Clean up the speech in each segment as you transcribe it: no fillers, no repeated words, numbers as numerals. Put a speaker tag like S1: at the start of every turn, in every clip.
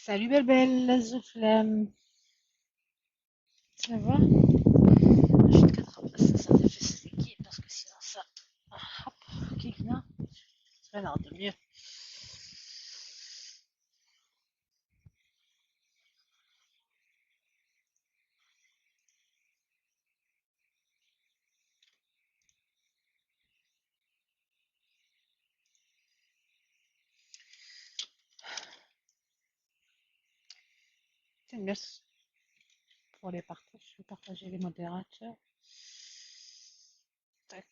S1: Salut belle belle, The Flemme. Ça va? Je vais te rattraper ça fait sticky parce que sinon ça. Hop, kick là. Ça va l'air de mieux. C'est mieux pour les partages. Je vais partager les modérateurs. Tac.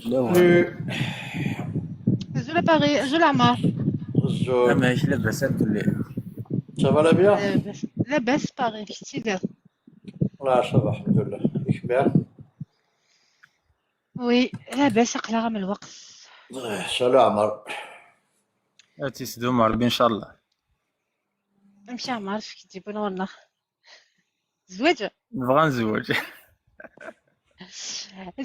S2: Salut.
S1: Je l'ai paré, je la marre.
S2: الزول
S3: ماشي لبسات كل
S2: صافا لا بيان؟
S1: لاباس باغي كي داير؟
S2: لا صافا الحمد لله. ياك بيان؟
S1: وي لاباس قلقة من الوقت.
S2: سلام عمر.
S3: تيسدو مربي ان شاء الله.
S1: نمشي عمر كي تجيبونا والله زواج.
S3: نبغى نزوج.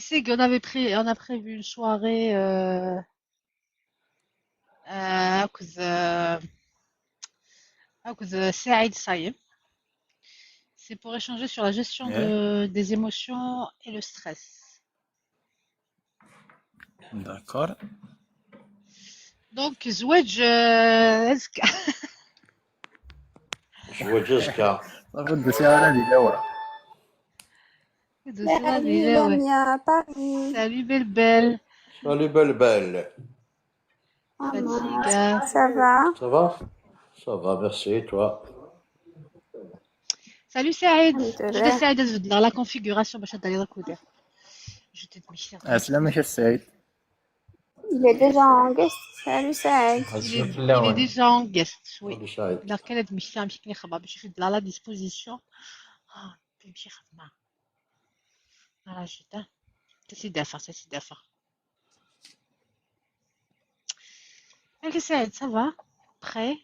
S1: C'est qu'on avait on a prévu une soirée à cause Saïd Saïm. C'est pour échanger sur la gestion des émotions et le stress.
S3: D'accord.
S1: Donc, زواج
S2: زواج زكا.
S3: صافي دوسي على دي دواء.
S4: Salut Lamia, Paris.
S1: Salut belle belle.
S2: سالي بلبل.
S1: Fatigue.
S4: Ça va?
S2: صافا؟ صافا ميرسي توا.
S1: Salut Saïd.
S4: Alhamdoulilah.
S1: Je vais essayer de la configuration باش تدير الكودير. Je te mets
S3: عسلامة يا السعيد.
S4: Il est déjà en guest. Salut Saïd.
S1: il est déjà en guest. Oui.
S2: هادي سعيد.
S1: دار كان هاد المشي غنمشي نخبى باش يفيد لا ديسبوزيسيون. تمشي خدمة. على جدا. تسي دافع. Ok Saïd, ça va? Prêt?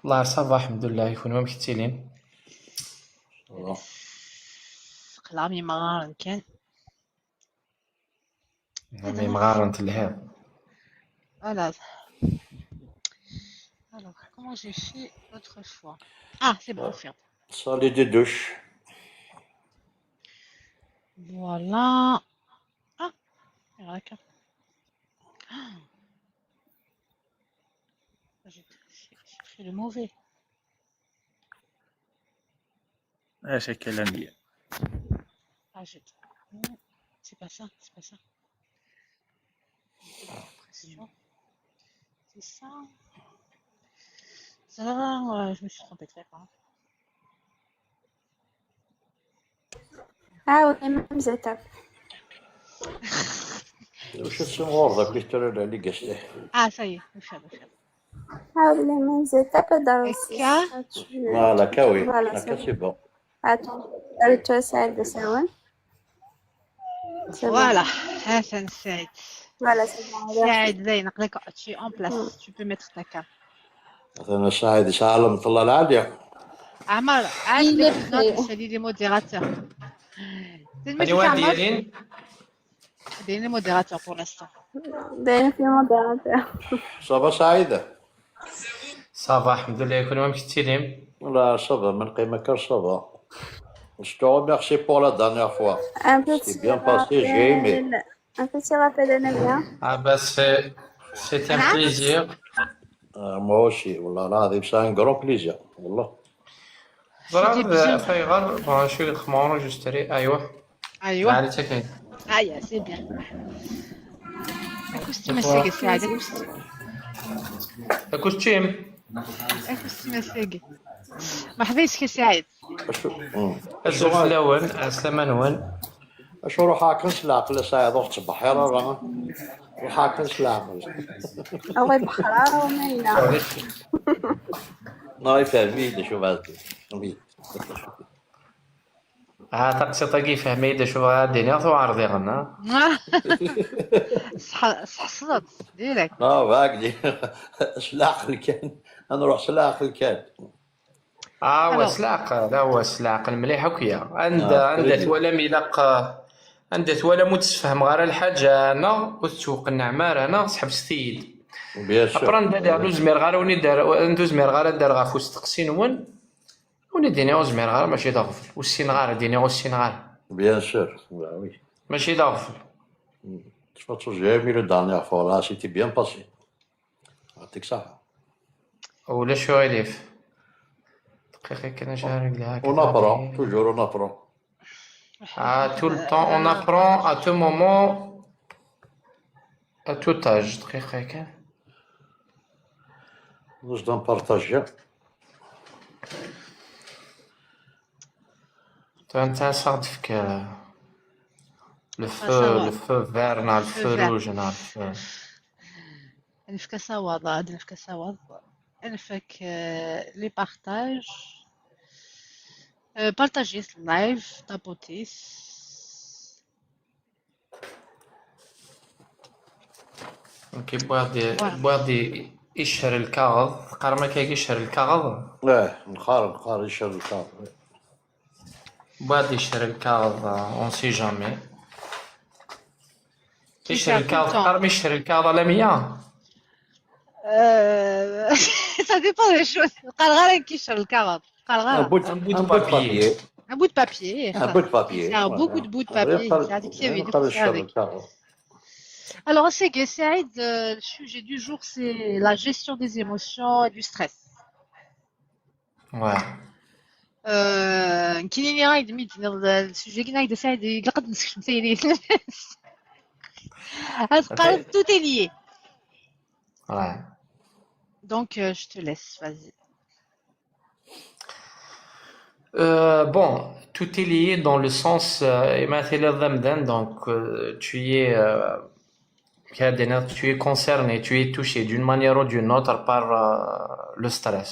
S5: والله صافا الحمد لله. يكونوا مكتلين.
S2: صافا.
S1: قلامي مغارن كان.
S5: مي مغارنت الهاب.
S1: Voilà. Alors, comment j'ai fait l'autre fois? Ah, c'est bon, ferme.
S2: صالي دي دوش.
S1: Voilà. Ah, regarde. J'ai pris le mauvais.
S3: اش الكلام ديال
S1: Ah, c'est pas ça. Pression. C'est ça. Ça, je me suis trompée de faire.
S4: Ah, on est même étape.
S2: واش تسمغور ذاك اللي ترى على قشته.
S1: Ah, ça y est, on fait.
S4: Ah, on est même étape dans le
S2: لا كاوي.
S4: Voilà,
S2: لا
S4: c'est
S2: سي بون.
S4: Attends, salut Saïd de Sawan.
S1: Voilà. Hassan Saïd.
S4: Voilà, c'est bon.
S1: Saïd Zayn, tu es en place. Tu peux mettre ta carte.
S2: انا سعيد سالم طلع العاليه.
S1: Amar,
S4: Il est
S1: les
S4: prêt.
S1: notes, c'est les modérateurs.
S5: هادي واحد ديالين.
S1: C'est les modérateurs pour l'instant.
S4: D'ailleurs, c'est mon modérateur.
S2: صافا سعيده.
S5: صافا الحمد لله. يكونوا مكتلين.
S2: لا صافا من قيمة صافا. Je te remercie pour la dernière fois.
S4: Un petit
S2: C'est bien passé, j'ai aimé.
S4: Un petit rappel de Lamia.
S5: بس c'était un plaisir.
S2: Moi aussi, والله العظيم c'est un grand plaisir. والله.
S5: ضرب فايغر بغا شويه الخمور وجشتري. ايوه.
S1: ايوه.
S5: علي تكنيك.
S1: ايوه سي بيان. اكوستي مساقي سعيد
S5: كوستيم.
S1: اكوستي مساقي. مرحبا يسكي سعيد.
S5: الزوج الاول عسلامة نوال.
S2: شو روح هاكن سلاقل سعيد وقت بحيرة راه. روح هاكن سلاقل.
S4: الله يبحرها ومينا.
S2: ناي فهميني شو بعد.
S5: تقسيطاكي فهمي شوف الدنيا تعرضي غنا.
S1: صحصلت ديريكت.
S2: باقي سلاق الكان نروح سلاق الكان.
S5: هو
S1: الوغ
S5: سلاق، لا هو سلاق المليح وكيا عند
S2: تريدي
S5: ولا ميلاق، عند ولا متسفهم غير الحاجة أنا وتسوق النعمار أنا سحب ستيد.
S2: بيان سور
S5: أبرا ندير ندوز مير غير وني دار ندوز مير غير دار غا فوس تقسين وني ديني غوز مير غير ماشي داغفل والسين غير ديني غوز السين غير
S2: بيان سور وي.
S5: ماشي داغفل.
S2: تفضل جايبني لو دانيير فوا لا سيتي بيان باسي. يعطيك صحة.
S5: ولا شو يليف دقيقة كنا شارك لها
S2: On apprend, toujours on apprend.
S5: tout le temps on apprend à tout moment à tout âge. دقيقة كان
S2: Nous devons partager.
S5: انت صادفك لو فو فير نهار الفو روج نهار الفو.
S1: نفك سواد هاد نفك سواد نفك لي بارتاج بارتاجيس اللايف تابوتيس.
S5: كي بوادي
S1: فوالا
S5: بوادي يشهر الكاغذ قرر ما كاين يشهر الكاغذ
S2: نخار يشرب الكار.
S5: بوادي يشهر الكاغذ اون سي جامي يشهر
S1: كيفاه كل
S5: الكاغذ
S1: طون.
S5: قرر ما يشهر الكاغذ على 100.
S1: Ça dépend des choses. قال غير كيشرب الكباب قال
S2: Un
S1: غير
S2: bout,
S5: ان بو
S2: un
S5: دو
S2: bout de
S5: بابيي.
S2: papier.
S1: un bout de papier.
S2: Un bout de papier.
S1: C'est beaucoup de bouts de papier. C'est addictif, du coup, c'est avec. Alors, c'est que Saïd, le sujet du jour, c'est la gestion des émotions et du stress.
S5: Ouais.
S1: كاينين غايد ميت السوجي كاين غايد سعيد يقعد نسكت مسيرين هاد tout est lié.
S5: Ouais.
S1: Donc je te laisse, vas-y.
S5: Bon, tout est lié dans le sens donc tu es concerné, tu es touché d'une manière ou d'une autre par le stress.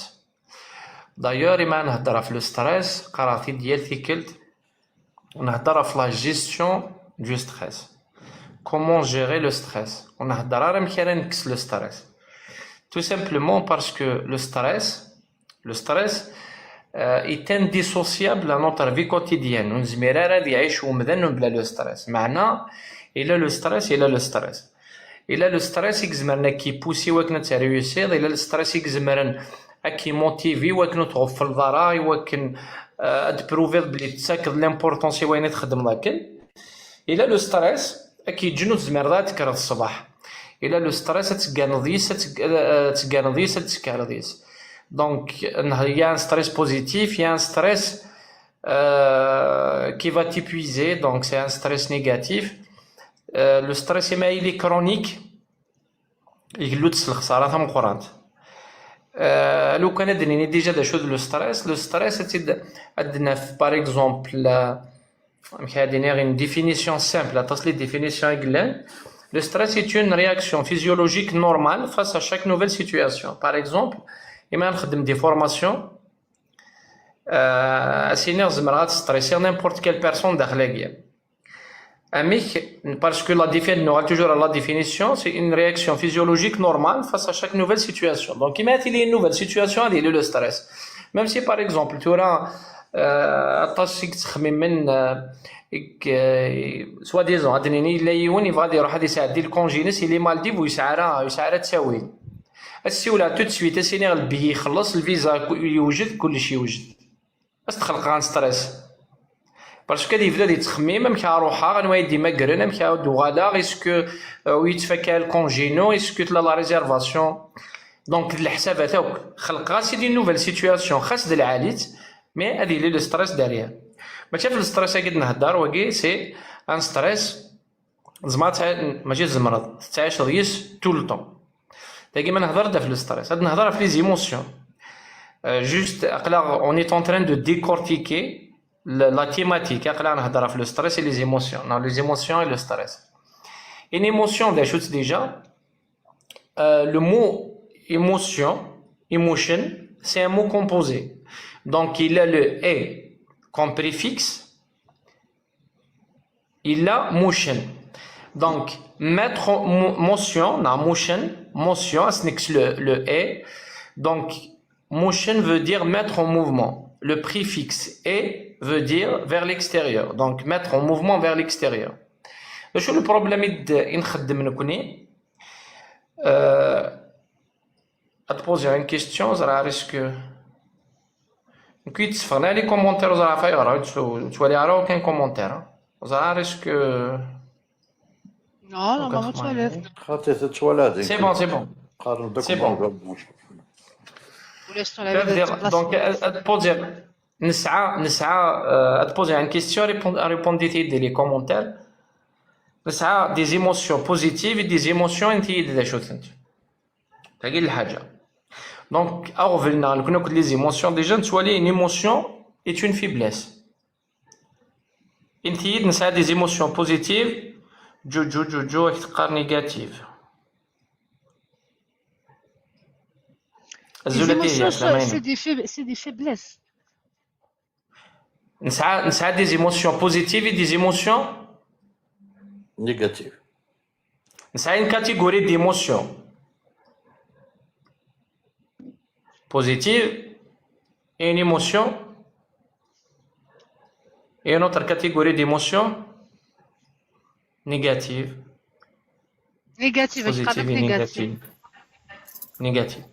S5: D'ailleurs, إما نهضر في le stress قراتي ديالتي قلت ونهضر في la gestion du stress. Comment gérer le stress? ونهضر راه مكان نكس le stress. Tout simplement parce que le stress est indissociable à notre vie quotidienne. ونزمير راه يعيش ومدن بلا لو ستريس. معنا إلا لو ستريس إلا لو ستريس. إلا لو ستريس يكزمرنا كي بوسي وكنا تريوسير. إلا الستريس يكزمرنا كي موتيفي وكنا تغفل ضراي وكن تبروفي بلي تساكد لامبورطونسي وين تخدم لكن. إلا لو ستريس كي تجنو تزمر تكرد الصباح. إلا لو ستريس تكانضيس تكارديس. Donc, il y a un stress positif, il y a un stress qui va t'épuiser, donc c'est un stress négatif. Le stress il est chronique, il est الخسارة مقرنت. لو كان ادني ديجا دا شو لو ستريس تي عندنا par exemple هادينا une définition simple, تصلي définition قلنا. Le stress est une réaction physiologique normale face à chaque nouvelle situation. Par exemple, إما نخدم دي فورماسيون سينير زمرات ستريسير نيمبورت كيل بيرسون داخلية أميك باسكو لا ديفينيسيون toujours la définition c'est une réaction physiologique normale face à chaque nouvelle situation. Donc إما تيلي une nouvelle situation هذه le stress. Même si par exemple تورا أطاسيك تخمم من سوا ديزون أدنيني لا يوني غادي يروح هذا يساعد الكونجينيس اللي مالديف ويسعرها تساوي السيولة تو تسويت السينيغ البي يخلص الفيزا يوجد كلشي يوجد بس تخلق غان ستريس باسكو كادي يبدا يتخمم مكا روحها غنوايا ديما كرن مكا دوغالا اسكو ويتفكا الكونجينو اسكو تلا لا ريزيرفاسيون. دونك الحسابات هاوك خلق غا سيدي نوفيل سيتوياسيون خاص د العاليت مي هادي لي لو ستريس داريها ماشي في الستريس قد نهضر وكي سي ان ستريس زعما ماشي زمرض تعيش ريس تو لو طون. داكي نهضر في الستريس هاد نهضر في لي زيموسيون جوست اقلا اون ايت ان تران دو ديكورتيكي لا تيماتيك اقلا نهضر في لو ستريس اي لي زيموسيون نو لي زيموسيون اي لو ستريس. اون ايموسيون دا شوت ديجا لو مو émotion c'est un mot composé donc il a le e comme préfixe il a motion. Donc, mettre motion, motion, c'est le est. Donc, motion veut dire mettre en mouvement. Le préfixe est veut dire vers l'extérieur. Donc, mettre en mouvement vers l'extérieur. شو البروبليم نخدم نكوني اتبوزي ان كيستيون زرا ريسك نكويت صفرنا لي كومونتير زرا فايغرا تولي راه كاين كومونتير زرا ريسك
S1: Non, normalement, tu enlèves.
S2: خاطر تتولد
S5: سي بون سي بون
S2: قارن
S5: سي بون
S1: Ou laisse t'enlever de place.
S5: دونك اتبوزي نسعى اتبوزي ان كيستيون ريبوندي تيدي لي كومونتير نسعى دي زيموسيون بوزيتيف دي زيموسيون انت يدي شو انت تاقي الحاجه دونك اغفلنا كنا قلت لي زيموسيون ديجا نتولي ان ايموسيون ايت اون فيبليس انت يد نسعى دي زيموسيون بوزيتيف جو تقار نيجاتيف
S1: Les
S5: الزولتي هي
S1: c'est des faiblesses.
S5: نسعى دي زيموسيون بوزيتيف دي زيموسيون
S2: نيجاتيف
S5: نسعى une catégorie d'émotions positives et une émotion et une autre catégorie d'émotions négatives.
S1: Négative, je
S5: Positive
S1: parle
S5: et
S1: négative.
S5: négative.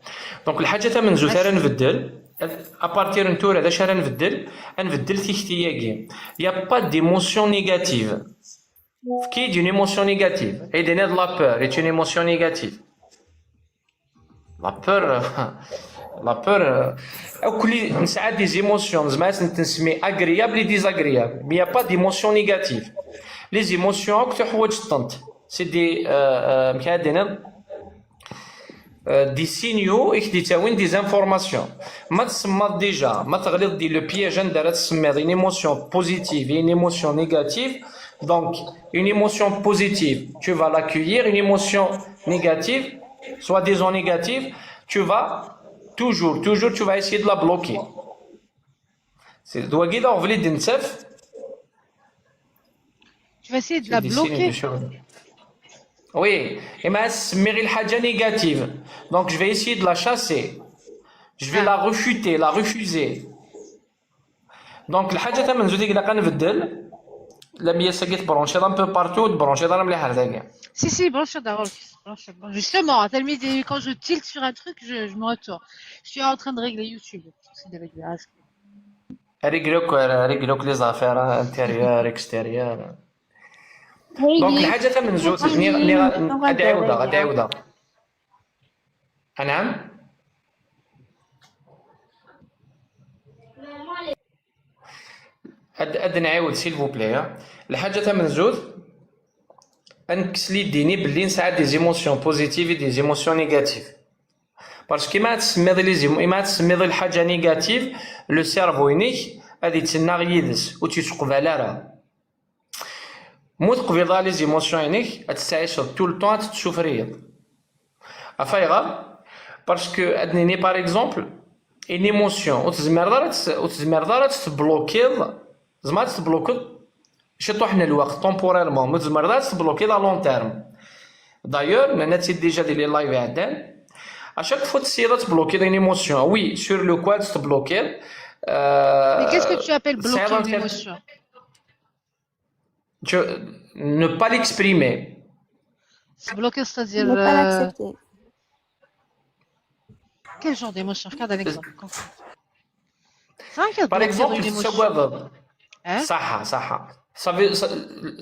S5: Donc الحاجة تا من زوج راه نبدل ابارتير نتور هذا شحال نبدل تيختياكي يا با ديموسيون نيجاتيف كي دي ايموسيون نيجاتيف ايدينا لا بور اي اون ايموسيون نيجاتيف لا بور او كل نسعى دي زيموسيون زعما تنسمي اغريابل اي ديزاغريابل مي يا با ديموسيون نيجاتيف لي زيموسيون اكثر حوايج طنط سي دي مكادنا دي سينيو دي تاوين دي زانفورماسيون ما تسمى ديجا ما تغلط دي لو بياج دارت تسمى اون ايموسيون بوزيتيف اي اون ايموسيون نيجاتيف دونك اون ايموسيون بوزيتيف tu vas l'accueillir une émotion négative soit disons négative tu vas toujours tu vas essayer de la bloquer c'est doit guider en vlid نتف
S1: Tu vas essayer de la bloquer.
S5: Oui, et mais c'est غير الحاجة négative. Donc je vais essayer de la chasser. Je vais la refuter, la refuser. Donc الحاجة تاع من زودي كدا كنبدل لا ميا ساكيت برونشي un peu partout برونشي دار مليح هذاك.
S1: Si, si, branche d'abord. Justement, quand je tilte sur un truc, je me retourne. Je suis en train de régler YouTube. C'est des réglages.
S5: ريغلوك لي زافير انتيريور اكستيريور. دونك الحاجة تاع من زوج غادي عاودها. نعم. اد نعاود سيل فو بلي الحاجه تاع من زوج انكسلي ديني باللي نساعد دي زيموسيون بوزيتيف دي زيموسيون نيجاتيف باسكو كيما تسمي لي كيما تسمي الحاجه نيجاتيف لو سيرفو ينيك غادي تسنى غيدس و تيتقبل راه مو تقبل لي زيموسيون ينيك تستعيش طول الطون تشوف رياض افايغا باسكو ادنيني باغ اكزومبل اون ايموسيون وتزمر دارت تبلوكي زعما تبلوكي شي طوحنا الوقت طومبوريرمون ما تزمر تبلوكي لا لون تيرم دايور انا تي ديجا دير لي لايف عدان اشاك فوا تسير تبلوكي اون ايموسيون وي سور لو كواد تبلوكي
S1: Mais qu'est-ce que tu appelles bloquer une émotion?
S5: Ne pas l'exprimer.
S1: Bloquer, c'est-à-dire.
S4: Ne pas l'accepter.
S1: Quel genre d'émotion? Regarde un exemple.
S5: Par exemple, صح. Ça veut,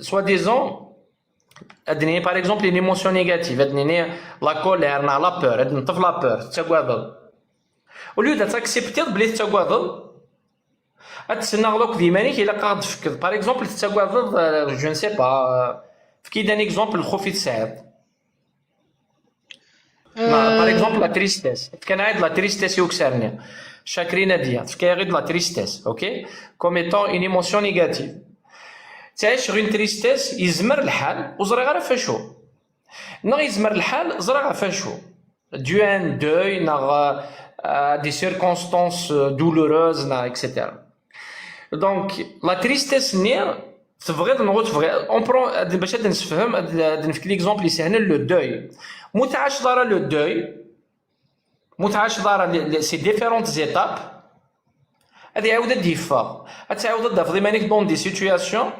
S5: soi-disant, adnini par exemple une émotion négative, adnini la colère, la peur, adnini la peur, تتقوض. Au lieu de t'accepter بلي تتقوض اتسنى غلوك ديمانيك الا قاعد تفكر باغ اكزومبل تتقوض جو نسي با فكي دان اكزومبل الخوف يتساعد باغ اكزومبل لا تريستيس كان عاد لا تريستيس يكسرني شاكرين ديال فكي غير لا تريستيس اوكي كوم ايتون اون ايموسيون نيجاتيف تعيش غير تريستيس يزمر الحال وزري غير فاشو نغ يزمر الحال زري غير فاشو دو ان دوي نغ دي سيركونستانس دولوروز نا اكسيتيرا دونك لا تريستيس نير تبغيض نغوت تبغي اون برون باش نفهم نفك ليكزومبل يسهل لو دوي متعاش دارا لو دوي متعاش دارا سي ديفيرونت زيتاب هادي عاود ديفا تعاود تضاف ديمانيك دون دي سيتوياسيون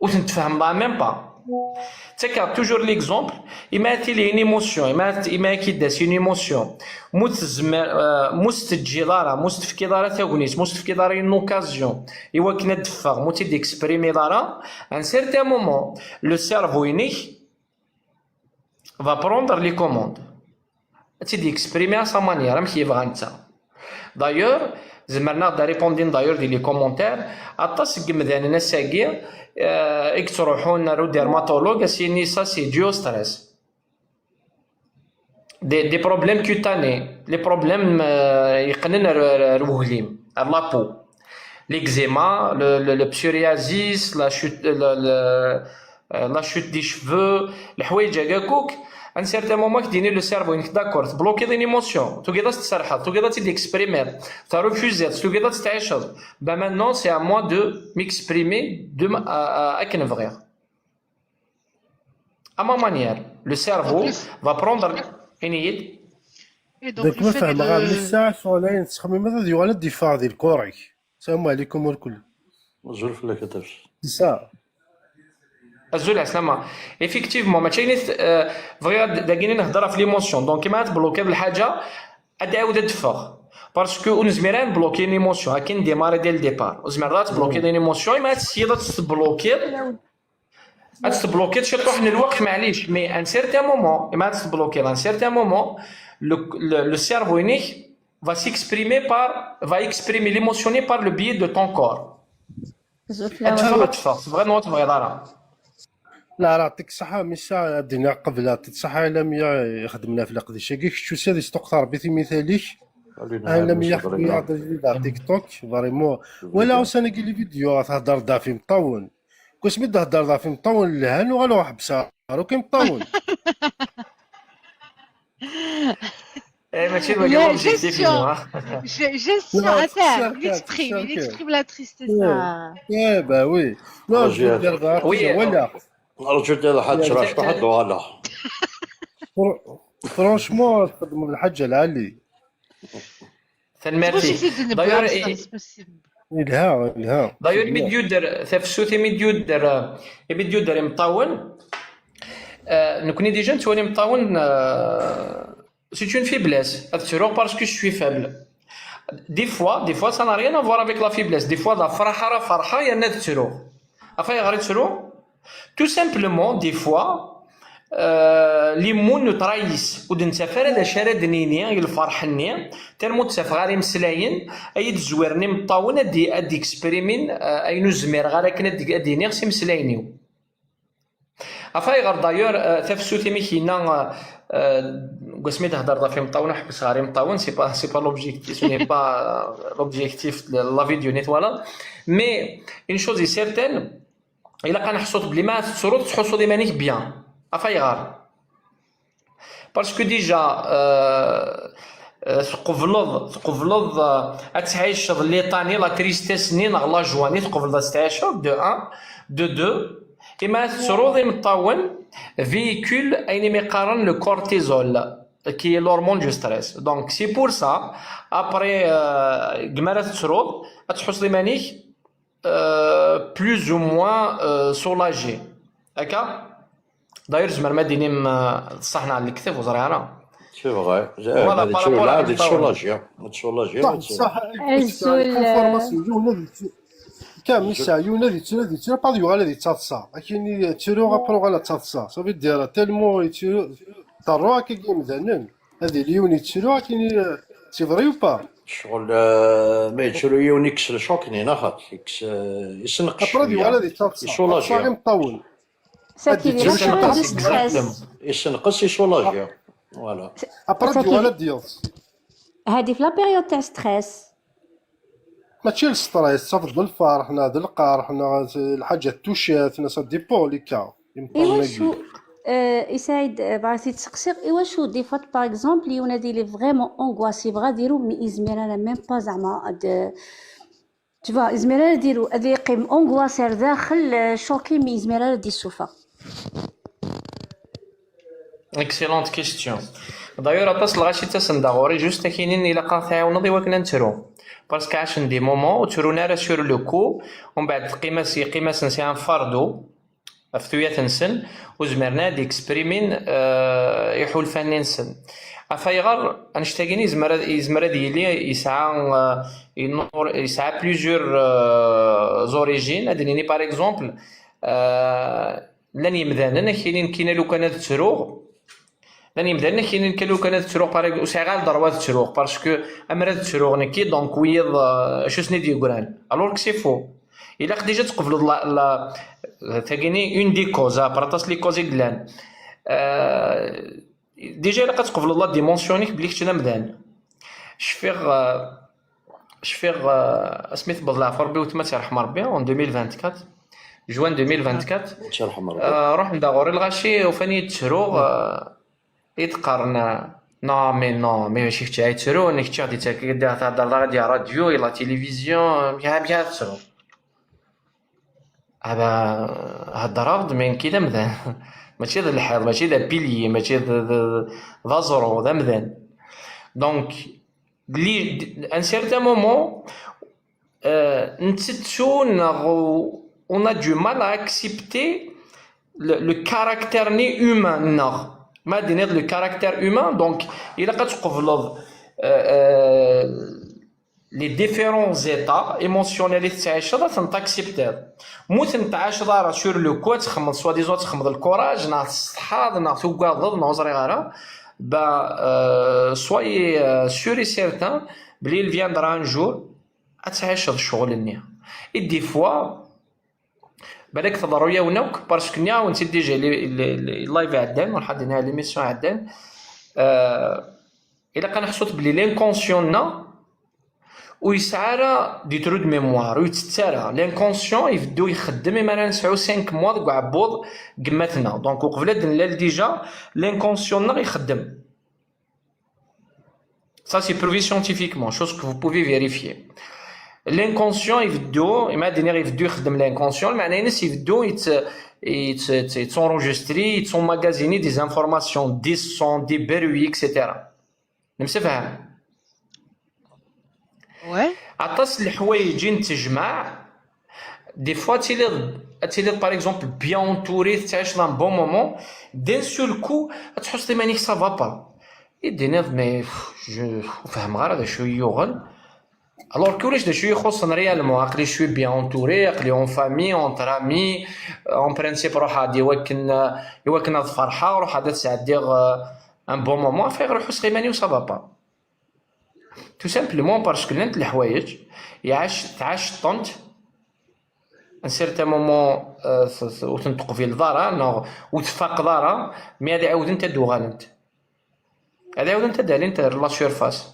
S5: وتنتفهم لا ميم با تاكا توجور ليكزومبل اما تي اون ايموسيون اما كي داس اون ايموسيون مستجي دارا مستفكي دارا تاغونيس مستفكي دارا اون اوكازيون ايوا كنا دفا موتي ديكسبريمي دارا ان سيرتان مومون لو سيرفو ينيك va prendre les commandes تي ديكسبريمي ا سا مانيير راه كي يبغى نتا دايور زمرنا دا ريبوندين دايور دي لي كومونتير اطاس كمدان نساكي اك تروحون نارو ديرماتولوج سيني سا سي ديو ستريس دي بروبليم كوتاني لي بروبليم يقنن الوهليم لابو ليكزيما لو بسوريازيس لا شوت لا شوت دي شفو الحوايج هكاكوك ان سيرتان مومون كديني لو سيرفو انك داكور تبلوكي دي ايموسيون تو كيدا تسرحط تو كيدا تيكسبريمير تا ريفوزيت تو كيدا تعيشض با مانون سي ا موا دو ميكسبريمي دو اكن فغير ا ما مانيير لو سيرفو va prendre انيد
S6: داك ما فهم غير الساعه شغلين تخمم هذا ديال الدفاع ديال الكوري. السلام عليكم الكل.
S2: زول في الكتاف
S6: ساعه
S5: الزول عسلامة ايفيكتيفمون ماشي فغيا داكيني نهضر في ليموسيون دونك كيما تبلوكي بالحاجه عاود تدفغ باسكو ونزميران بلوكي ليموسيون هاكي نديماري ديال الديبار وزميرات تبلوكي دي ليموسيون ما تسيد تبلوكي تبلوكي شي تروح للوقت معليش مي ان سيرتان مومون ما تبلوكي ان سيرتان مومون لو سيرفو ينيك va s'exprimer par va exprimer l'émotionné par le biais de ton corps تدفغ تبغي تبغي دارها
S6: لا راه يعطيك الصحة مي الساعة الدنيا قبل الصحة إلا ميا خدمنا في القديشة كيك شو سادي ستقطر بيتي مثاليك إلا ميا خدمنا على تيك توك فريمون ولا وسانا كي لي فيديو تهضر ضعفي مطول كوش مي تهضر ضعفي مطول لهان وغالو حبسها روكي مطول
S5: ماشي الواجب اوبجيكتيف
S1: gestion interne il exprime la tristesse
S6: bah oui non je veux dire ولا
S2: رجل ديال الحاج راه شحال دوالا
S6: فرانشمون تخدم الحاجة العالي
S5: تنمرتي دايور
S6: الها
S5: دايور ميديو دار ثفسوتي ميديو دار مطاون نكوني ديجا نتواني مطاون c'est une faiblesse parce que je suis faible des fois ça n'a rien à voir avec la faiblesse des fois la farha il y en a tout simplement des fois les mots nous trahissent ودنسافر هذا شارد نيني الفرحني تالمو تسافر مسلاين اي تزويرني مطاون ادي اكسبريمين اي نزمير غير كنا دينير سي مسلاينيو غير دايور تفسوتي ميكينا قسمي تهضر في مطاون حبس غير مطاون سي با لوبجيكتيف سو ني با لوبجيكتيف لا فيديو نيت فوالا مي اون شوز اي سيرتين الا كنحسوط بلي ما تسرود تحسو ديما نيك بيان غار باسكو ديجا تقبلض تعيش لي طاني لا تريستيس ني لا جواني تقبلض تعيش دو 1 دو 2 كما تسرود مطاون فيكول اين مقارن لو كورتيزول كي l'hormone du stress donc c'est pour ça après كما تسرود تحس ديمانيك plus ou moins soulagé هكا داير زعما ما ديني صحنا على الكتاب وزري انا
S2: سي فغي هذه تسولاجيا
S6: صح الفورماسيون كامل ساعة يونادي تيرا بعض يغالي تاتصا لكن تيرو غابرو غالا تاتصا صافي ديرها تالمو يتيرو طروا كي مزانن هذه اليوني تيرو كاين تيفري و با
S2: شغل ما يتشرو يونيكس الشوكني ناخذ يسنقش
S6: ابرا يغالي تاتصا صافي مطول
S4: ساكي ديال ستريس
S2: يسنقص يسولاجيا فوالا
S6: ابرا يغالي ديالس
S4: هادي في لا بيريود تاع ستريس
S6: ماشي الستريس صافي بالفرح ناض القرح الحاجه توشات ناس ديبو لي كا
S4: ايوا شو يساعد بغيتي تسقسي ايوا شو دي فات باغ اكزومبل يونادي لي فريمون اونغواسي بغا ديرو مي ازمير انا ميم با زعما تبا إزميرا ديرو هذا يقيم أونغواسير داخل شوكي مي إزميرا دي السوفا.
S5: اكسيلونت كيستيون. دايور اطاس الغاشي تسنداغوري جوست كاينين الا قا تعاونوا وكنا نترو باسكو عاشن دي مومون ترونا راه سور لو كو ومن بعد قيماس نسيان فاردو فتويا تنسن وزمرنا ديكسبريمين يحول فنان سن افايغر انشتاغيني يزمر ديالي يسعى بليزيور زوريجين ادنيني باغ اكزومبل لن يمدانا كاينين لو كان تروغ لن يمدانا كاينين لو كان تروغ باغ وساغال ضروات تروغ باسكو امرات تروغ نكي دونك ويض شو سني ديغران الوغ سي فو الا ديجا تقبلوا لا تاكيني اون دي كوزا براتاس لي كوزي دلان ديجا الا كتقبلوا لا ديمونسيونيك بلي كنتنا مدان شفيغ سميث بالعفر بي وتما تيرحم ربي اون 2024 جوان 2024
S2: تيرحم ربي
S5: روح نداغوري الغاشي وفاني تشروغ يتقارن نو مي ماشي كنت عايترو انك كنت غادي تهضر غادي راديو يلا تيليفزيون بيها تشرو هذا هاد من كذا مذان ماشي ذا الحال ماشي ذا بيلي ماشي ذا زرو ذا مذان دونك لي ان سيرتان مومون نتسو on a du mal à accepter le caractère né humain نغ ما دينير le caractère humain donc إلا كتقبلوا les différents états émotionnels اللي تعيش راه تنتاكسبتير مو تنتعاش راه سور لو كو تخمض سوا ديزون تخمض الكوراج ناض الصحاب ناض توكاض نوزري غارا با سوي سور سيرتان بلي il viendra un jour تعيش الشغل النيا et des fois بالك تضروا يا ونوك باسكو نيا وانت ديجا اللايف عدان والحد نهار ليميسيون عدان الا كنحسوت بلي لينكونسيون ويسعى راه دي ترو دو ميموار ويتسارى لينكونسيون يبدو يخدم ما نسعو 5 موا كاع عبوض قماتنا دونك وقبل دنلال ديجا لينكونسيون يخدم ça c'est prouvé scientifiquement chose que vous pouvez vérifier. L'inconscient يبدو ما دينير يبدو يخدم l'inconscient معناه الناس يبدو يتسونجستري يتسونماغازيني دي زانفورماسيون دي سون دي بروي اكسيتيرا نمسفهم
S1: Ouais.
S5: عطاس الحوايج نتجمع دي فوا تيلي باغ اكزومبل بيان اونتوري تعيش dans un bon moment d'un seul coup تحس مانيك سافا با يديني مي جو فهم غير هذا شو يوغل alors que ولاش شويه يخصنا ريالمون عقلي شويه بيان اونتوري عقلي اون فامي اونتر امي اون برينسيپ روح غادي يوكن هاد الفرحه وروح هذا تسعديغ ان بون مومون فيغ روحو سخيماني وصافا با تو سامبلومون باسكو لانت الحوايج تعاش طونت ان سيرتان مومون وتنطق في الدار وتفاق دارا مي هادي عاود انت دوغالنت هادي عاود انت دالي انت لا سيرفاس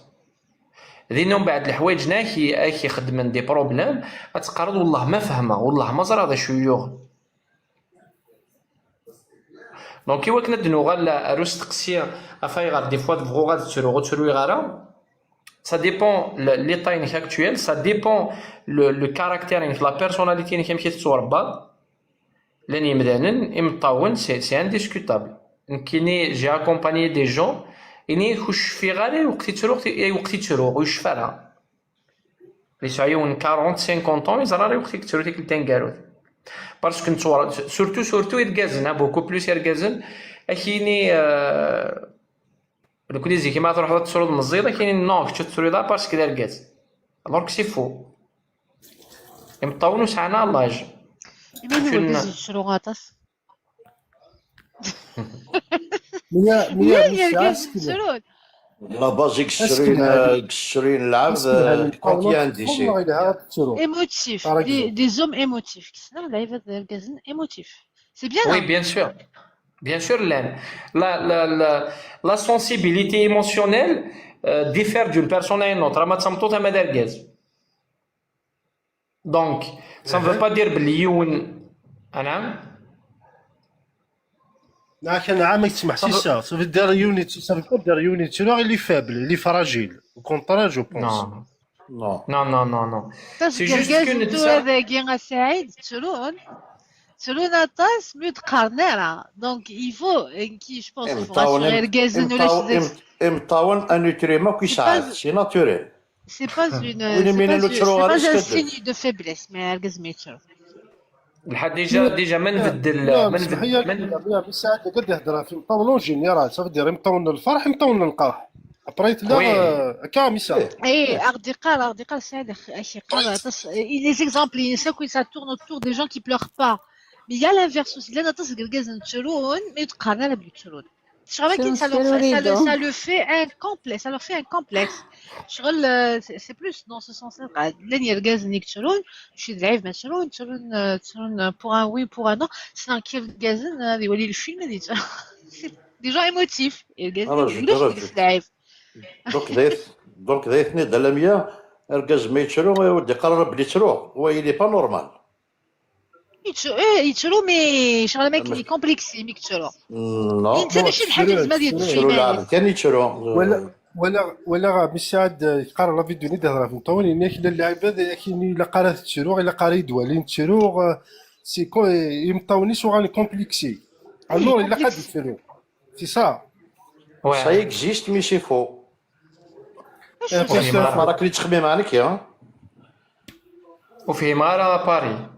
S5: ذينا من بعد الحوايج ناكي خدمن دي بروبليم غتقارض والله ما فهمها والله ما زرا هذا شو يوغ دونك كي وكنا دنو غالا روس تقسي افاي غاد دي فوا تبغوا غاد تشرو غارا ça dépend l'état actuel ça dépend le caractère la personnalité اللي كيمشي تتوربا لان يمدانن امطاون سي انديسكوتابل كيني جي اكومباني دي جون إني خوش في غالي وقتي تروح ويشفرها لي سعيون 40 50 طون يزراري وقتي تروح ديك التنكاروت باسكو نتصور سورتو يتكازن بوكو بلوس يركازن كايني لو كليزي كيما تروح تسرد من الزيضه كاينين نو كنت تسرد باسكو داركاز دونك سي فو يمطاونو سعنا لاج
S1: مين هو شنو غاطس
S6: مية
S1: شنو
S2: لا بازي كسرين العبد كونتيان دي سي
S1: émotif, des hommes émotifs. Non, là, il va dire émotif. C'est bien.
S5: Oui, bien sûr. Bien sûr, la sensibilité émotionnelle diffère d'une personne à une autre. Donc, ça ne veut pas dire que
S6: لكن عام يسمح سي سافي دير يونيت سافي با دير يونيت شنو اللي فابل اللي فراجيل كونطرا جو بونس
S2: Non.
S5: Non, non, non, non. C'est juste que
S1: تسقرقاز هذاكي سعيد تشرون طاس متقارنة راه دونك يفو كي جو بونس يفو غير كازن ولا شي
S2: امطاون ان نوتريمون كيساعد سي ناتوريل.
S1: سي با اون
S2: وين مين لو تشرو
S1: سي با
S2: غير
S1: ان
S2: سكدر.
S1: سيني دو فيبليس ما ركز ما يتشرو
S5: الحد ديجا ما نبدل
S6: لا
S5: ما
S6: بصح
S5: نبدل
S6: هي
S5: ما
S6: بالساعات قد يهضر في مطاون جينيرال صافي دير مطاون الفرح مطاون القرح ابريت
S5: وي.
S6: لا كاميسا
S1: اي اغدقال سعيد اخي قال لي زيكزامبل ينساو ça tourne autour des gens qui pleurent pas mais il y a l'inverse aussi لان تسقرقاز تشرون ما يتقارن لا بيتشرون شغل كي ça le fait un complexe ça leur fait un complexe شغل c'est plus dans ce sens là لان يرقاز نيك تشرون شي ضعيف ما تشرون تشرون pour un oui pour un non سنا كي يرقازن هذا يولي الفيلم هذه ديجا ايموتيف يرقاز ضعيف
S2: دونك دايثني دلميا اركز ما يتشرو يودي قرر بلي تشرو هو يلي با نورمال.
S1: يتشرو مي شغل ما كاين كومبلكسي مي كتشرو
S2: نو
S1: انت ماشي الحاجه زعما ديال
S2: تشرو العالم
S1: الفيلم
S2: ثاني تشرو
S6: ولا بالساعات يقرا لا فيديو ني تهضر في مطاون انك اللعيبه كاين الا قرات تشرو الا قاري دوالين تشرو سي كو يمطاوني سو غاني كومبلكسي الور الا قد تشرو سي سا
S2: سا اكزيست مي سي فو. راك اللي تخمم عليك يا
S5: وفيه مارا باري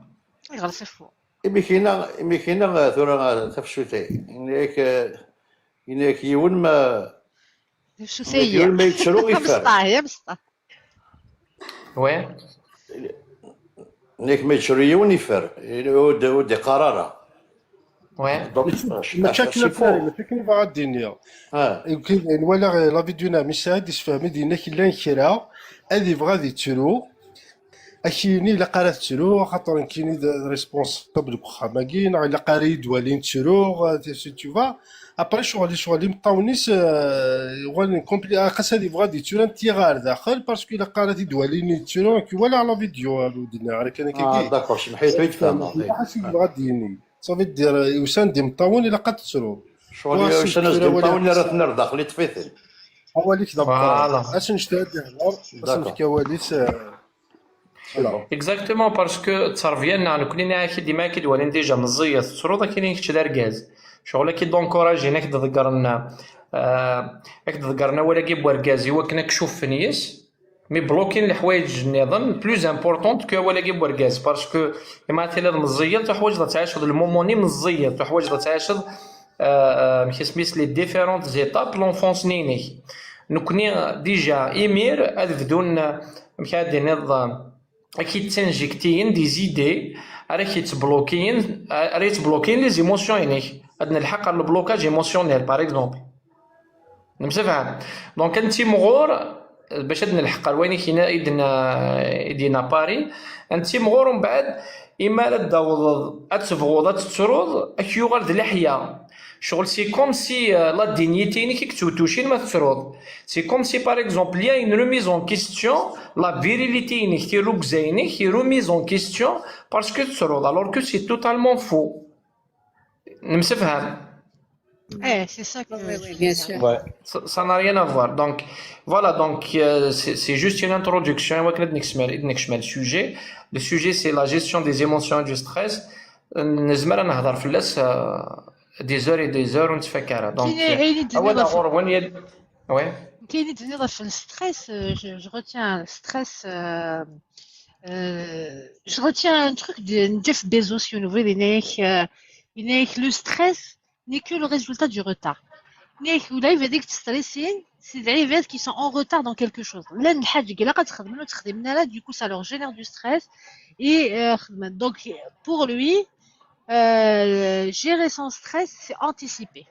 S1: غير صفو
S2: مي كاينه ثورة تفشوتي انك يون ما
S1: شو
S2: يون
S1: سيء
S2: ما يتشرو يفر
S1: مسطح يا مسطح
S5: وي.
S2: انك ما يتشرو يون يفر ودي قراره
S5: وي.
S6: مشاكل مشاكل بعض الدنيا يمكن ولا لا فيديو مش هاد يفهم دينا كلا كرا هذه بغا تشرو اكيني الا قرات تشرو خاطر كاينين ريسبونسابل كخاماكين الا قاري دوالين تشرو تو فا ابري شغل مطاونيس غادي كومبلي خاص هذه بغا تشرو انتيغار داخل باسكو الا قرات دوالين تشرو ولا على فيديو ودنا راه كان كي
S2: داكور سمحيت يتفهم
S6: حاسس بغا ديني صافي دير وسان دي مطاون الا قد تشرو
S2: شغل واش الناس ديال راه تنر داخل تفيثل
S6: حواليك دابا اش نشتهد نهضر باش نحكي كواليس
S5: اكزاكتومون باسكو تصرفيالنا انا كلنا ديما كيدوالين ديجا مزيط تشرو كاينين كتش داركاز شغل كي دونكوراجي هناك تذكرنا تذكرنا ولا كي بوركازي هو كنا كشوف فنيس مي بلوكين الحوايج نظن بلوز امبورطونت كو ولا كي بوركاز باسكو كما تيلا مزيط حوايج تعاشر الموموني مزيط حوايج تعاشر كي سميت لي ديفيرونت زيتاب لونفونس نيني نكوني ديجا ايمير بدون مكادي نظام اكيد تنجيكتين دي زيدي راكي تبلوكين لي زيموسيون هناك عندنا الحق على البلوكاج ايموسيونيل باغ اكزومبل نمسفهم دونك انت مغور باش عندنا الحق وين كاين يدينا باري انت مغور ومن بعد اما لا تداوض اتفغوض تترود اكيوغال د الحياه شغل سي كوم سي لا دينيتي كي كتوشين ما تترود سي كوم سي باغ اكزومبل يا اون ريميز اون كيستيون لا فيريليتي نيك تي روكزايني كي ريميز اون كيستيون باسكو تترود الوغ كو سي توتالمون فو نمسفهم
S1: c'est ça que
S7: bien sûr.
S5: Ouais, ça n'a rien à voir. Donc, voilà, donc c'est juste une introduction. Le sujet, c'est la gestion des émotions et du stress. نزمر نهضر في اللاس des heures et des heures ونتفكرها. Donc, ouais.
S1: كاين تنظر في الستريس je retiens stress je retiens un truc de Jeff Bezos le stress n'est que le résultat du retard. Là, il va dire que stresser, c'est des rêves qui sont en retard dans quelque chose. Là, du coup, ça leur génère du stress. Et donc, pour lui, gérer son stress, c'est anticiper.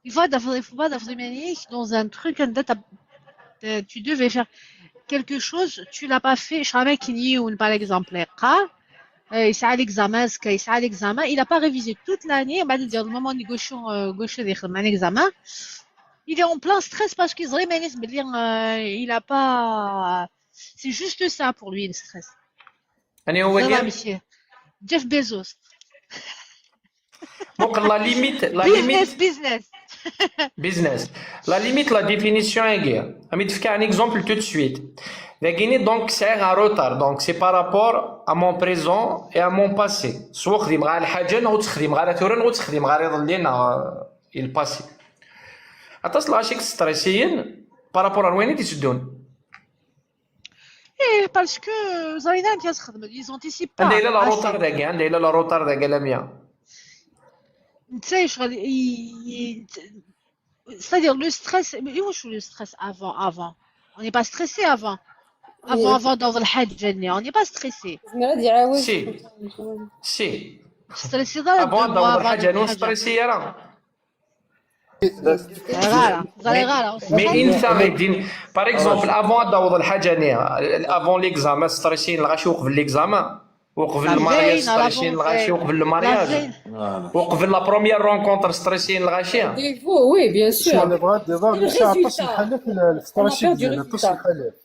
S1: Il faut pas dans un truc, tu devais faire quelque chose, tu l'as pas fait. Par exemple, يسعى l'examen, il n'a pas révisé toute l'année, au moment où l'examen, il est en plein stress parce qu'il se réveille, il n'a pas... C'est juste ça pour lui, le stress. Jeff Bezos.
S5: Donc la limite... Business. La limite, la définition est guerre. Je vais te faire un exemple tout de suite. لكن دونك سايغ ان روتار دونك سي بارابور ا مون بريزون اي ا مون باسي سوا خديم غير الحاجه نغوت تخدم غير تورن نغوت تخدم غير يظل لينا الباسي اتصل عشيك ستريسيين بارابور وين تسدون
S1: ايه باسكو زايدان كيخدم يزونتيسيب با
S5: عندها الا لا روتار داكا عندها الا لا روتار داكا لا ميا
S1: نتا شغل c'est-à-dire le stress mais واش le stress avant on n'est pas stressé avant dans الحاجه on n'est pas stressé
S7: غادي يعاود
S5: سي
S1: stressé dans
S5: ابون دور الحاجه نو ستريسي راه
S1: غالا
S5: مي انت غادي باغ اكزومبل افون دور الحاجه نيا افون ليكزامان ستريسين لغاشي وقف ليكزامان وقف المارياج ستريسين لغاشي وقف المارياج وقف لا بروميير رونكونتر ستريسين لغاشي
S7: فو وي بيان سور
S6: انا بغيت نظام اللي عطاش الحالات الستراتيجيه ديال عطاش الحالات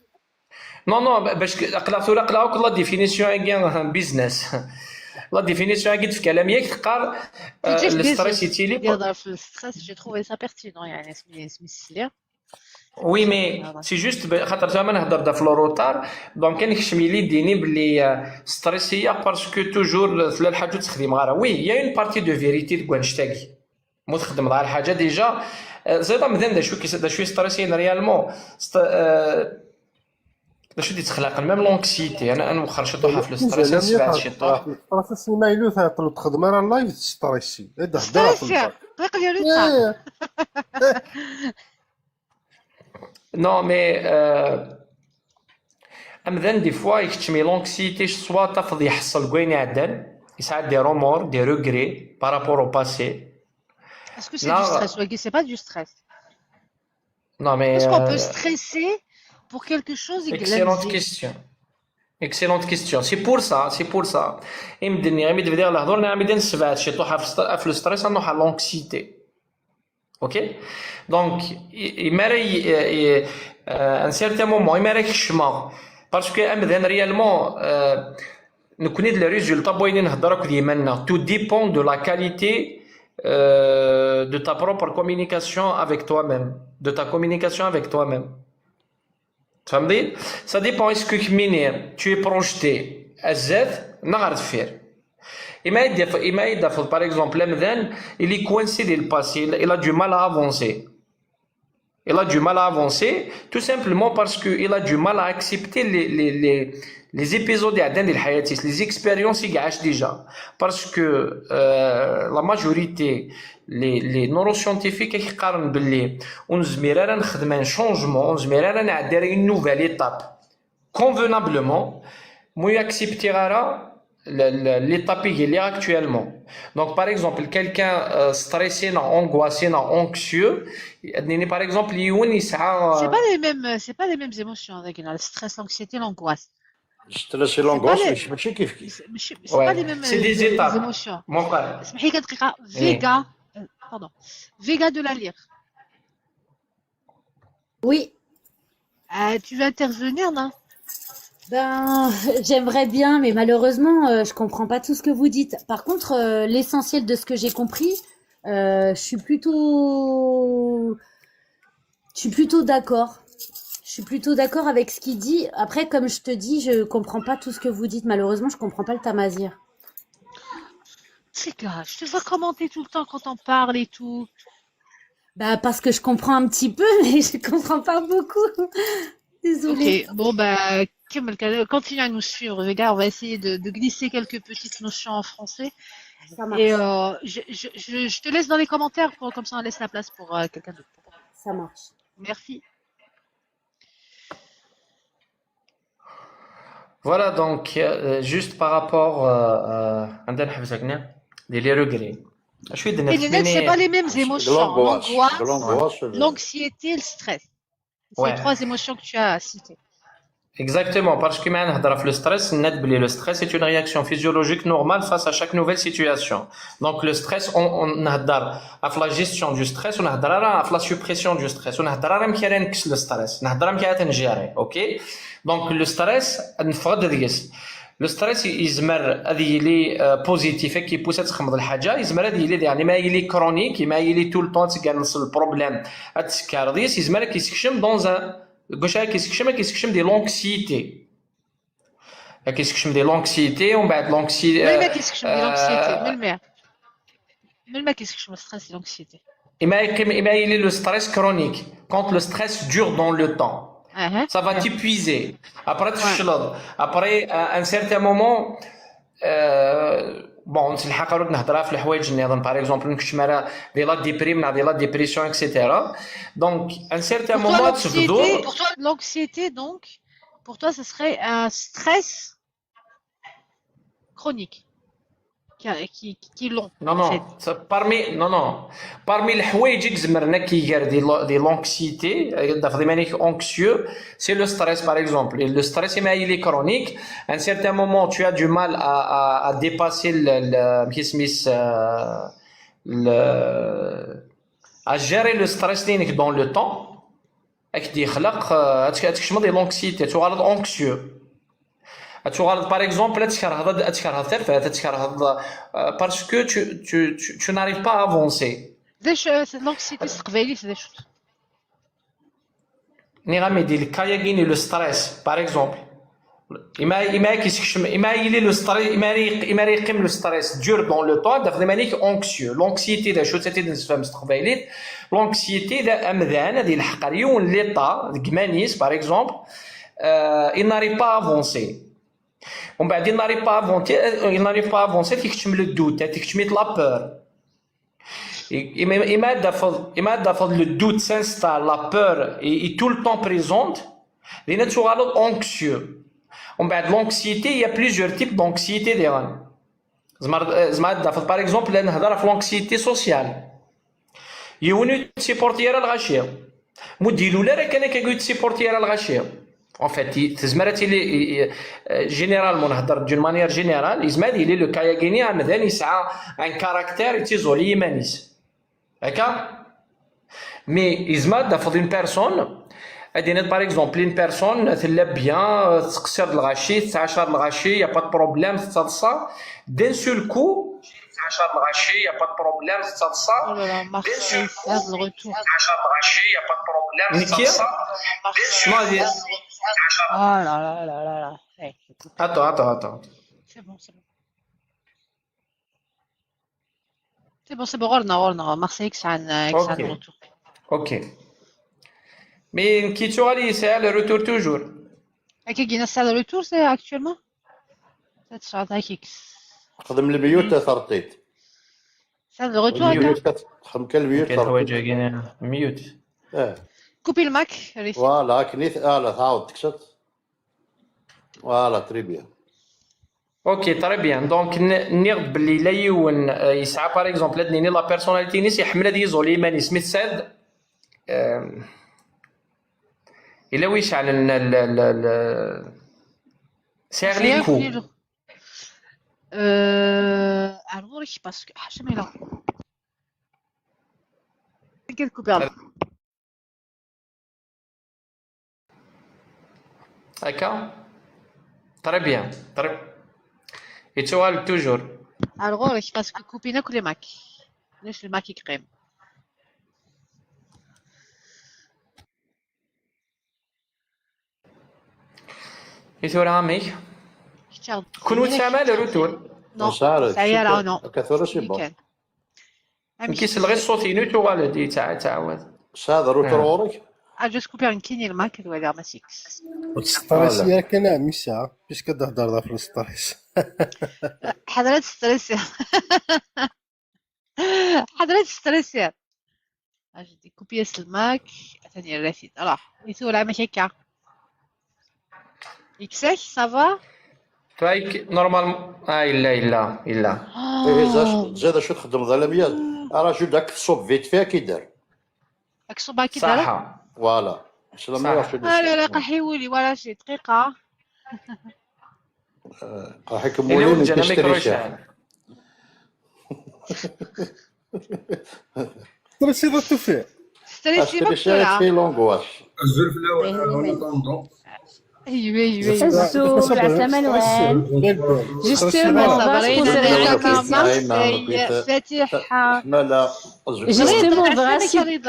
S5: نو باش قلاوك لا ديفينيسيون كاع بيزنس لا ديفينيسيون كاع في كلامي تقار الستريس يتيلي
S1: يهضر في الستريس جي تروفي سا بيرتينون يعني سمي السلير
S5: وي مي سي جوست خاطر زعما نهضر في الروتار دونك كان يكشمي لي ديني بلي ستريسيه باسكو توجور في الحاجه تخدم غير وي يا اون بارتي دو فيريتي تكون نشتاقي مو تخدم غير الحاجه ديجا زيد مزيان دا شوي ستريسين ريالمون دا شو تخلق ميم لونكسيتي انا خرجت في الستريس سمعت شي طاح
S6: الستريس ما يلو تعطلو تخدم راه لايف ستريسي هذا هضره في الباك
S1: الطريق ديالو تاع
S5: نو مي امذن دي فوا يكتمي لونكسيتي سوا تفض يحصل كوين عدل يساعد دي رومور دي روغري بارابور او باسي
S1: est-ce que c'est du stress ou c'est pas du stress
S5: non mais
S1: est-ce qu'on peut stresser pour quelque chose
S5: excellente question c'est pour ça يمدني غير تبدا الهضور نعم بدي نسبات شي طوحه في الستريس نوحه لونكسيتي اوكي دونك يماري ان سيرتان مومون يماري كشما باسكو امذن ريالمون نكوني دي ريزولطا بغينا نهضرك ديما تو ديبون دو لا كاليتي de ta propre communication avec toi-même, de ta communication avec toi-même. Ça dépend, est-ce que tu es projeté à Z, par exemple, il est coincé dans le passé, il a du mal à avancer. Il a du mal à avancer, tout simplement parce qu'il a du mal à accepter les épisodes les expériences qu'il a déjà. Parce que la majorité, les neuroscientifiques qui disent qu'on a un changement, on a une nouvelle étape. Convenablement, moi acceptera l'étape qu'il est actuellement. Donc par exemple, quelqu'un stressé, angoissé, anxieux, par exemple,
S1: c'est pas les mêmes émotions avec le stress, l'anxiété, l'angoisse.
S2: ستريس لونغوس ماشي كيف
S1: C'est pas les mêmes
S5: c'est des étapes.
S1: émotions.
S5: Mon frère.
S1: اسمحي لي دقيقة Vega de la Lyre.
S4: Oui,
S1: Tu veux intervenir, non?
S4: ben j'aimerais bien, mais malheureusement, je comprends pas tout ce que vous dites. Par contre, l'essentiel de ce que j'ai compris, je suis plutôt d'accord. Je suis plutôt d'accord avec ce qu'il dit. Après, comme je te dis, je comprends pas tout ce que vous dites. Malheureusement, je comprends pas le tamazir.
S1: C'est clair, je te vois commenter tout le temps quand on parle et tout.
S4: Bah, parce que je comprends un petit peu, mais je comprends pas beaucoup. Désolée.
S1: Ok, bon bah, continue à nous suivre, les gars. On va essayer de glisser quelques petites notions en français.
S4: Ça marche.
S1: Et je te laisse dans les commentaires, comme ça on laisse la place pour quelqu'un d'autre.
S4: Ça marche.
S1: Merci.
S5: Voilà, donc, juste par rapport à les regrets. Je suis
S1: C'est pas les mêmes émotions.
S2: l'angoisse,
S1: L'anxiété, le stress. C'est
S5: Ouais.
S1: les trois émotions que tu as citées.
S5: Exactement, parce que le stress, le stress est une réaction physiologique normale face à chaque nouvelle situation. Donc le stress, on a la gestion du stress, on a la suppression du stress, on a le stress, on a gérer, ok? Donc le stress, le stress يزمر هذه اللي بوزيتيف كي بوسات تخمض الحاجه يزمر هذه اللي يعني ما يلي كرونيك ما يلي تو الطون كنصل البروبليم التسكارديس يزمر كيسكشم قلت كيسكشم دي لونكسيتي، كيسكشم دي لونكسيتي ومن بعد
S1: من
S5: لونكسيتي
S1: ما كيسكشم دي لونكسيتي من ما كيسكشم ستريس لونكسيتي.
S5: il est le stress chronique quand le stress dure dans le temps. Ça va t'épuiser. Après, après un certain moment, bon, نتلحق روك نهضرها في الحوايج اللي نظن par exemple نكشم على دي لا ديبريم دي لا ديبريسيون etc. Donc un certain moment تفضل.
S1: Pour toi l'anxiété donc pour toi ce serait un stress chronique qui est long.
S5: Non non, parmi الحوايج اللي زمرنا كيدير دي لونكسيتي دافع مانيك anxieux, c'est le stress par exemple. Et le stress il est chronique. À un certain moment tu as du mal à dépasser à gérer le stress ديالك dans le temps. اكدي يخلق تكشم دي لونكسيتي تغالط anxieux. Par exemple, parce que tu n'arrives pas à avancer.
S1: L'anxiété c'est des choses.
S5: Le stress, par exemple. Le stress dure dans le temps, anxieux. L'anxiété, l'anxiété, l'état, par exemple, il n'arrive pas à avancer. ومن بعد il n'arrive pas à avancer تكتم le doute تكتم la peur. Le doute s'installe, la peur est tout le temps présente. لأن تغالط anxieux. ومن بعد l'anxiété, il y a plusieurs types d'anxiété ديالها. زعما par exemple نهضر في l'anxiété sociale. يوني تسيبورتي على الغاشيه. موديلو لا راه كان كيقول تسيبورتي على الغاشيه. En fait, généralement, d'une manière générale, il est le Kayagini a un caractère isolé. D'accord? Mais une personne, par exemple, une personne, elle est bien, il n'y a pas de problème, d'un seul coup, il n'y a pas de problème,
S1: Oh là là, Marseille, faire le retour.
S5: il n'y a pas de problème,
S1: Ah là là là là là. Hey,
S5: Attends.
S1: c'est bon. C'est bon, غورنا Marseille que ça a le retour.
S5: Ok. Mais qui tu as c'est le retour toujours.
S1: Et qui gagne ça le retour c'est actuellement? C'est ça هيك.
S2: خدم الميوت ثرطيت.
S1: Ça le retour
S2: الميوت خدم كالميوت ثرطيت.
S5: ميوت.
S1: Couper le Mac.
S2: فوالا كنيت تعاود تكسط. فوالا تري بيان.
S5: اوكي تري بيان دونك نيغ بلي لا يون يسعى باغ اكزومبل دنيني لا بيرسوناليتي نيس يحمل هذه يزولي ماني سميت ساد الا ويش على سير لي كو
S1: alors parce que jamais là. Quel couper?
S5: D'accord? Très bien. Et tu vois toujours.
S1: Alors parce que couper n'a que les Mac. ليش الماك يقيم؟
S5: Et tu vois مي كون تعمل الروتور
S1: Non, ça y est là non.
S2: كثر شي بون.
S5: كيس الغي الصوتي نو تو والدي تعاود.
S2: هذا روتور ورك.
S1: Juste couper un كيني الماك اللي هو ماسيكس.
S6: الستريس ديالك انا ميسا باش كتهضر في الستريس.
S1: حضرات ستريس. حضرات ستريس. اجي كوبي الماك ثاني الرصيد راح يسوي على مشاكل. إكساش سافا؟
S5: فايك نورمال إلا
S2: زاد شو تخدم ظلامية راه شو داك الصوب فيت فيها كي دار
S1: الصوب كي دار
S5: صح
S2: فوالا سلام الله
S1: لا قحيولي ولا شي دقيقة
S2: قاحك مولين تشتري شي
S6: ستريسي ضربتو فيه
S1: ستريسي
S2: في لونغواش
S8: الزول في الاول انا
S1: ايوه
S4: الزوج عسلامة نوال جوستومون
S1: فاتحة
S2: لا
S4: جوستومون فغاسي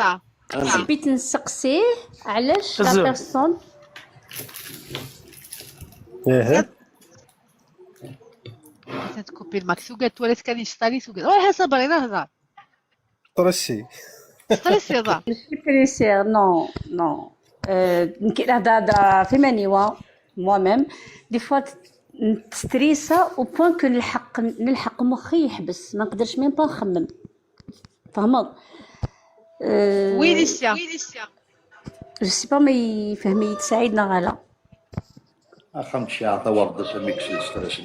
S4: حبيت نسقسيه علاش لا
S3: الزوج.
S4: بيرسون
S1: تكوبي الماكس وقالت ولات كان يشطالي وقالت واه صبرينا هضر
S6: طرسي
S1: ستريس هضر
S7: ماشي بريسير نو نو يمكن هضره في مانيوا موا ميم دي فوا نستريسا او بوان كو نلحق مخي يحبس ما نقدرش ميم با نخمم فهمت
S1: وين ليسيا
S7: جو سي با ما يفهمي تساعدنا غالا
S2: خمس ساعات ورد ميكس ستريس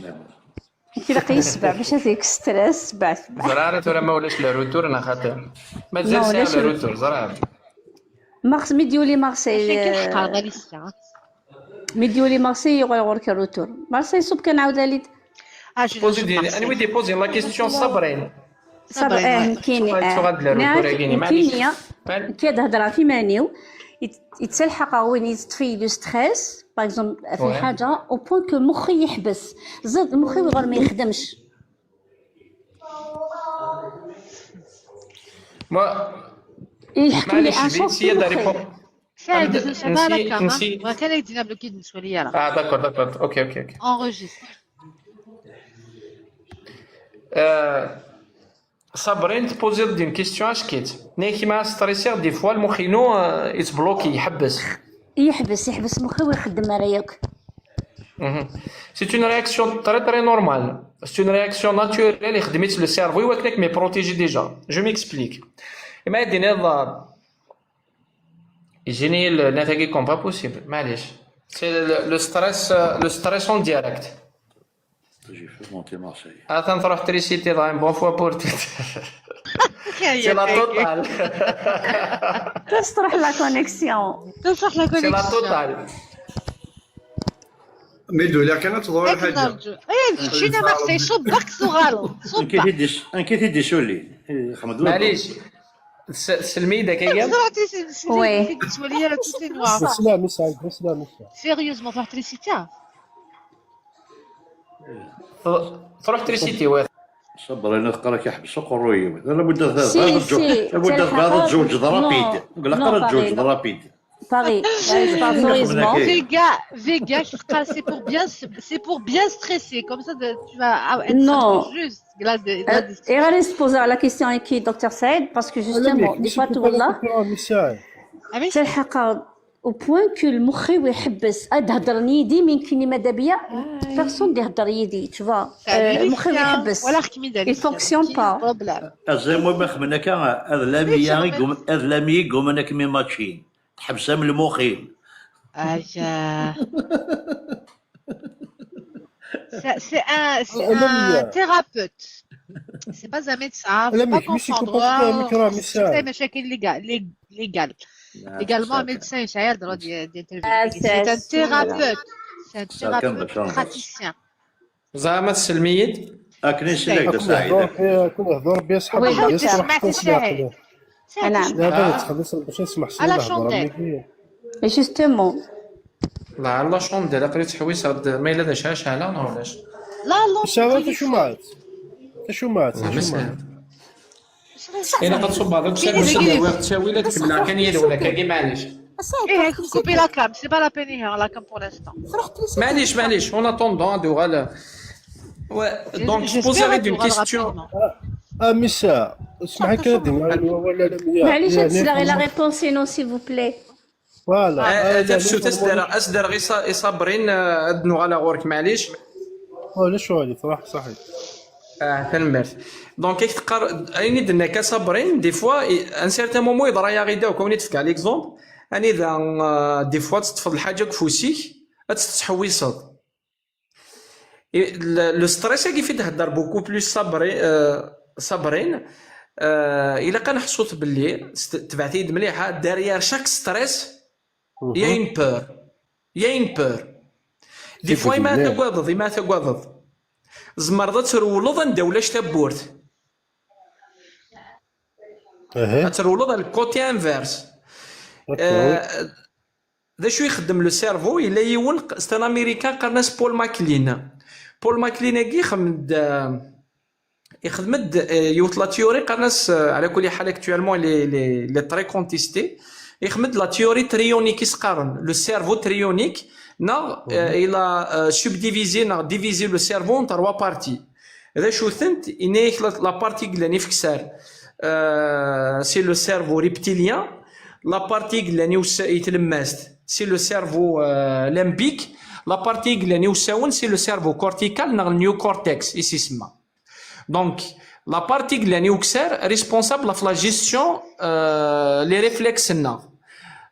S7: كي لاقي يسبع باش هذيك ستريس سبع
S5: زرعت ولا ما ولاش لا روتور انا خاطر مازال
S7: ما ولاش
S5: ساعه لا روتور زرعت.
S7: ميديولي مارسيل
S1: كاين حقا هذا ليسيا
S7: ميديولي مارسيل يغير كروتور مارسيل صوب كان عاود لي
S5: بوزي دي انا ودي بوزي لا كيستيون صبرين
S7: صبر كاين
S5: تغاد لا روتور كاينين معليش
S7: كاينه كي هضره في مانيو يتسلحق وين يطفي لو ستريس باغ اكزومبل في حاجه او بوان كو مخي يحبس زاد المخي غير ما يخدمش
S5: ما
S7: يلحق لي ان
S5: معليش
S7: شوك
S5: سي داري
S1: ساعد باش نشبع
S5: نسي-
S1: لك
S5: نسي-
S1: ما كان يدينا بلوكي بالنسبه ليا راه
S5: داكور اوكي
S1: انغوجيستر
S5: صابرين تبوزي دي كيستيون اش كيت ني كيما ستريسير دي فوا المخينو يتبلوكي يحبس.
S7: يحبس مخي ويخدم رايك
S5: C'est une réaction très normale. C'est une réaction naturelle et le cerveau mais protégé déjà. Je m'explique. Et maintenant, j'ai l'attaquer comme pas possible. C'est le stress en direct.
S2: J'ai fait monter Marseille.
S5: Attends, tu électricité là, une bonne fois pour toutes. C'est la totale.
S7: تروح لا كونيكسيون
S1: تصح لا
S5: C'est la
S1: كونيكسيون
S5: totale.
S8: ميدو الا كانت تضوي حاجه
S1: نرجو مشينا مارسي صبك صغالو صبك
S2: انكيتي دي سولي خمدوا
S5: معليش سلمي دقيقة.
S7: وي.
S1: بالنسبه ليا راه توتي نوار
S6: بسلام سعيد بسلام
S1: سيريوزمون في الكتريسيتي
S5: تروح تريسيتي واحد.
S2: صبر انا تقرا كيحبسوا قرويه لابد
S7: سي،
S2: لابد هذا تزوج رابيد نقول
S7: نو،
S2: لك تزوج
S7: باغي.
S2: رابيد
S7: باغي سيريوزمون
S1: Vega, c'est pour bien stresser, comme ça tu vas être
S7: Non.
S1: juste.
S7: اي غادي نسبوزا على كيستيون كي دكتور سعيد باسكو جوستومون دي فوا والله تلحق او بوان كو المخي ويحبس تهضرني يدي من كيني ماذا بيا بيرسون يهضر يدي تشوفا المخي ويحبس
S1: ولا حكمي دابا
S7: Il fonctionne pas.
S2: المهم ما خمناك هذا لامي يقوم انا كمي ماتشين تحبسها من المخين
S1: C'est un thérapeute. C'est pas un médecin. Faut pas confondre. C'est مشاكل légales. Légalement, un médecin il a le droit d'intervenir. C'est un thérapeute. C'est un thérapeute praticien.
S5: زعما السلميد
S2: اكني سلاك سعيد
S6: كون يهضر بيا صحاب
S7: وي،
S6: بيا
S7: دكتور.
S6: صراحه
S1: سعيد.
S7: نعم.
S6: لا بغيت تخلص باش نسمح
S1: على
S6: سيدي
S1: شونتيل.
S7: جوستومون
S5: لا الله شون دير قريت حويس ما الا داشها شحال انا ولاش
S1: لا لا
S6: شاوات شو معات شو معات
S5: الا قتصب هذاك الشيء باش ندير التاويلات كلها كان يد ولا كاكي معليش
S1: couper la cam, c'est pas la peine hier la cam pour l'instant.
S5: معليش اون اتوندون دو غالا دونك بوزي غير دون كيستيون
S6: مساء اسمح كادي ولا لا
S7: معليش تسلا لا ريبونس سينو سيل فو بلي
S6: فوالا
S5: شو تسدر غير صابرين ادنو على غورك معليش
S6: ولا شو هذه صراحه صحيح
S5: تنمرت دونك كيف تقرا ايني درنا كصابرين دي فوا ان سيرتان مومون يضرا يا غيدا وكوني تفك على ليكزومبل اني اذا دي فوا تطفض الحاجه كفوسيك تتحويصد لو ستريس كيف تهدر بوكو بلوس صابرين الا كان حصوت باللي تبعت يد مليحه دارير شاك ستريس يا ان بور دي فوا ما تقواضض زمرض ترولض ندولاش تبورت ترولض الكوتي انفيرس ذا شو يخدم لو سيرفو الا يون ستان امريكان قرناس بول ماكلين كي يخدم يوت لا تيوري قالناس على كل حال اكtuellement لي تري كونتيستي يخدم لا تيوري تريونيك يسقارن لو سيرفو تريونيك نا الى سوبديفيزي نا ديفيزي لو سيرفو ان 3 بارتي هذا شو ثنت انيك لا بارتي اللي نفكسار سي لو سيرفو ريبتيليان لا بارتي اللي يتلمست سي لو سيرفو لامبيك لا بارتي اللي نيوساون سي لو سيرفو كورتيكال نا نيو كورتكس يسمى دونك لا بارتي اللي نيوكسار ريسبونسابل في لا جيستيون لي ريفلكس نا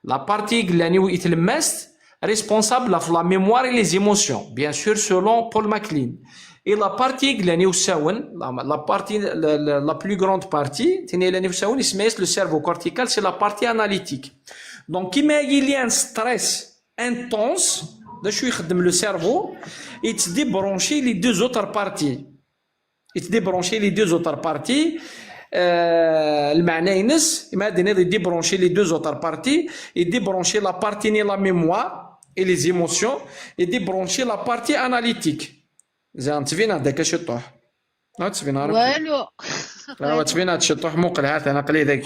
S5: لا بارتي اللي يتلمست ريسبونسابل في لا ميموار لي زيموسيون بيان سور سولون بول ماكلين et la partie اللي نيوساون la partie la plus grande partie تاني اللي نيوساون اسمها le cerveau cortical c'est la partie analytique donc كيما يلي ان ستريس intense دا شو يخدم لو سيرفو يتديبرونشي لي دو زوتر بارتي يتديبرونشي لي دو زوتر بارتي المعنى ينس ما دينا يديبرونشي لي دو زوتر بارتي يديبرونشي لا بارتي ني لا ميموار et les émotions يديبرونشي لا بارتي اناليتيك زين تبين هذاك الشطوح لا تبين
S1: والو
S5: لا تبين هذا الشطوح موقع هذا انا قلي ذاك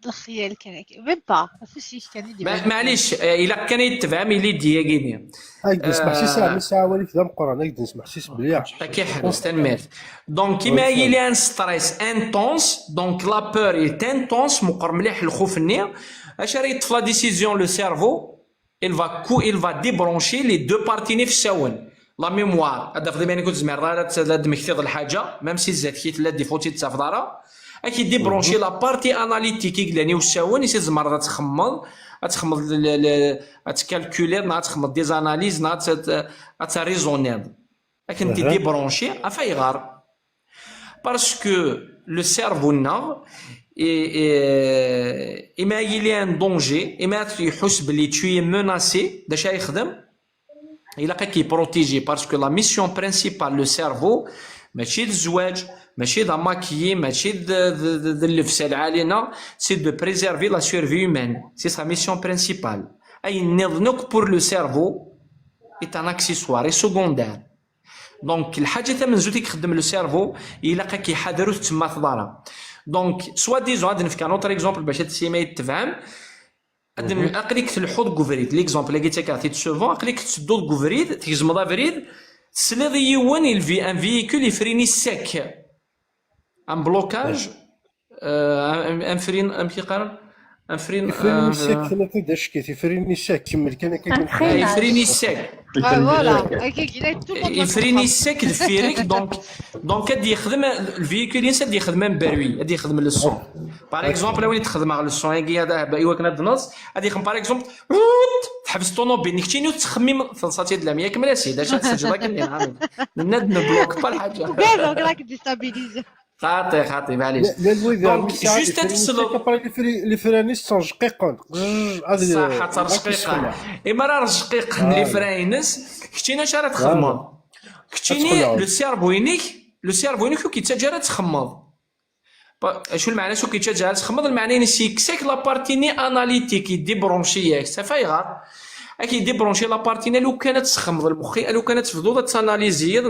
S1: الخيال كان ميم با فاش كان يدير
S5: معليش الا كان يتفهم اللي دياكيني
S6: هاك نسمح شي ساعه من ساعه وليك ذا القران هاك نسمح شي بليا
S5: كيحل استنمر دونك كيما يلي ان ستريس انتونس دونك لا بور ايت انتونس مقر مليح الخوف النية اش راه يطفى ديسيزيون لو سيرفو il va débrancher les deux parties نفساون لا ميموار هذا خدمه يعني كنت زعما راه دمكتي الحاجه ميم سي زاد كي تلا ديفوتي تافضارا اكيد ديبرونشي لا بارتي اناليتيك اللي وساون يسي زمر تخمض تكالكولير تخمض دي زاناليز تريزونير لكن دي ديبرونشي افايغار باسكو لو سيرفو نا إما يلي ان دونجي إما يحس بلي توي مناسي داش يخدم إلا كي بروتيجي باسكو لا ميسيون برينسيبال لو سيرفو ماشي الزواج ماشي دا ماكيي ماشي اللبسه العاليه سي دو بريزيرفي لا سيرفي هومان سي سا ميسيون برينسيبال اي نوك بور لو سيرفو اي ان اكسيسوار اي سكوندير دونك الحاجه ثمن زوج يخدم لو سيرفو الا كيحضروا تما ثضاره دونك سوا ديزون غادي نفك نوتر اكزومبل باش تسيما يتفهم اقليك تلحظ كوفريد ليكزومبل اللي قلت لك تسوفون اقليك تسدو كوفريد تيزمضا فريد تسلي يوان الفي ان فيكول يفريني ساك ان بلوكاج ان فرين ام كيقال ان فرين
S6: يفريني ساك انا كداش يفريني ساك كمل كان
S5: يفريني ساك
S1: فوالا
S5: يفريني ساك الفيريك دونك غادي يخدم الفيكول ينسى غادي يخدم بروي غادي يخدم للصون باغ اكزومبل وين تخدم على الصون هذا ايوا كنا النص غادي يخدم باغ اكزومبل تحبس الطوموبيل نكتيني وتخمم ثلثات د العام ياك ملا سيدي اش تسجل لك اللي عامل ناد نبلوك بالحاجه
S1: قالوا راك ديستابيليزي
S5: خاطي معليش
S6: دونك
S5: جوست تفصلوا
S6: لي فرانيس سون شقيقون
S5: صح ترشقيقه اما راه رشقيق لي فرانيس كتينا اش راه تخمم كتيني لو سيرفو ينيك كيتجا تخمض شو المعنى شو كيتجا تخمض المعنى نسيكسك لا بارتيني اناليتيك يديبرونشي ياك سفايغا اكيد ديبرونشي لا بارتينا لو كانت تخمض المخي لو كانت فضوضه تاناليزي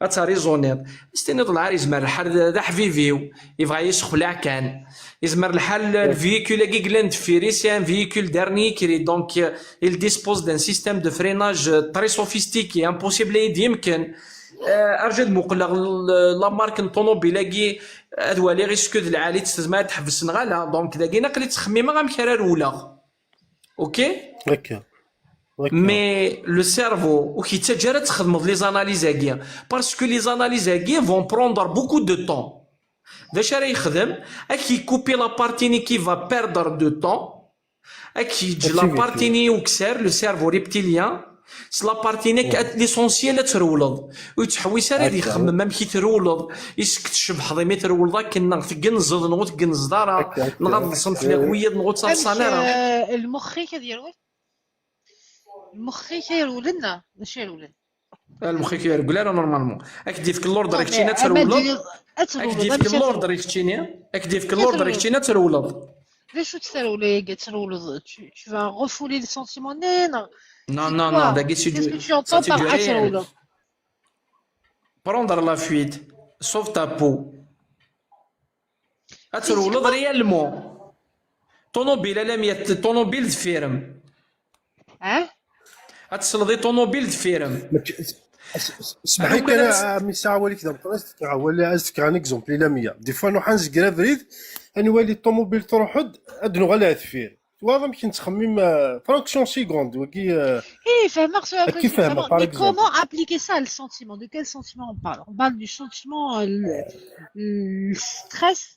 S5: غاتريزونير استني طلع يزمر الحال ذا حفيفيو يبغى يسخلع كان يزمر الحال الفيكول كي كلاند فيري سي ان فيكول دارني كري دونك il dispose d'un système de freinage très sophistiqué impossible يمكن ارجد مقلق لا مارك طوموبيل هذو لي ريسك العالي تستزما تحبس نغالا دونك داكي نقلي تخميمه غامكرار ولا اوكي مي لو سيرفو وكي تجرا تخدم لي زاناليز هاكيا باسكو لي زاناليز هاكيا فون بروندر بوكو دو طون داش راه يخدم اكي كوبي لا بارتيني كي فا بيردر دو طون اكي يجي لا بارتيني وكسر لو سيرفو ريبتيليان سي لا بارتيني ليسونسيال ترولض ويتحويس راه يخمم مام كي ترولض يسكت شبح ضيمي ترولض كنا تقنزض نغوت تقنزدارا نغاد الصنف لاكويه نغوت صانيرا
S1: المخي كيديروا المخي كيرول لنا ماشي يرول
S5: المخي كيرول لا نورمالمون اكدي فيك اللوردر كتينا ترولض اكدي فيك اللوردر كتينا اكدي فيك اللوردر كتينا ترولض
S1: ليش ترول ترولض tu vas refouler les sentiments
S5: non داكي سي دو
S1: prendre la fuite.
S5: sauve ta peau. أترولض ريالمون طونوبيل ألم طونوبيل دفيرم أتسلضي طونوبيل دفيرم.
S6: اسمح لي انا من ساعه ولي كذا بطريقه ولا ازك عن اكزومبل الى 100 دي فوا نحنز كرافريد انوالي الطوموبيل تروحد ادنو غالا ثفير واضح يمكن تخمم فراكسيون سيكوند وكي
S1: فهمك
S6: كيف فاهمه باغ
S1: mais
S6: اكزومبل
S1: comment appliquer ça le sentiment? De quel sentiment on parle? On parle du sentiment le stress.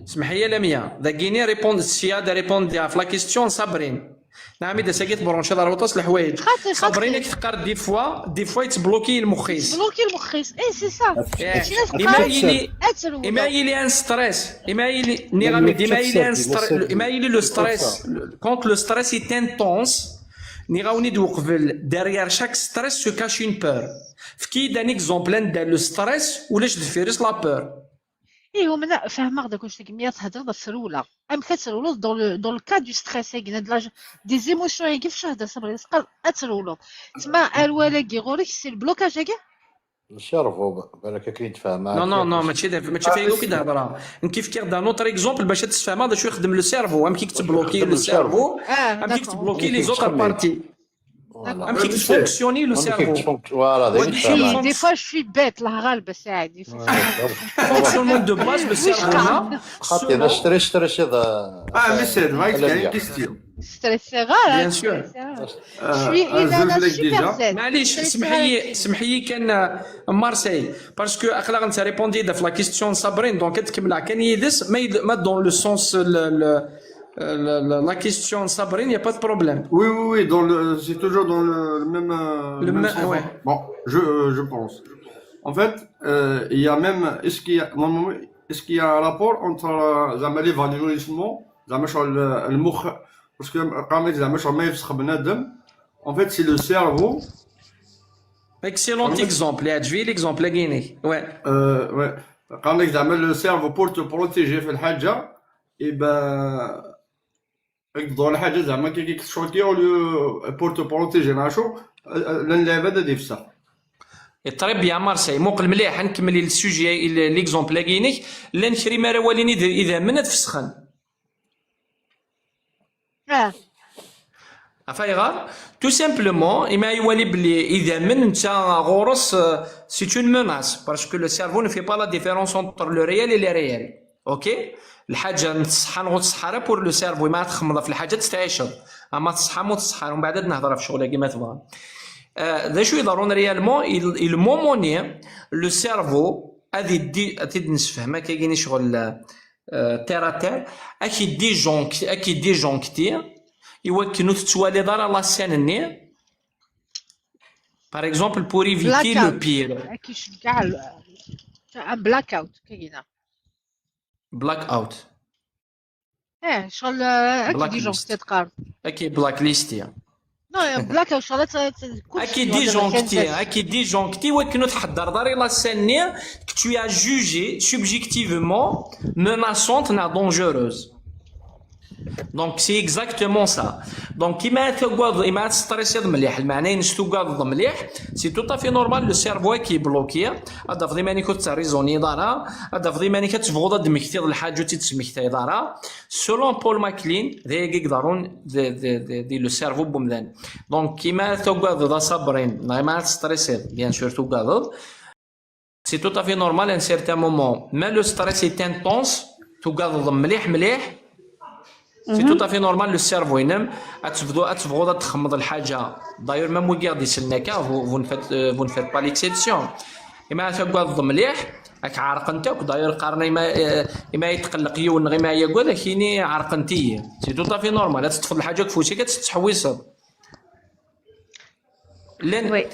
S5: اسمح لي لميا ذاكيني ريبوند السياده ريبوند في لا كيستيون صابرين. نعم اذا ساقيت برونشي دار وطاس الحوايج صابرين كي تقرا دي فوا يتبلوكي المخيس.
S1: بلوكي المخيص سي سا.
S5: إما يلي ان ستريس إما يلي نيغامي ديما يلي ان ستريس إما يلي لو ستريس كونت لو ستريس ايت انتونس نيغاوني دو قبل داريير شاك ستريس سو كاش اون بور فكي دان اكزومبل دار لو ستريس ولاش دفيرس لا بور.
S1: هو من فاهمك داك واش كميه تهضر الثروله ام كترولو دون لو كا دو ستريس دي زيموسيون كيفاش هذا صبري تقال اترولو تما الوالا كي غوريك سي البلوكاج هكا
S2: نشرفوا بالك كي تفهم معاك.
S5: نو ماشي فايدو كي تهضر كيف كيخدم نوتر اكزومبل باش تفهم هذا شو يخدم لو سيرفو ام كي تبلوكي لو سيرفو ام كي تبلوكي لي زوتر بارتي ام كي تفونكسيوني لو سيرفو.
S2: فوالا
S1: دي فوا شوي بيت الله غالب ساعد دي فوا
S5: فونكسيونمون دو باز لو سيرفو
S2: خاطر انا اشتري هذا
S8: مسيد مايك كاين كيستيون
S1: ستريس غار
S5: بيان سور.
S1: شوي انا سوبر زاد
S5: معليش سمح لي كان مارسيل باسكو اخلاق انت ريبوندي في لا كيستيون صابرين دونك كتكمل كان يدس ما دون لو سونس la question Sabrine, il n'y a pas de problème.
S8: Oui, c'est toujours dans le même sens.
S5: Ouais.
S8: Bon, je pense. En fait, il y a même, est-ce qu'il y a un rapport entre l'évanouissement, le mouch, parce que quand en fait, c'est le cerveau.
S5: Excellent exemple, je vais l'exemple à Guinée. Ouais.
S8: Ouais. Quand le cerveau pour te protéger في الحاجة, et ben dans الحاجه زعما كي كتشوكي بور تو بروتيجي ناشو اللعبه هذا ديف صح.
S5: طريب يا مارسي موقل مليح نكمل السوجي ليكزومبل لاكينيك لا نشري ما والين اذا منت في سخن. افايغار تو سامبلومون اما يولي بلي اذا من انت غورس سي اون موناس باسكو لو سيرفو نو في با لا ديفيرونس انتر لو ريال اي لي ريال. اوكي الحاجه نتصحى نغوت تصحى بور لو سيرفو ما تخمض في الحاجه تستعيشها اما تصحى مو تصحى ومن بعد نهضر في شغله كيما تبغى. ذا شو يضرون ريالمون الموموني لو سيرفو هذه دي نسفهمها كاين شغل تيراتير اكيد دي جون كتير يوكنو تتوالي دار لاسين باغ اكزومبل بور ايفيتي لو بير
S1: اكيد كاع بلاك اوت كاينه
S5: بلاك اوت
S1: شغل اكيد دي جون تتقارب
S5: اكيد بلاك ليستيا
S1: نو بلاك اوت شغل
S5: اكيد دي جون كتير وكنو تحضر داري لا سين que tu as jugé subjectivement menaçante na dangereuse. Donc c'est exactement ça. Donc كيما تقعد إما تستريسيد مليح المعنى نشتو قاعد مليح سي تو طافي نورمال لو سيرفو كي بلوكي هذا فضي ماني كنت ريزوني دارا هذا فضي ماني كتبغض دمكتي الحاجه تسمكتي دارا سولون بول ماكلين ذي يقدرون دي لو سيرفو بومدان. دونك كيما تقعد ذا صابرين ما تستريسيد بيان سور تقعد سي تو طافي نورمال ان سيرتان مومون ما لو ستريس اي تانتونس تقعد مليح سي تو طافي نورمال لو سيرفو ينام تبغوا تخمض الحاجه داير ميم وي غاردي سلناكا فون فيت با ليكسيبسيون اما تقعد مليح راك عارق انت داير قارنا اما يتقلق يون غير ما يقول كايني عرقنتي سي تو طافي نورمال تطفل الحاجه كفوشي كتحويص لين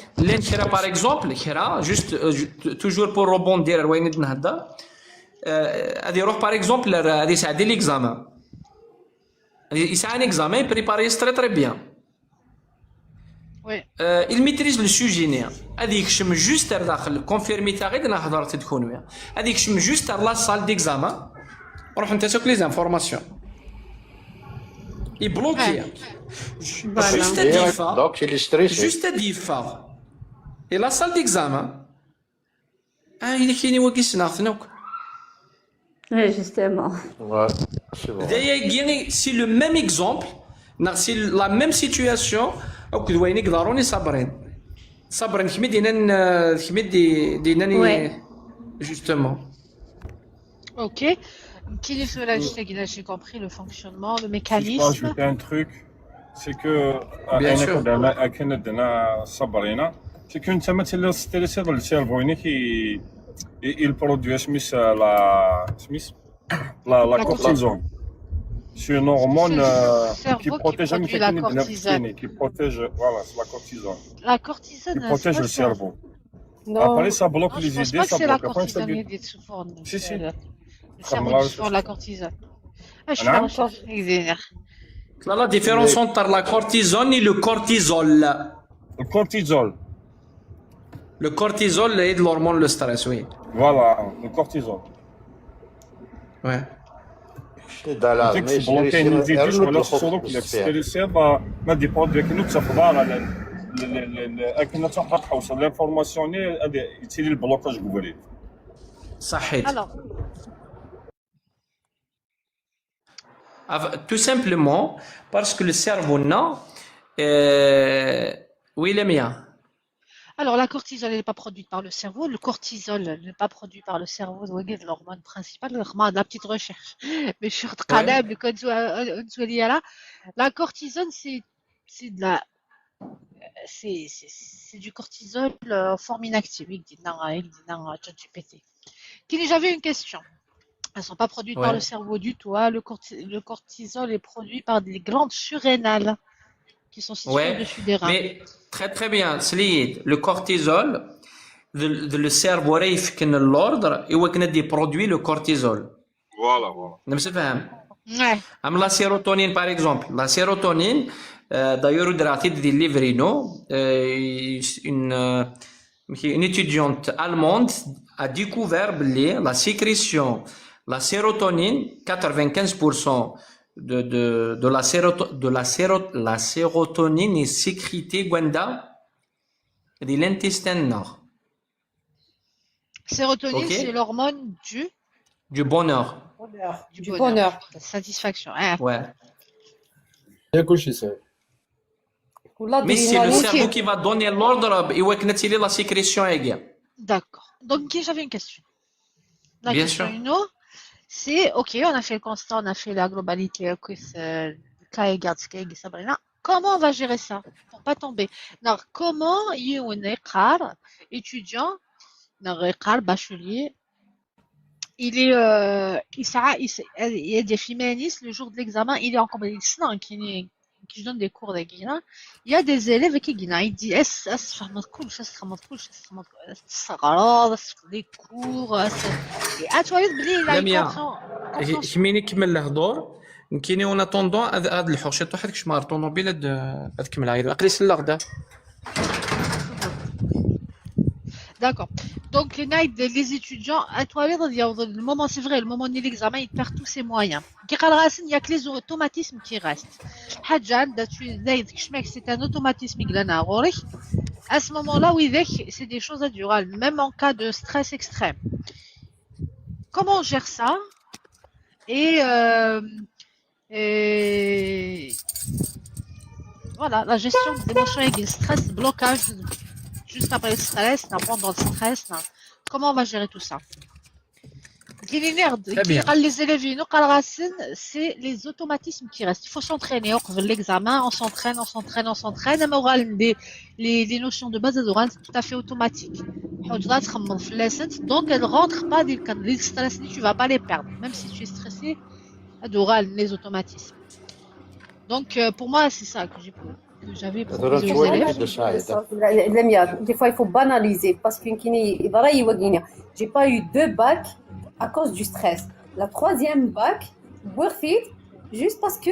S5: كرا باغ اكزومبل كرا جوست توجور بور روبوندير وين نهضر هادي يروح باغ اكزومبل هادي ساعدي ليكزامان يسعى un examen, il prépare très très bien.
S1: Oui.
S5: Il maîtrise le sujet. هذا يكشم جوست داخل كونفيرميتا غير انا هضرت تكون وياه. هذا يكشم جوست لا سال ديكزامان. روح انت تاكل لي زانفورماسيون. يبلوكي. جوست ديفا.
S2: دونك سي لي ستريس.
S5: جوست ديفا. Et la salle d'examen إلا كاين واكيس نعرفناك.
S7: justement.
S2: Ouais, c'est bon.
S5: D'ailleurs, c'est le même exemple, c'est la même situation. Ou que دويني قدروني صابرين كمي دينا
S7: Ouais.
S1: Ok.
S5: justement.
S1: Qui est cela, j'ai compris le fonctionnement, le
S3: Si je peux
S1: mécanisme.
S3: ajouter un truc, c'est que
S5: Bien sûr.
S3: c'est qu'une semaine c'est le cerveau il produit la cortisone. C'est une hormone
S1: C'est le
S3: qui
S1: cerveau
S3: protège
S1: qui produit la cortisone.
S3: qui protège, voilà, c'est la cortisone.
S1: La cortisone,
S3: Qui
S1: c'est
S3: protège
S1: pas
S3: le
S1: ça.
S3: cerveau.
S4: Non.
S3: Après, ça bloque
S1: Non, je
S3: les
S1: pense
S3: idées,
S1: pas que
S3: ça
S1: c'est la
S3: bloque. Après, ça
S1: cortisone
S3: dit-
S1: qui est souvent.
S3: Si, si.
S1: Le cerveau
S3: Comme là,
S1: est souvent la cortisone. Ah, je suis
S3: Hein?
S1: pas recherche.
S5: La différence entre la cortisone et le cortisol.
S3: Le cortisol.
S5: Le cortisol est de l'hormone le stress, oui.
S3: Voilà, le cortisol.
S5: Ouais.
S2: شنو على
S3: ديك تبلوكي نزيدوش ولا تصورك ولا تستريسي ما دي برودوي كنو تفضل على كنا تحط حوصل لانفورماسيون هذا يتيلي البلوكاج قبري.
S5: صحيت.
S1: Alors,
S5: Tout simplement parce que le cerveau non. Oui, les miens.
S1: alors, la cortisol n'est pas produite par le cerveau. Le cortisol n'est pas produit par le cerveau. C'est l'hormone principale. La petite recherche. Mais je suis en train de la cortisone, c'est de la, c'est du cortisol en forme inactive. J'avais une question. Elles ne sont pas produites par
S5: Ouais.
S1: le cerveau du tout. Hein. Le cortisol est produit par des glandes surrénales qui sont situées
S5: Ouais.
S1: au-dessus des reins.
S5: Mais très très bien. Slid, le cortisol, le cerveau يفكن l'ordre et وكنا دي produit le cortisol.
S3: Voilà.
S5: نمس فهم.
S1: Ouais.
S5: Am la sérotonine par exemple. La sérotonine, d'ailleurs, دراتي دي Livrino, une étudiante allemande a découvert que la sécrétion, la sérotonine, 95% la sérotonine est sécrétée Gwenda, de l'intestin nord.
S1: Sérotonine,
S5: Ok.
S1: c'est l'hormone
S5: Du bonheur.
S1: du bonheur, de la satisfaction. Hein.
S5: Ouais.
S6: كلشي ساهل.
S5: Mais c'est le
S1: Ok.
S5: cerveau qui va donner l'ordre et ouais, que la sécrétion est.
S1: D'accord. Donc, j'avais une question. La
S5: Bien
S1: question
S5: sûr.
S1: une autre, c'est, ok, on a fait le constat, on a fait la globalité, Sabrina. Comment on va gérer ça pour pas tomber? Alors, comment étudiant, bachelier, il est, il y a des féministes, le jour de l'examen, il est en compétition, qui donne des cours de Guinée. Il y a des élèves qui Guinée, ils disent, les cours, et à toi, il a
S5: لا
S1: une
S5: ميا
S1: compréhension.
S5: كمين يكمل الهضور كاينين اون اتوندون هاد الحوشات واحد كش مار طوموبيل هاد كمل غير عقلي سلا غدا.
S1: D'accord. Donc, les étudiants, à toi, le moment, c'est vrai, le moment de l'examen, ils perdent tous ses moyens. Il n'y a que les automatismes qui restent. C'est un automatisme à ce moment-là, oui, c'est des choses naturelles, même en cas de stress extrême. Comment on gère ça? Et voilà, la gestion des émotions et du stress, blocage, juste après le stress, pendant le stress. Comment on va gérer tout ça?
S5: Très bien.
S1: Les élèves, c'est les automatismes qui restent. Il faut s'entraîner. L'examen, on s'entraîne. Les notions de base orales, c'est tout à fait automatique. Donc, elles ne rentrent pas dans le stress, tu ne vas pas les perdre. Même si tu es stressé, d'oral, les automatismes. Donc, pour moi, c'est ça que j'avais proposé aux élèves.
S9: Des fois, il faut banaliser parce que j'ai pas eu 2 bacs à cause du stress. La 3e bac, worth it, juste parce que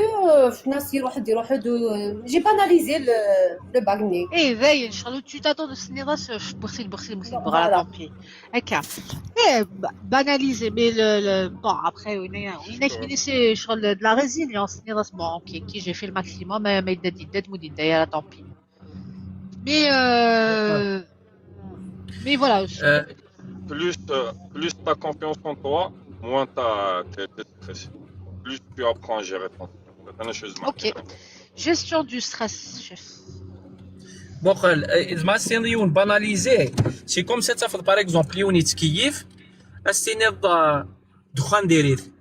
S9: j'ai banalisé le bac.
S1: Eh, veille, tu t'attends de ce niveau, tant pis. Banaliser, mais bon, après, c'est de la résilience. Bon, ok, j'ai fait le maximum, mais tant pis. Mais voilà.
S3: plus t'as confiance en toi, moins t'es stressé. Plus tu apprends à gérer ton stress.
S1: Ok. Gestion du stress, chef.
S5: بوخل زعما السينيون باناليزيه سي كوم سي تاخذ باغ اكزومبل يون يتكيف استينيض دخان ديريت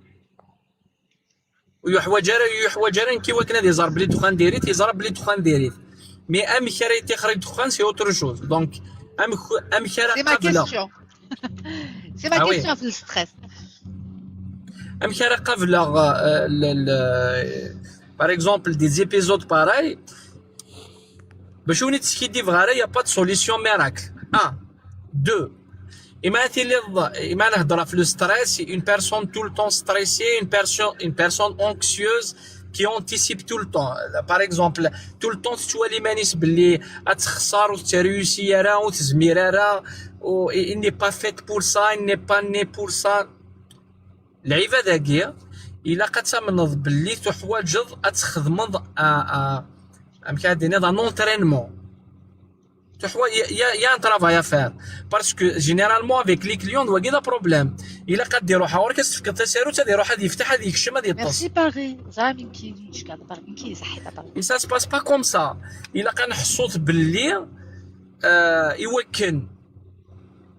S5: ويحوجر كي وكنا يزرب لي دخان ديريت يزرب لي دخان ديريت مي ام خير تخرج دخان سي اوتر شوز دونك ام خير
S1: سي ما كيستيون سي ما كيستيون في الستريس
S5: ام خير قبل باغ اكزومبل دي زيبيزود باراي باش وني تسكيدي فغاري يا با دو سوليسيون ميراكل 1 2 إما نهضر في لو ستريس اون بيرسون تو لو طون ستريسي اون بيرسون انكسيوز كي اونتيسيب تو لو طون باغ اكزومبل تو لو طون تتوالي مانيس باللي غتخسر وتريوسي راه وتزمير راه و اني با فيت بور سا اني با ني بور سا العيبه داكيا الا كتمنض باللي تحواجض اتخدمض امكان نضع نونترينمون يا ان ترافاي افير باسكو جينيرالمون افيك لي كليون دوا كاين بروبليم الا قد روحها ورا كتفكر تسيرو تادي يروح هذا يفتح هذا يكشم هذا يطص
S1: ميرسي باغي زعما كاينش كاع باغي كاين صحيح باغي
S5: سا سباس با كوم سا الا كنحصوت باللي يوكن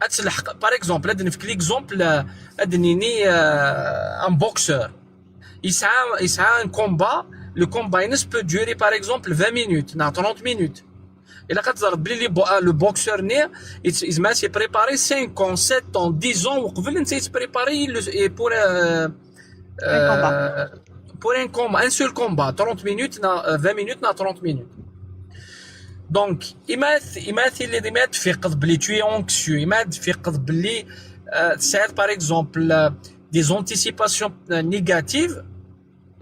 S5: اتلحق باغ اكزومبل هاد نفك ليكزومبل ادنيني ان بوكسور يسعى ان كومبا لو كومبا ينس بو دوري باغ اكزومبل 20 مينوت نا 30 مينوت الا كتضرب بلي لو بوكسور ني يزما سي بريباري 5 7 10 وقبل انت يتبريباري بور بور ان كومبا ان سول كومبا 30 مينوت نا 20 مينوت نا 30 مينوت دونك يماثل اللي ديما تفيقض بلي توي اونكسيو يما تفيقض بلي تساعد باغ اكزومبل دي زونتيسيباسيون نيجاتيف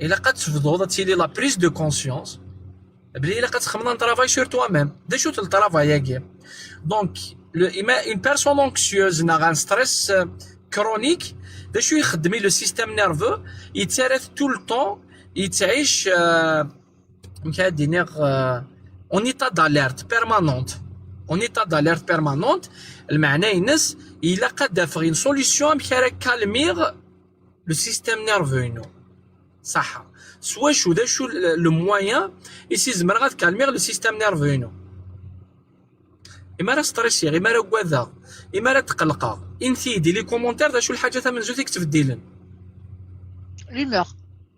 S5: الا كتفضل تيلي لا بريز دو كونسيونس بلي الا كتخمم ان ترافاي سور توا ميم دا شو الترافاي ياكي دونك اون بيرسون انكسيوز نا غان ستريس كرونيك دا شو يخدمي لو سيستيم نيرفو يتسارف تو لو طون يتعيش مكادينيغ اون ايتا داليرت بيرمانونت اون ايتا داليرت بيرمانونت المعنى ينس الا قد فغين سوليسيون مكارا كالميغ لو سيستيم نيرفو صح سوا شو دا شو لو موان يسي زمر غتكالميغ لو سيستيم نيرفو اما راه ستريسي اما راه كواذا اما راه تقلقا انتي دي لي كومونتير دا شو الحاجات من زوج يكتب ديلن
S1: لومور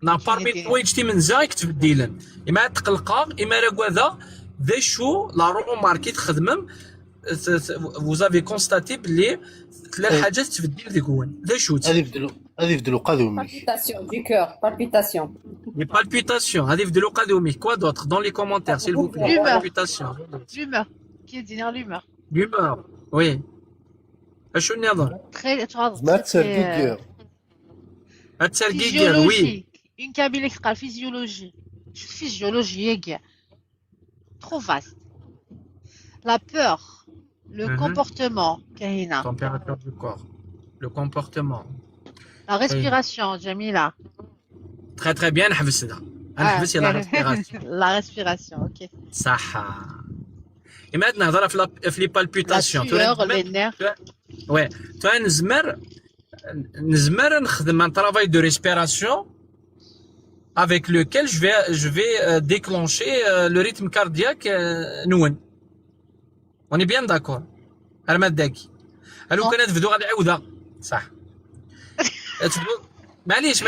S5: نا بارمي الحوايج تي من زا يكتب ديلن اما تقلقا اما راه كواذا دا شو لا روماركي تخدمم فوزافي كونستاتي بلي ثلاث حاجات تبدل ديك وين دا شو
S6: هذه في دلوقا دومي
S9: Palpitation du cœur, palpitation.
S5: Les palpitations, هذه في دلوقا دومي كوا دوتر دون لي كومونتير s'il vous plaît palpitations
S1: l'humeur qui dit l'humeur
S5: l'humeur oui اشو النظر
S1: très
S6: ما تسرقي
S5: الترقيق وي
S1: une cabine qui parle physiologie كاع trop vaste la peur le comportement كاينه
S5: température du corps le comportement
S1: la respiration Jamila
S5: très très bien نحبسها نحبس la respiration
S1: la respiration ok
S5: صح اما عندنا نهضر في لي بالبيتاسيون
S1: les nerfs
S5: وي تو نزمر نخدم ان travail de respiration avec lequel je vais déclencher le rythme cardiaque نون on est bien d'accord ارماد داكي هلو كانت تبدو غادي عاودها صح تبدو معليش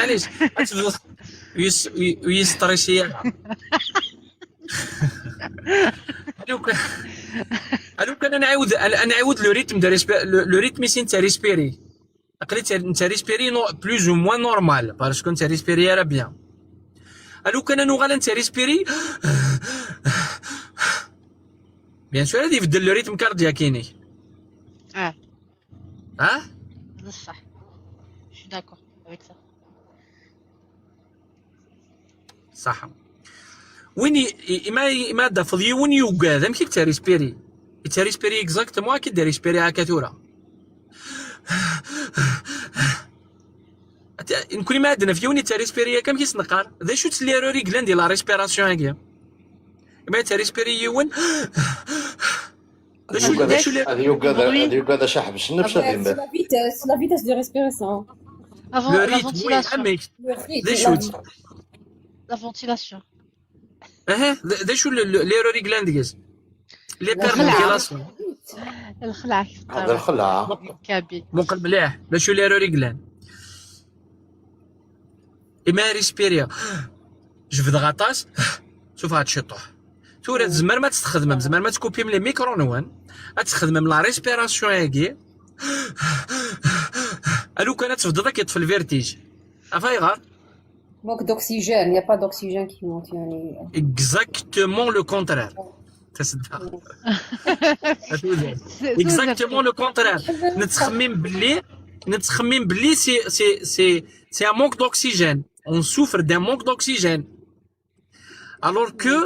S5: تبدو ويستريسي هلو كان نعاود لو ريتم دو لو ريتم سي انت ريسبيري قلت انت ريسبيري بلوز او موان نورمال باسكو انت ريسبيري راه بيان هلو كان نوغال انت ريسبيري بيان سور غادي يبدل لو ريتم كاردياكيني
S1: صح je suis d'accord avec ça
S5: صح وين ما دا فضي وين يوقع كيف تريسبيري اكزاكتومون كي دير ريسبيري هكا تورا نكون ما عندنا في يوني تريسبيري كم كيسنقار ذا شو تسلي روري كلان ديال لا ريسبيراسيون هكا ما تريسبيري يون
S2: هذه يوغا شحبس النفس هذه
S9: C'est la vitesse de respiration.
S1: Avant
S5: لو
S1: la
S5: ريتم وي
S1: ventilation.
S5: عمي
S9: Le rythme,
S5: ذا شوت
S1: La ventilation.
S5: ذا شو ليروري جلانديز لي
S1: الخلعة.
S5: بيرمونتيلاسيون
S1: الخلع.
S2: هذا الخلعه
S1: كابي.
S5: مقل مليح لا شو ليروري جلان إما ريسبيريا جبد غطاس شوف هاد الشطوح تورا زمر ما تستخدم زمر ما تكوبي من لي ميكرو نوان تستخدم من لا ريسبيراسيون هاكي الو كانت تفضل كيطفي الفيرتيج افايغار
S9: manque d'oxygène, il n'y a pas d'oxygène qui monte. يعني.
S5: اكزاكتومون لو كونترير تصدق اكزاكتومون لو كونترير نتخمم بلي سي ان مونك دوكسيجين on souffre d'un manque d'oxygène alors que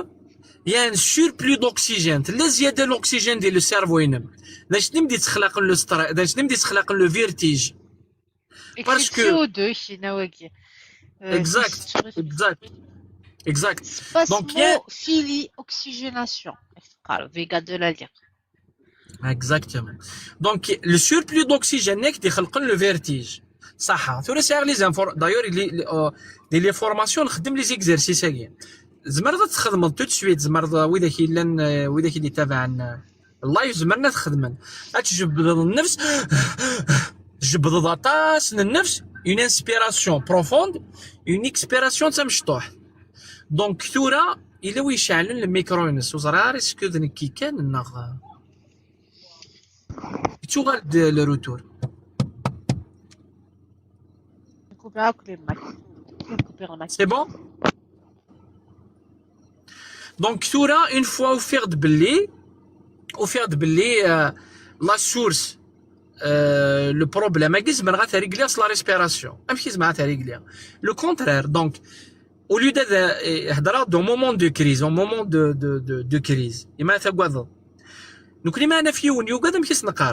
S5: il y a un surplus d'oxygène تلا زياده الاكسجين ديال السيرفو ينم باش نبدي تخلق له باش نبدي تخلق له فيرتيج
S1: Parce que CO2 chez Nawagi.
S5: exact donc il y a
S1: Spasmophilie oxygénation. Véga de la lire.
S5: exactement donc le surplus d'oxygène qui يخلق له فيرتيج صح ثورا سير لي زانفور دايور لي فورماسيون نخدم لي زيكزارسيس هكا زمر تخدم تو سويت زمر وإذا كاين وإذا كاين اللي تابعنا اللايف زمرنا تخدم تجبد النفس جبد ضطاس النفس اون انسبيراسيون بروفوند اون اكسبيراسيون تاع مشطوح دونك ثورا الا ويشعلن الميكروينس وزرار اسكو كي كان نغ تو غاد لو روتور C'est bon? Donc, Toura, une fois offert de belli, la source, le problème, c'est régler la respiration. Le contraire, donc, au lieu d'être dans un moment de crise, un moment de crise, il m'a fait quoi? Donc, il m'a fait un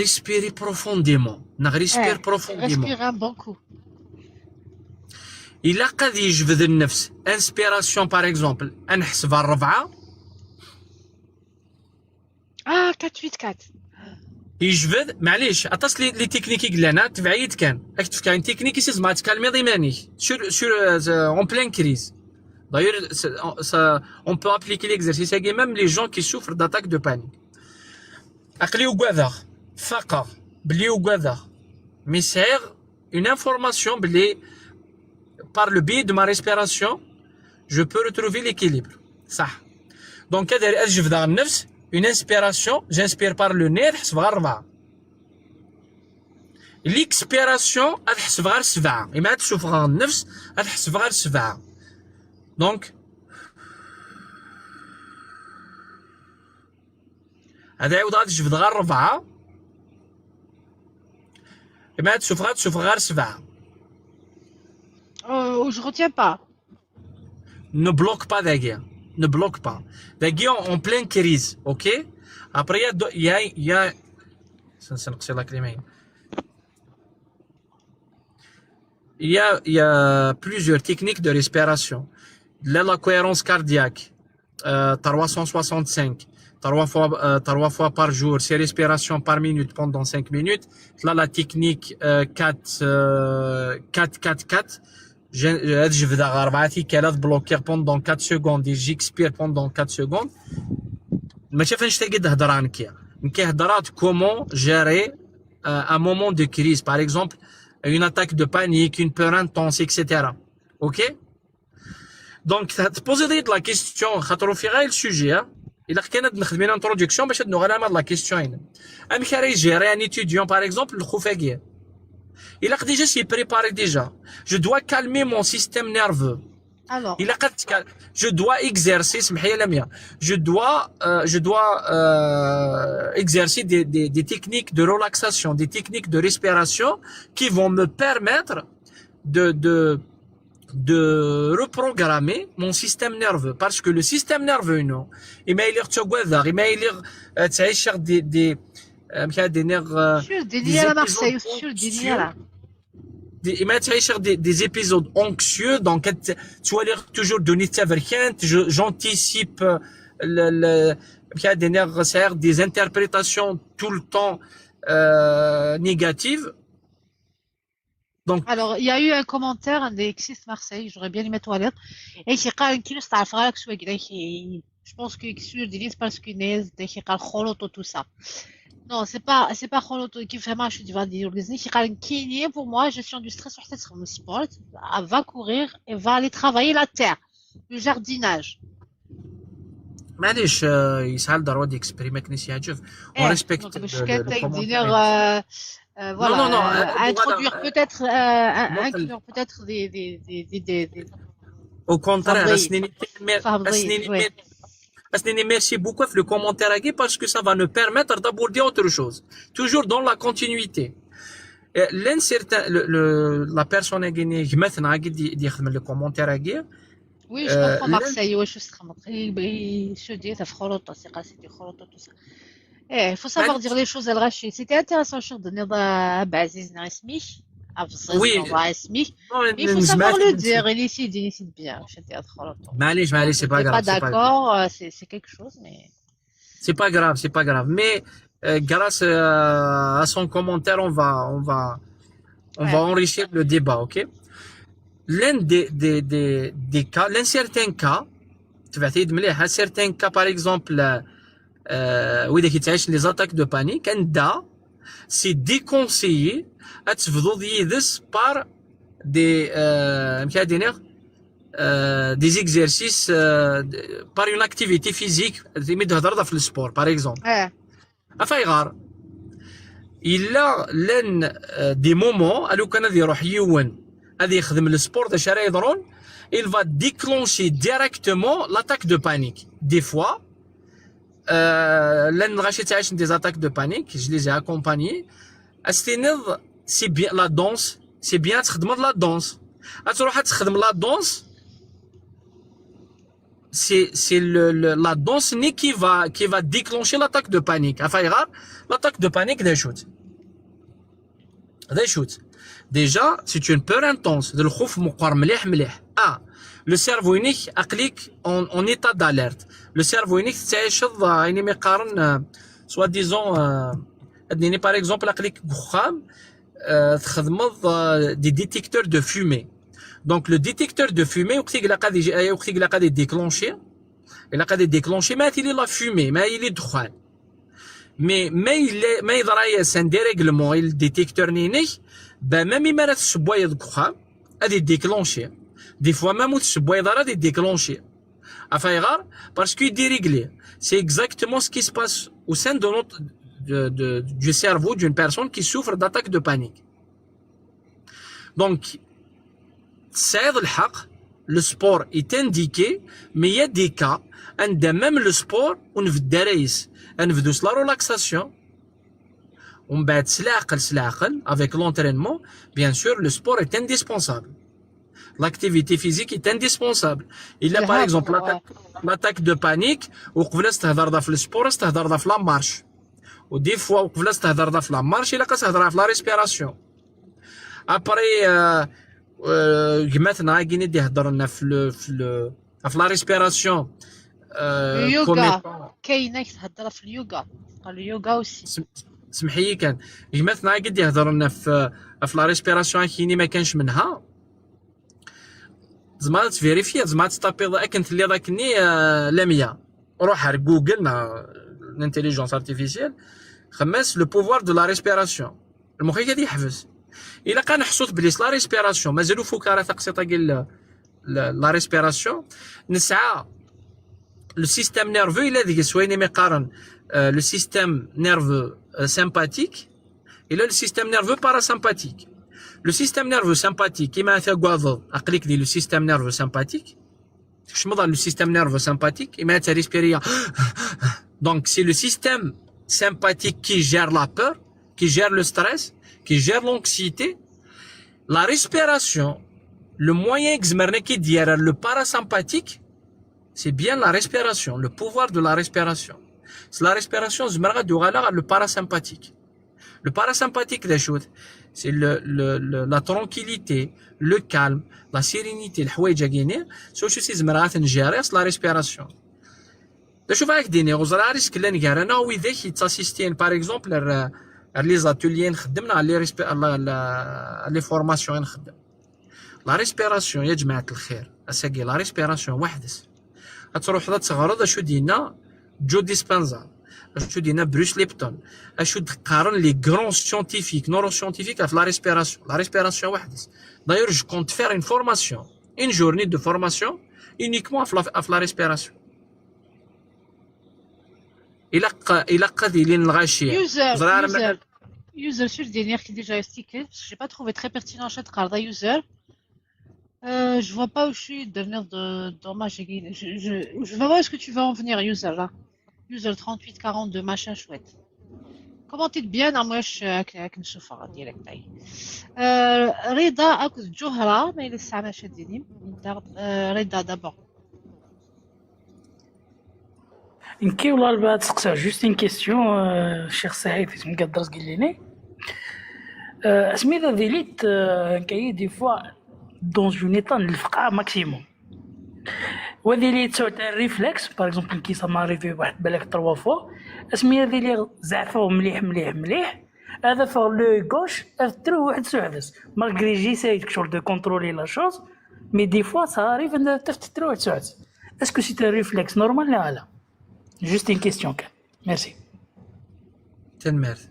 S5: respirer profondément. Respire profondément.
S1: Respire un bon coup.
S5: إلا قد يجبد النفس انسبيراسيون باغ اكزومبل نحسبها الربعه
S1: 4-8-4
S5: يجبد معليش عطاس لي تكنيكي قلنا تبعيد كان اكتف كاين تكنيكي سيز ما تكالمي ضماني سور اون بلان كريز دايور اون بو ابليكي ليكزارسيس هاكي ميم لي جون كي سوفر داتاك دو بانيك عقلي وكذا فقط بلي وكذا ميسير اون انفورماسيون بلي par le biais de ma respiration, je peux retrouver l'équilibre. Ça. Donc, je vais dans le nefs, une inspiration, j'inspire par le nez, l'expiration, je vais dans le nefs, je vais dans le nefs, je vais dans le donc, je vais dans le nefs,
S1: je retiens pas.
S5: Ne bloque pas d'ailleurs. Ne bloque pas. D'ailleurs, en pleine crise, ok? Après, il y a, il y a plusieurs techniques de respiration. Là, la cohérence cardiaque, 365, 3 fois par jour, 6 respirations par minute pendant 5 minutes. Là, la technique 4-4-4. Je vais dans bloquer pendant 4 secondes et j'expire pendant 4 secondes. Mais je fais comment gérer un moment de crise, par exemple une attaque de panique, une peur intense, etc. Ok? Donc, tu poses la question, le sujet. Il a une introduction, mais je vais la question. Gérer un étudiant, par exemple, le khoufagir. Il a déjà s'y préparé déjà. Je dois calmer mon système nerveux.
S1: Alors.
S5: Je dois exercer, je dois exercer des techniques de relaxation, des techniques de respiration qui vont me permettre de reprogrammer mon système nerveux. Parce que le système nerveux, non, il m'a l'air il m'a l'air des nerfs, il m'a des épisodes anxieux, donc tu vas lire toujours donner ta verkent, j'anticipe des interprétations tout le temps négatives. Donc,
S1: alors, il y a eu un commentaire un des existes Marseille, j'aurais bien aimé toilette. Et qui قال كي نستعرف غير شويه كده je pense que sur des listes parce que ناس ده qui قال خلطوا tout ça. Non, c'est pas خلطوا كيف ما شو دي dire les qui قال كيني pour moi gestion du stress وحتى تخدم sport, va courir et va aller travailler la terre, le jardinage.
S5: معليش يسعى الدروة ديكسبريمي كنيس يعجب on respecte le commentaire.
S1: Voilà,
S5: non,
S1: introduire peut-être des
S5: au contraire,
S1: Fabrice,
S5: Asnini, merci beaucoup pour le commentaire parce que ça va nous permettre d'aborder autre chose. Toujours dans la continuité. La personne qui maintenant dit le commentaire
S1: oui, je comprends Marseille, ouais, je dis ça خلطة c'est خلطة tout ça. Il faut savoir dire les choses الغشي. C'était intéressant شو دنيا بعزيز اسمي
S5: Oui.
S1: Mais il faut savoir le dire. Il décide bien.
S5: معليش c'est pas grave.
S1: Pas d'accord, c'est quelque chose, mais.
S5: C'est pas grave. Mais grâce à son commentaire, on va enrichir le débat, ok? L'un des cas, certains cas, certains cas, par exemple, les attaques de panique, c'est déconseillé à par des exercices, par une activité physique, le sport, par exemple. Il a des moments, il va déclencher directement l'attaque de panique. Des fois, des attaques de panique, je les ai accompagnés. C'est bien la danse, c'est bien de la danse. La danse, c'est la danse qui va déclencher l'attaque de panique. L'attaque de panique des shoots. Déjà, c'est une peur intense. Le cerveau unique en état d'alerte. Le cerveau unique, soi-disant, par exemple, des détecteurs de fumée. Donc, le détecteur de fumée, il a déclenché, mais il est la fumée, mais il est droit. Mais il un dérèglement, il détecteur même il m'a dit déclenché. Des fois, même il déclenché. Parce qu'il est déréglé. C'est exactement ce qui se passe au sein de du cerveau d'une personne qui souffre d'attaque de panique. Donc, le sport est indiqué, mais il y a des cas, même le sport, on veut la relaxation, on va avec l'entraînement, bien sûr, le sport est indispensable. L'activité physique est indispensable. Il y a par exemple l'attaque de panique, ou le sport, la marche. Ou des fois, la marche, il y a la respiration. Après, maintenant, il y a la respiration.
S1: Le yoga. Le yoga aussi.
S5: سمحي كان مثلا قد يهضر لنا في لا ريسبيراسيون كاينين ما كانش منها زعما تفيريفي زعما تطابي كنت اللي ذاكني لميا روح على جوجل الانتيليجنس ارتيفيسيال خمس لو بوفوار دو لا ريسبيراسيون المخ غادي يحفز الا كان حسوت بلي لا ريسبيراسيون مازالو فكره تقسيطه ديال لا ريسبيراسيون نسعى لو سيستيم نيرفو الا ديك سويني مقارن le système nerveux sympathique et le système nerveux parasympathique. Le système nerveux sympathique, il m'a fait le système nerveux sympathique. Je me donne le système nerveux sympathique, il m'a fait respirer. Donc, c'est le système sympathique qui gère la peur, qui gère le stress, qui gère l'anxiété. La respiration, le moyen qui dit le parasympathique, c'est bien la respiration, le pouvoir de la respiration. C'est la respiration, le parasympathique. Le parasympathique, c'est la tranquillité, le calme, la sérénité, c'est la respiration.
S10: شوف هاك ديني غزرا ريسك لا نقار انا ويداك يتاسيستين باغ اكزومبل لي زاتوليين خدمنا لي فورماسيون نخدم لا ريسبيراسيون يا جماعه الخير اساكي لا ريسبيراسيون وحدس تروح تغرض اشو دينا جو ديسبانزا اشو دينا بروس ليبتون اشو تقارن لي غران سيونتيفيك نورو سيونتيفيك في لا ريسبيراسيون وحدس دايور جو كونت فير اون فورماسيون اون جورني دو فورماسيون uniquement في لا ريسبيراسيون الى قاديلين الغاشيه
S1: user sur dernier qui est déjà stické parce que j'ai pas trouvé très pertinent chez Tkarda user. Je vois pas où je suis devenir dans ma je vais voir où est-ce que tu vas en venir user là. User 3842 machin chouette. Commentez bien à moi avec une chauffeur direct aí. Reda اكو جوهرة ما لسه ما شديني. Reda d'abord.
S11: نكي والله البعض تسقسى جوست ان كيسيون الشيخ سعيد في مقدر قليني سميتها ديليت كاي دي فوا دون اون ايطا الفقعه ماكسيموم وديليت سوت ريفلكس باغ اكزومبل كي سا ماريفي واحد بالك 3 فوا سميتها ديلي زعفو مليح مليح مليح هذا فور لو غوش تروح واحد سعدس مالغري جي سايد كشغل دو كونترولي لا شوز مي دي فوا سا اريف ان تروح واحد سعدس اسكو سي ان ريفلكس نورمال لا لا جوست ان كيستيون كان ميرسي
S10: تنمرت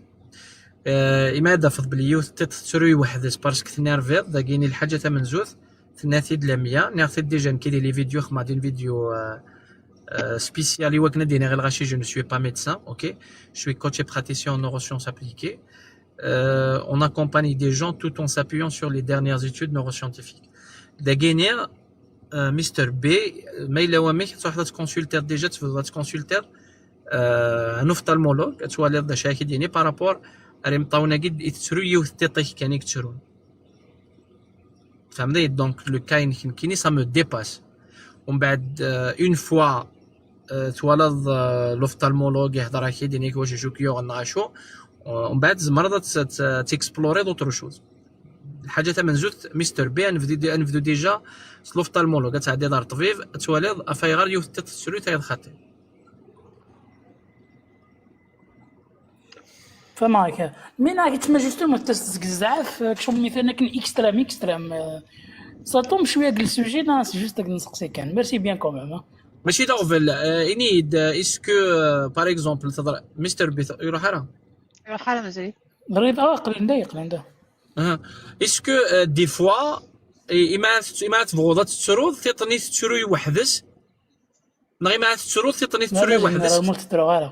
S10: إمادة فض باليوث تتسروي وحدس بارسك تنرفيض داكيني الحاجة تمن زوث تناثيد لمية ناثيد ديجا نكيدي لي فيديو خما دين فيديو spécial وكنا دينا غير غاشي je ne suis pas médecin ok je suis coach et praticien en neurosciences appliquées on accompagne des gens tout en s'appuyant sur les dernières études neuroscientifiques داكيني مستر بي ما إلا واميك تروح تكونسولتير ديجا تفضل تكونسولتير ان اوفثالمولوج توالي دا شاكي ديني بارابور ريم طاونا قد يتسرو يوث تيطيك كان يكتسرون فهمتي دونك لو كاين كيني سا مو ديباس ومن بعد اون فوا توالد لوفثالمولوج يهضر كي دينيك واش جوكيو غنعاشو ومن بعد زمرض تيكسبلوري دوطرو شوز الحاجه تمن زوت مستر بي انفدو ديجا لوفثالمولوج تعدي دار طبيب توالد افايغار يوث تيتسرو تايد خاطي
S11: فماك مين تما جوستومون تستزعف كشغل مثلا كاين اكستريم صاتوم شويه ديال السوجي ناس جوست نسقسي كان ميرسي بيان كوميم
S10: ماشي دوفل انيد اسكو باغ اكزومبل تضر مستر بي يروح
S1: حاله مازال
S11: غريب قليل ده
S10: اسكو دي فوا اما تبغوضات تسرود تيطني تسروي وحدس نغي ما تسرود تيطني تسروي وحدس
S11: مول تترو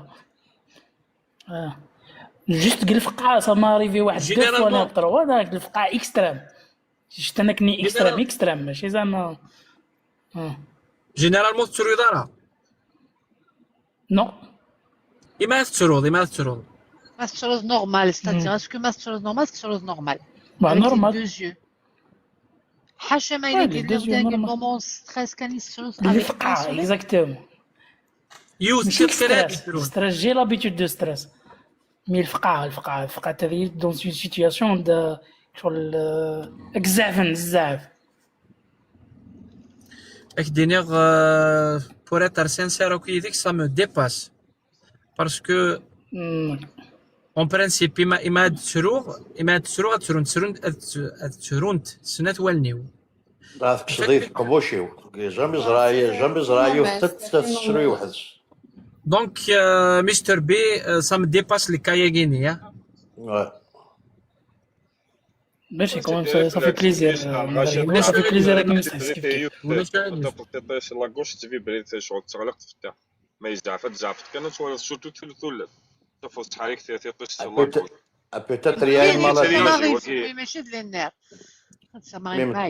S11: جوست قال الفقعه ساماري في واحد دو فوا نطرو هذاك الفقعه اكستريم شفت انا كني اكستريم ماشي زعما
S10: جينيرالمون تسروي دارها
S11: نو
S10: ما تسرود
S1: Masturose normale, c'est-à-dire est-ce que masturose normale, masturose normale.
S11: Normal.
S1: Les deux yeux. Hachema il est dans un moment stress quand il se avec
S11: exactement. Stress, j'ai l'habitude de stress. Mais الفقعة تري dans une situation de شغل exaven.
S10: Denier pour être sincère au critique ça me dépasse parce que en principe إما تسرون سنة والنيو
S2: راه تشظيف قبوشيو جامي زرايو حتى تسروي وحدس
S10: دونك مستر بي ça me dépasse les Kayagini
S2: ouais
S11: ماشي كمان ça fait plaisir ça fait plaisir avec
S3: تطيش لاكوش تفيبريتي شغل تغلق تفتح ما يزعفت كانت ولا سورتو ثلث تفوت حريك تطيش لاكوش
S2: peut-être il y a une maladie
S1: ماشي ديال النار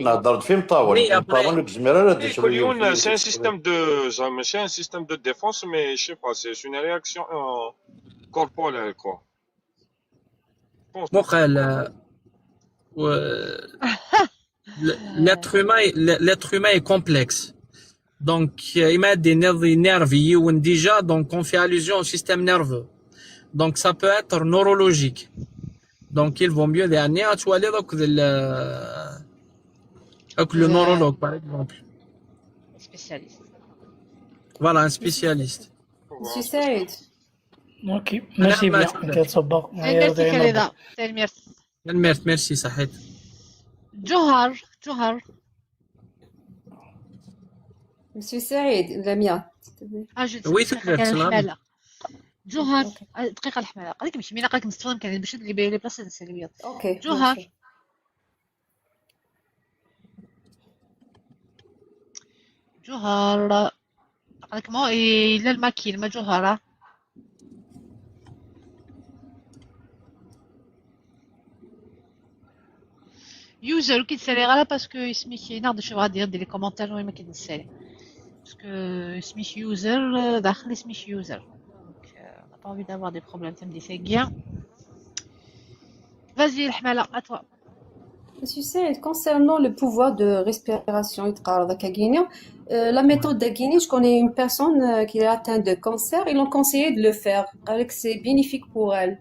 S2: نهضر في مطاول بزميره
S3: كليون سي ان سيستيم دو ماشي ان سيستيم دو ديفونس مي شي با سي اون رياكسيون كوربوريل كوا
S10: مقال l'être humain est complexe. Donc, il y a des nerveux déjà, donc on fait allusion au système nerveux. Donc, ça peut être neurologique. Donc, il vaut mieux aller à aller avec le neurologue, par exemple.
S1: Spécialiste.
S10: Voilà, un spécialiste.
S9: Monsieur Saïd.
S11: Ok, merci bien. كتصبر.
S1: ميرسي كاليدا ميرسي.
S10: ميرسي صحيت.
S1: جوهر.
S9: Monsieur Saïd, Lamia.
S10: وي تقدر
S1: الحمالة. جوهر دقيقة الحمالة قالك ماشي مين قالك نستخدم كان باش اللي لي بلاصة السلبيات.
S9: اوكي.
S1: جوهر قالك ما إلا الماكين ما جوهرة. يوزر كيتسالي غير باسكو سميتي ناض شوف غادي يدير لي كومونتير وين ما كيتسالي باسكو سميت يوزر داخل سميت يوزر دونك on n'a pas envie d'avoir des problèmes تمدي ساقيا. Vas-y الحمالة à toi.
S9: Monsieur Saïd, concernant le pouvoir de respiration, la méthode d'Aguini, je connais une personne qui est atteinte de cancer, ils l'ont conseillé de le faire, avec c'est bénéfique pour elle.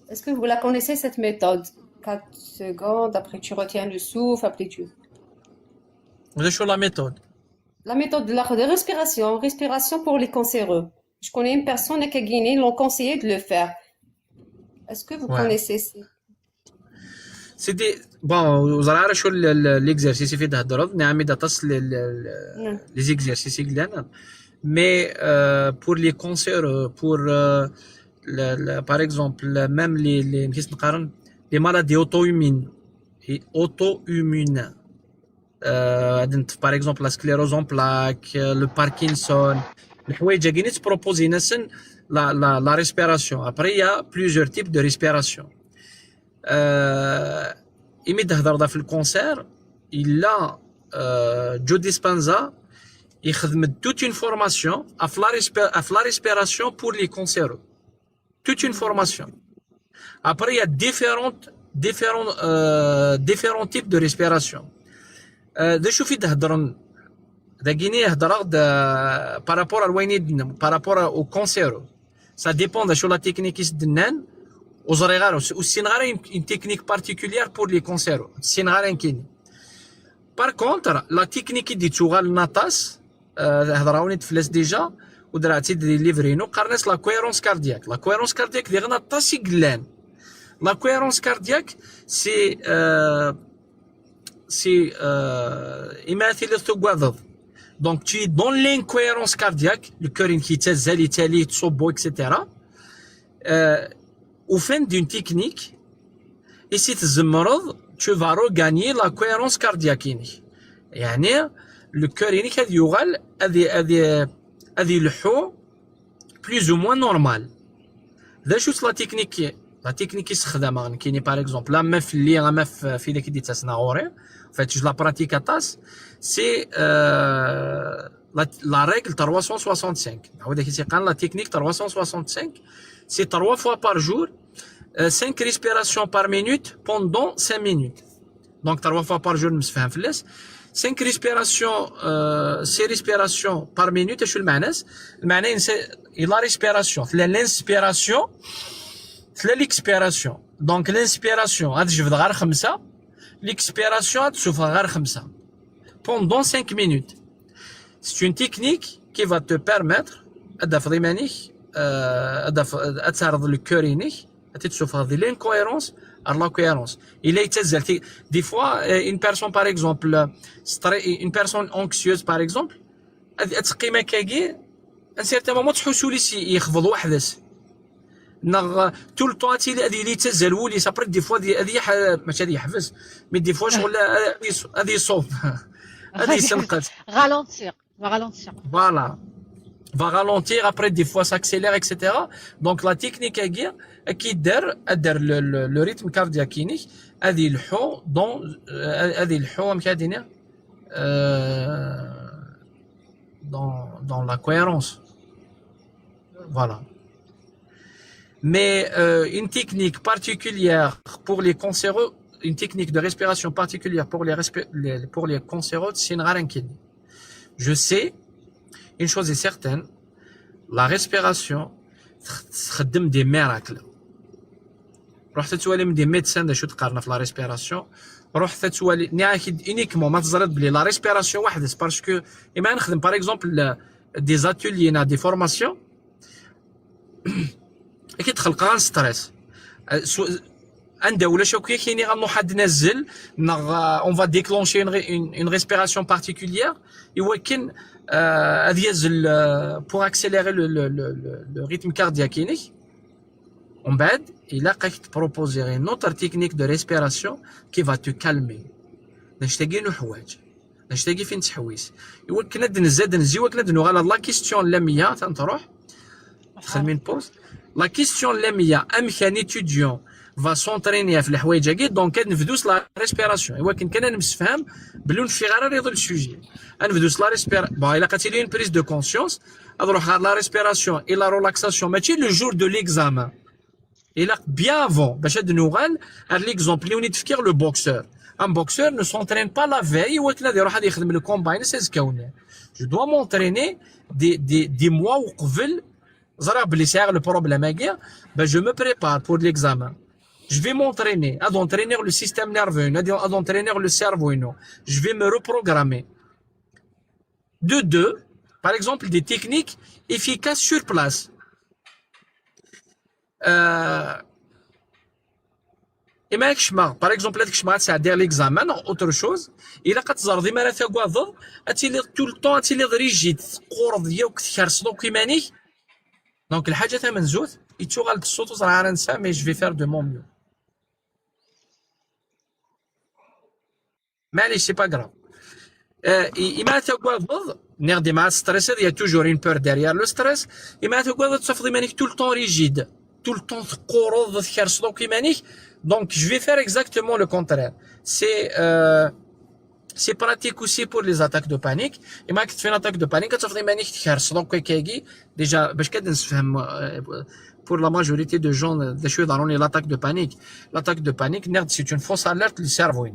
S9: Est-ce que vous la connaissez cette méthode? 4 secondes, après tu retiens le souffle, après tu...
S10: وش la méthode?
S9: La méthode de la respiration pour les cancéreux. Je connais une personne à Guinée, ils l'ont conseillé de le faire. Est-ce que vous connaissez ça?
S10: C'est des... Bon, vous allez شو l'exercice في ده الضرب نعم إذا تصل les exercices globaux. Mais pour les cancers, pour par exemple même les كيس نقارن les maladies auto-immunes. Par exemple la sclérose en plaques, le Parkinson. الحوايج كاينين تبروبوزي ناس la respiration. Après il y a plusieurs types de respiration. يمد هضر في الكونسير إلا جو ديسبانزا يخدم toute une formation à la respiration pour les cancéreux. Toute une formation. Après, il y a différents types de respiration. De شوفي تهضرن داكيني هضر بارابور الوينيد بارابور او كونسيرو ça dépend de شو لا تكنيك يسدنان وزري غير والسين غير une technique particulière pour les cancers السين غير كاين. par contre la technique دي تشوغال ناتاس هضراوني تفلاس ديجا ودراتي دي ليفرينو قرناس لا كويرونس كاردياك. لا كويرونس كاردياك دي غنا طاسي قلان. La cohérence cardiaque, c'est يماثل الثقوضض. Donc tu es dans l'incohérence cardiaque, le cœur qui تزال يتالي تصبو etc. Au fin d'une technique, et si tu vas regagner la cohérence cardiaque. يعني le cœur هذا يغال هذه الحو plus ou moins normal. ذا شو la technique La technique يستخدمها كاينين par exemple la meuf اللي غا meuf في داك دي تسناغوري en fait je la pratique à tas c'est la règle 365 نعاود كي تيقال la technique 365 c'est 3 fois par jour 5 respirations par minute pendant 5 minutes donc 3 fois par jour نسفهم فلاس 5 respirations 6 respirations par minute شو المعنى la respiration l'inspiration l'expiration. Donc l'inspiration غتجبد غير 5 l'expiration غتشوفها غير 5 pendant 5 minutes. C'est une technique qui va te permettre d'afri منيك تعرض الكورينيك تشوف هذه l'incohérence à la cohérence. Il est exalté des fois une personne par exemple une personne anxieuse par exemple تقيمه كاكي un certain moment تحسوا لي يخفض وحدس نغ طول الوقت هذه اللي تزال ولي سابري دي فوا هذه ماشي هذه يحفز مي دي فوا شغل هذه صوب هذه سنقت
S1: ralentir
S10: voilà va ralentir après des fois s'accélère etc. donc la technique qui دار le rythme cardiaque هذه الحو دون هذه الحو مكادينا dans la cohérence voilà. Mais une technique particulière pour les cancéreux, une technique de respiration particulière pour les cancéreux, c'est une rarenkine. Je sais, une chose est certaine, la respiration, c'est des miracles. رحت تولي من دي ميدسان دا شو تقارن في لا ريسبيراسيون رحت تولي ناكيد اونيكمون ما تزرد بلي لا ريسبيراسيون وحدها باسكو اما نخدم باغ اكزومبل دي زاتولي نا دي فورماسيون كيتخلق غير ستريس عند ولا شوكيه كاينين غنو حد نزل اون فا ديكلونشي اون ريسبيراسيون بارتيكوليير يمكن هذه يزل بور اكسيليري لو ريتم كاردياك كاينك ومن بعد الا قاك بروبوزي غير نوتر تكنيك دو ريسبيراسيون كي فا تو كالمي نشتاقي له حوايج نشتاقي فين تحويس يمكن نزاد نزي وكنا نوغال لا كيستيون لاميه تنروح دخل من بوست لا كيستيون لاميه ام كان ايتوديون va s'entraîner في الحوايج هكي دونك نفدوس لا ريسبيراسيون ولكن كان نمسفهم بلون في غير يضل السوجي نفدوس لا ريسبير با الا قالت لي اون بريز دو كونسيونس نروح لا ريسبيراسيون اي لا ريلاكساسيون ماشي لو جور دو ليكزامان الا بيان افون باش هاد نوغال هاد ليكزومبل اللي وني تفكير لو بوكسور ان بوكسور نو سونترين با لا في ولكن غادي يروح غادي يخدم لو كومباين سيزكاوني جو دوا مونتريني دي موا وقبل زرا بلي ساغ لو بروبليم هكي با جو مو بريبار بور ليكزامان. Je vais m'entraîner à entraîner le système nerveux, à entraîner le cerveau. Je vais me reprogrammer. De deux, par exemple, des techniques efficaces sur place. Et maintenant, par exemple, c'est à dire l'examen, autre chose. Il a quatre heures de marathon, tout le temps, il est rigide, court, donc, le hadith est menzout. Il tue le psauto, mais je vais faire de mon mieux. معليش سي با غراف إما تقوض نغدي مع ستريس il y a toujours une peur derrière le stress إما تقوض تصفضي مانيك tout le temps rigide tout le temps تقورض تكرسضو كيمانيك donc je vais faire exactement le contraire c'est pratique aussi pour les attaques de panique إما كنت في attaque de panique تصفضي مانيك تكرسضو كيكي déjà باش كاد نفهم pour la majorité de gens داشو يضروني l'attaque de panique نغد c'est une fausse alerte للسيرفو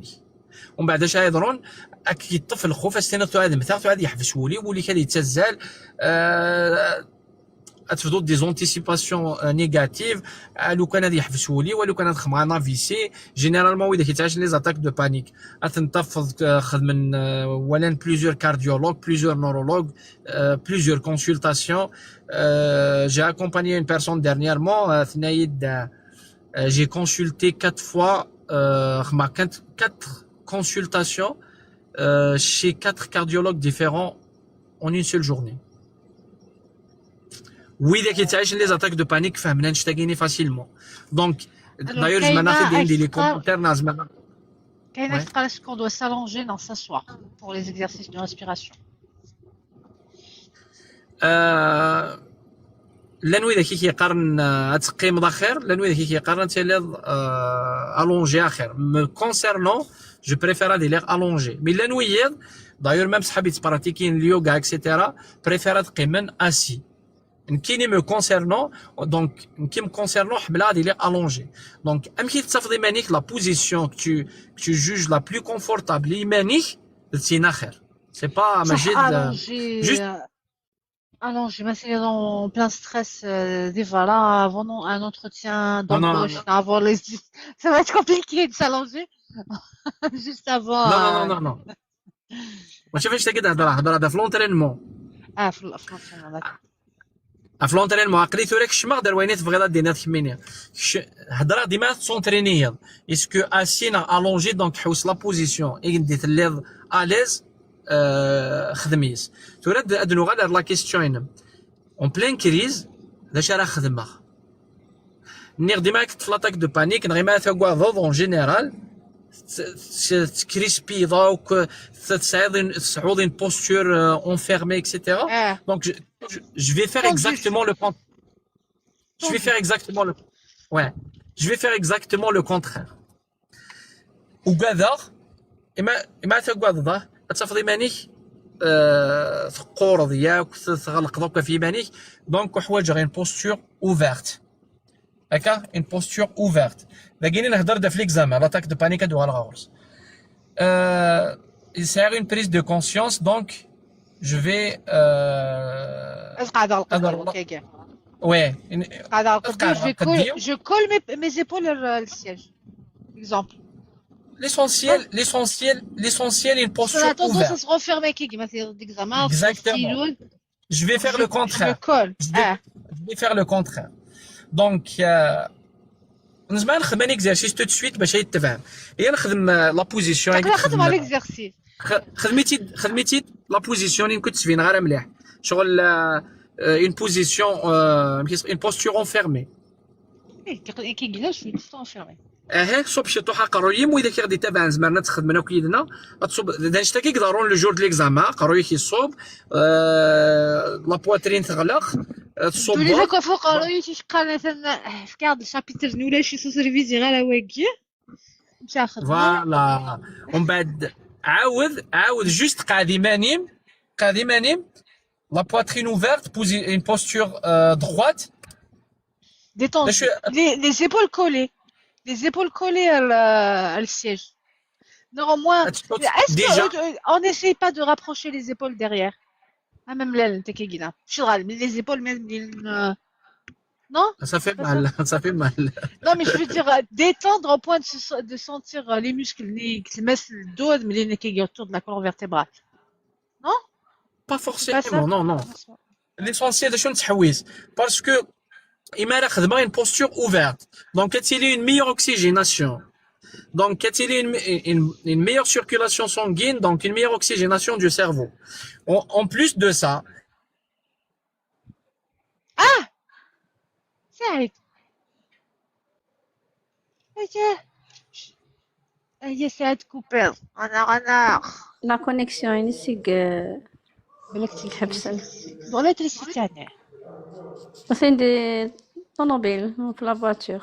S10: ومن بعد اش يضرون كي الطفل الخوف استنى تعاد مثلا تعاد يحبس ولي كان يتزال اتفضل دي زونتيسيباسيون نيجاتيف لو كان غادي يحبس ولو كان دخل معنا فيسي جينيرالمون اذا كيتعاش لي زاتاك دو بانيك اتنتفض خدم من ولان بليزيور كارديولوج بليزيور نورولوج بليزيور كونسلطاسيون جي اكومباني اون بيرسون ديرنييرمون ثنايد جي كونسلتي 4 fois 4 consultations chez 4 cardiologues différents en une seule journée. Oui, dès qu'il s'agit les attaques de panique, فهمنا نشتاقيني facilement. Donc, d'ailleurs, je m'en ai fait des commentaires nazmana.
S1: Kaina est-ce qu'on doit s'allonger, non, s'asseoir pour les exercices de respiration. لانوي ذاك كيقارن تقيم اخر لانوي ذاك كيقارن تيليض الونجي اخر me concernant je préfère des l'air allongé mais لانوي d'ailleurs même صحابي تبراتيكين اليوغا etc préfère تقيمن assis كيني me concernant donc qui me concernant حملا des l'air allongé donc ام كي تصفدي مانيك la position que tu juges la plus confortable مانيك تسين اخر c'est pas ماجي juste allongé, mais c'est en plein stress, des voilà, avant un entretien d'embauche, avant les... Ça va être compliqué de s'allonger. Juste avant...
S10: Non. Moi, je fais que هضره في l'entraînement.
S1: في l'entraînement, d'accord.
S10: في l'entraînement, عقليتو لك الشماغ دار وينات تبغي غادي دينا تخميني. هضره ديما تسونتريني. Est-ce que assis allongé donc حوس la position et نديت الليض à l'aise خدميس تورد ادنو غادر لا كيستيون اون بلين كريز داش راه خدمه نيغ ديما كنت في لاطاك دو بانيك نغي ما تاكوا ضوض اون جينيرال تكريسبي دونك تصعود une posture enfermée etc donc je vais faire exactement le contraire وكذا اما تاكوا ضوض تفضي مانيك تقورض ياك تغلق دوكا في مانيك دونك حوايج غير بوستور اوفيرت هكا اون بوستور اوفيرت باقيين نهضر دا في ليكزامان لاطاك دو بانيك دو الغاورس سير اون بريز دو كونسيونس دونك جو في
S1: قاعد القدر كيكا
S10: وي
S1: قاعد القدر جو كول مي زيبول للسياج اكزامبل
S10: L'essentiel est une posture ouverte.
S1: Ça a tendance à se refermer, d'examen.
S10: Exactement. Je vais faire le contraire.
S1: Je me colle.
S10: Je vais faire le contraire. Donc, بالنسبه نخدم ان اكزرسيس تو سويت باش يتفهم. هي نخدم لا بوزيسيون
S1: تقدر نخدم على الاكزرسيس.
S10: خدمتي لا بوزيسيون اللي كنت تبين غير مليح. شغل اون بوزيسيون اون بوستور انفيرمي.
S1: كي قلنا شويه تنفيرمي.
S10: صوب شي طوحه قرويم واذا كي غادي تابع زمرنا تخدمنا وكيدنا غتصوب دانشتا كي يقدرون لو جور د ليكزامان قروي كيصوب لا بواترين تغلق تصوب
S1: تولي ذاك فوق قروي تيشقى مثلا في كاع الشابيتر ولا شي سوسيرفيزي غير واقي مشى خدمه
S10: فوالا ومن بعد عاود جوست قاعدي مانيم لا بواترين اوفيرت بوزي اون بوستور droite
S1: détendu les épaules collées. Les épaules collées à le siège. Néanmoins, on n'essaye pas de rapprocher les épaules derrière. Ah, même l'aile, les épaules, même. Non?
S10: Ça fait mal, ça fait mal.
S1: Non, mais je veux dire, détendre au point de sentir les muscles qui se mettent le dos, mais les autour de la colonne vertébrale. Non?
S10: Pas forcément, non. L'essentiel de choses, c'est parce que il m'a خدمه une posture ouverte. Donc qu'il y ait une meilleure oxygénation. Donc qu'il y ait une meilleure circulation sanguine, donc une meilleure oxygénation du cerveau. En plus de ça.
S1: Ah! Saïd. Saïd coupé.
S7: La connexion ici حبسن
S1: dans l'électricité.
S7: مثلا دي طوموبيل في لا فواتور.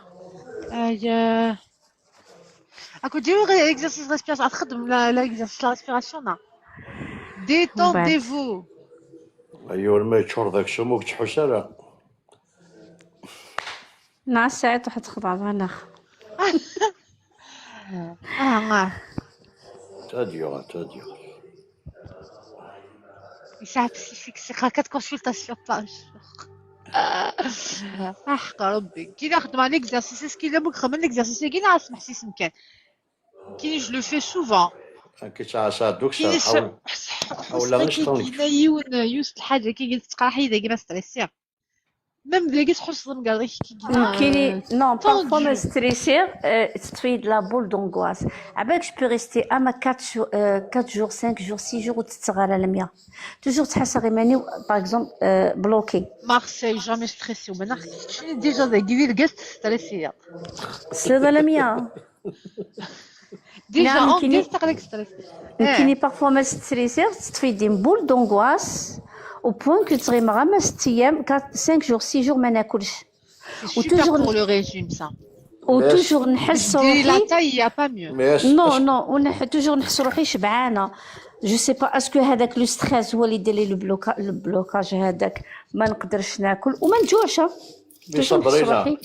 S1: اكو ديروا exercice respiration تخدم l'exercice la respiration نا. Détendez-vous.
S2: ايوا ما يتشور ذاك الشموك تحوس راه.
S7: نعس ساعات واحد تخضع بناخ.
S2: تاديو.
S1: Ça c'est 4 consultations par jour. حق ربي كي نخدم على l'exercice كي لابد نخدم l'exercice كي نعرف نحسيس مكان كي جو لو في سوفون
S2: كي تعسى دوك حاول نشطوني
S1: كي يوسف الحاجه كي قلت تقراحي اذا كي ستريسير même لقيت حس مقال
S7: كي non parfois me stresser تطفي la boule d'angoisse عباك je peux rester à ma 4 jours 5 jours 6 jours وتتغير على 100 toujours تحس غير ماني par exemple bloqué
S1: مارسيل جامي ستريسي وما نخدش ديجا داكي لقيت ستريسي
S7: سلام على 100
S1: ديجا اون تقلق ستريس
S7: كايني parfois me stresser تطفي دي boule d'angoisse au point que tu ما 6 ايام 5 jours 6 jours ما ناكلش
S1: وتوجور pour le régime ça
S7: وتوجور نحس روحي
S1: لا تاي يا با ميو
S7: نو توجور نحس روحي شبعانه جو سي با اسكو هذاك لو ستريس هو اللي يدير لي البلوكاج هذاك ما نقدرش ناكل وما نجوعش
S2: صبرينا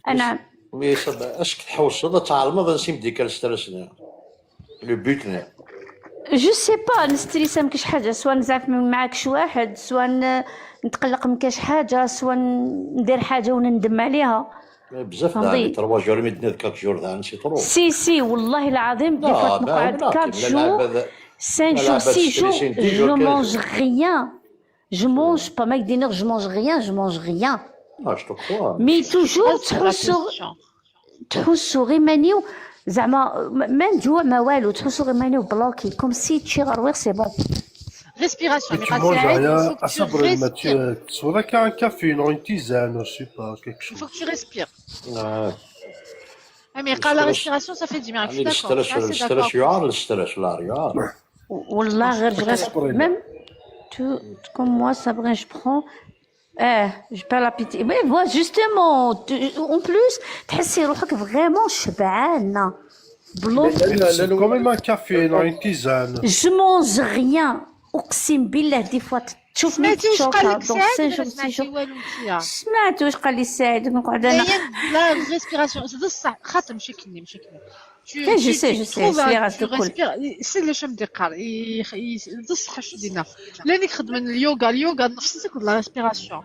S7: انا
S2: مي صبر اسك تحوس هذا تاع الماضي نسي ميديكال ستريسنا لو بوتنا
S7: جو سي با نستريسا من كاش حاجه سواء نزعف من معاك شي واحد سواء نتقلق من كاش حاجه سواء ندير حاجه ونندم عليها
S2: بزاف داك 3 جور ميدنا 4 جور ذا نسي طرو
S7: سي والله العظيم دي فوا نقعد 4 جور 5 jours 6 jours je mange rien je mange pas mec dîner je mange rien
S2: je te crois
S7: mais toujours تحسو غير مانيو زعما ما نجوع ما والو تحسو غير مانيو بلوكي كوم سي تشي غرويغ سي بون
S1: respiration
S6: tu manges rien à savoir soit avec un café une tisane je sais pas quelque chose
S1: il faut que tu respires mais quand la respiration ça fait du bien je suis d'accord
S2: الستريس يعار الستريس لا يعار
S7: والله غير même comme moi Sabrina je prends je perds l'appétit mais voilà justement en plus تحسي روحك vraiment شبعانه
S6: comme un café une tisane
S7: je mange rien اقسم بالله دي فوا تشوفني تشوكا دونك 5 jours 6 jours سمعت واش قال لي سعيد نقعد انا
S1: لا ريسبيراسيون هذا الصح خاطر ماشي كني
S7: جو سي سليغات الكل
S1: سي اللي شم ديقار الصح شو دينا لانك خدم اليوغا نفسك لا ريسبيراسيون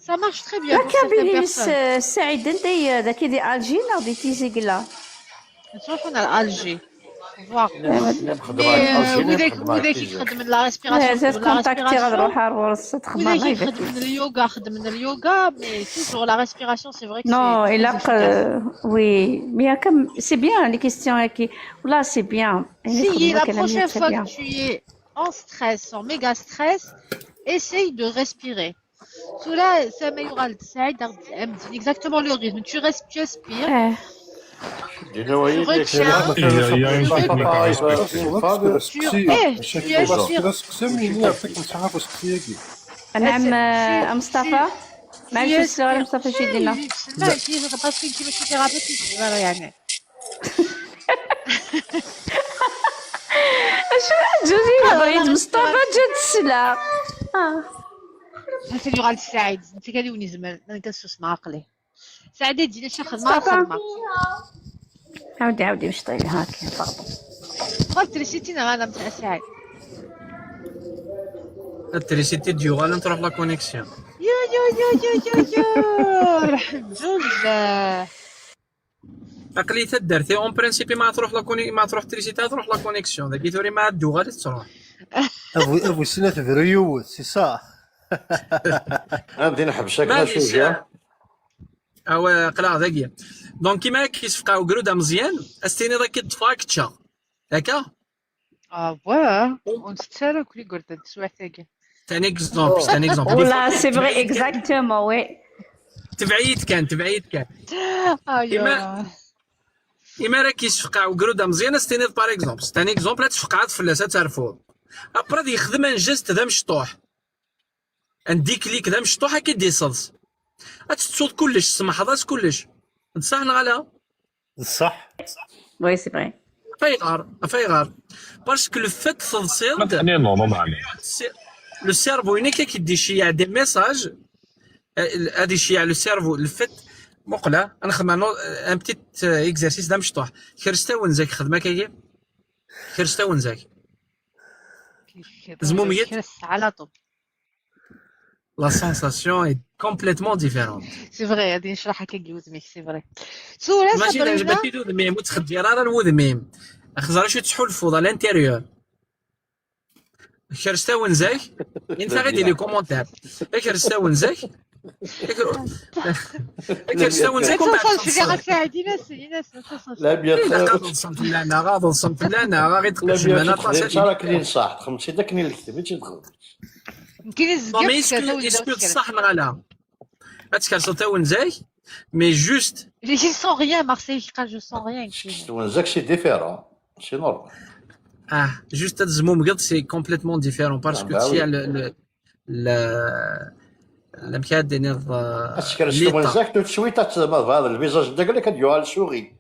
S1: ça marche très bien
S7: pour certaines personnes سعيد انت داك دي الجين او دي تيزيغلا
S1: نشوفوا الجي voir. وذاك يخدم لا ريسبيراسيون
S7: زاد كونتاكتي غنروح نورس تخدم
S1: وذاك يخدم من اليوغا خدم من اليوغا مي توجور لا ريسبيراسيون سي فري
S7: Non, et là, oui, mais il y a comme, c'est bien les questions qui, là, c'est bien.
S1: Si la prochaine fois que tu es en stress, en méga stress, essaye de respirer. Cela, ça améliorera exactement le rythme. Tu respires. Tu retiens.
S7: نعم مصطفى معليش الصغار مصطفى شي يدينا
S1: باسكو انت ماشي ثيرابيست يعني
S7: شو جوجي بغيت مصطفى جات السلا
S1: انت اللي غادي تساعد انت كالوني زمان انا كنسوس مع عقلي ساعدي دينا شي خدمه
S7: عاودي مش طايل هاكي باردون
S1: قلت لي شتينا انا نتاع ساعد
S10: التريسيتي ديو غالا تروح لا كونيكسيون
S1: يا الحمد لله
S10: عقلي تدرتي اون برينسيبي ما تروح لا كوني ما تروح تريسيتي تروح لا كونيكسيون داك يثوري ما دو غادي تروح
S6: ابو سنه فريو سي صح
S2: غادي نحبسك لا شويه
S10: او قلا داكيا دونك كيما كيصفقاو قروده مزيان استيني داك الدفاكتشا هكا
S1: واه ونستسالك لي قلت سواعتاكي
S10: تاني اكزومبل
S7: ولا سي فري اكزاكتومون وي
S10: تبعيد كان إما راه كيصفقاو قروده مزيانه ستيني باغ اكزومبل ثاني اكزومبل تفقعات فلاسه ترفض ابرا دي يخدم ان جيست ذا مشطوح عندي كليك ذا مشطوح كيدي صلص تصوت كلش سمحضات كلش صح نغالا
S6: صح
S7: وي سي فري
S10: فايغار باسكو لو فات تنصيد لو سيرفو هنا كيدي شيع دي ميساج هادي شيع لو سيرفو الفت مقله نخدم ان بتيت اكزرسيس دا مشطوح خرستا ونزاك خدمه كاين خرستا ونزاك زموميت
S1: على طول
S10: لا سونساسيون اي كومبليتمون ديفيرون
S1: سي فري غادي نشرحها كيوزميك سي فري سولا
S10: ماشي عجبتني الوذميم وتخدي راه الوذميم خزر شو تحول الفوضى لانتيريور خرستا ونزاك انت غادي لي كومونتير خرستا ونزاك خرستا ونزاك
S2: لا بيان
S10: غادي نصمت لنا غادي نصمت لنا غادي تقلش لنا
S2: طاسه راك اللي نصح خمسي داك اللي نكتب ماشي تغلط
S1: كاين
S10: اسكو صح نغالا غاتكرستا ونزاك مي جوست
S1: je sens rien Marseille je sens rien
S2: ونزاك سي ديفيرون سي نورمال
S10: جوست الزموم قد سي كومبليتمون ديفيرون باسكو تي الامكان ديال
S2: اسكو ونزاك تو تسويت هذا الفيزاج ديالك كديوها للسوغي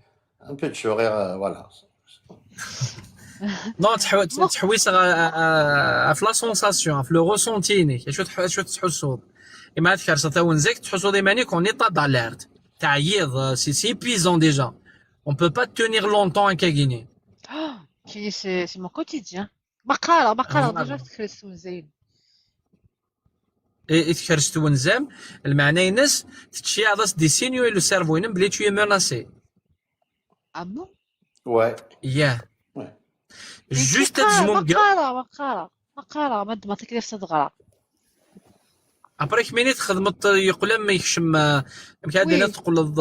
S2: ان بو سوغي فوالا
S10: نو تحويس في لا سونساسيون في لو ريسونتيني شو تحسوا اما تكرستا ونزاك تحسوا ديما كون ايطا داليرت تعييض سي بيزون ديجا on peut pas tenir longtemps à Kagini.
S1: C'est mon quotidien. بقرة déjà تكرس ونزين.
S10: تكرس ونزام المعنى ينس تشي عضس دي سينيو لو سيرفو ينم بلي tu es menacé.
S1: Ah bon?
S2: Ouais.
S10: Yeah. Juste تزمم
S1: بقرة ما تكريف تدغرا.
S10: ابري كميني تخدمت يقول ما يخشم امكان دينا تقول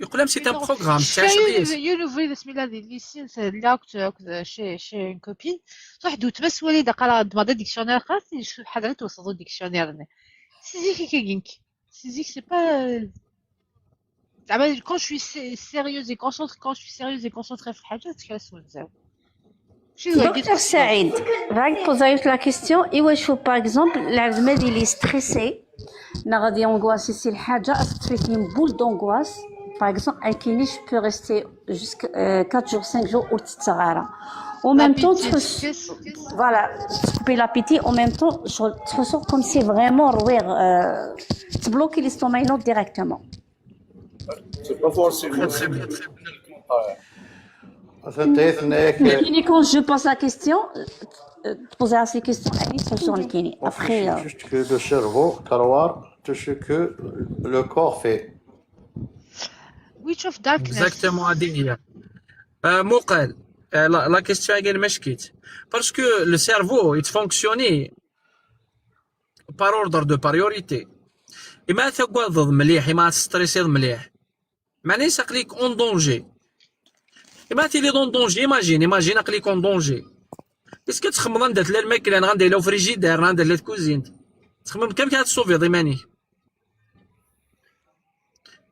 S10: يقول سي ان بروغرام تاع شويه
S1: يونيفري بسم الله دي ليسين لا كنت شي ان كوبين صح دوت بس وليد قال دمادا ديكسيونير خاص شو حاجه توصلوا ديكسيونير سيزيك كيغينك سيزيك سي با زعما كون شوي سيريوز اي كونسونطري كون شوي سيريوز اي كونسونطري في حاجه تكرس ونزاو
S7: دكتور سعيد راك بوزايت لا كيستيون ايوا شوف باغ اكزومبل العزمه ديالي ستريسي انا غادي اونغواسي سي الحاجه تفيتني بول دونغواس باغ اكزومبل اكيني جو بو ريستي جوسك 4 جور 5 جور او تتغارا او ميم طون فوالا تكوبي لابيتي او ميم طون تحسو كوم سي فريمون رويغ تبلوكي لي ستوماينوت ديريكتومون
S8: سي با فورسيمون
S7: Mais quand je pose la question, poser ces questions, elles sont les après.
S2: Juste que le cerveau, caroir, tout ce que le corps fait.
S1: Witch of Darkness.
S10: Exactement, هذه هي. مقال La question est مشكيت. Parce que le cerveau, il fonctionne par ordre de priorité. إما تقوضض مليح إما تستريسيض مليح معناه يسقليك اون دونجي إما تيلي دون دونجي ايماجين أقليك اون دونجي بس كتخمم ندات لا الماكلة غندير لا فريجيدير غندير لا كوزينت تخمم كم كتصوفي ماني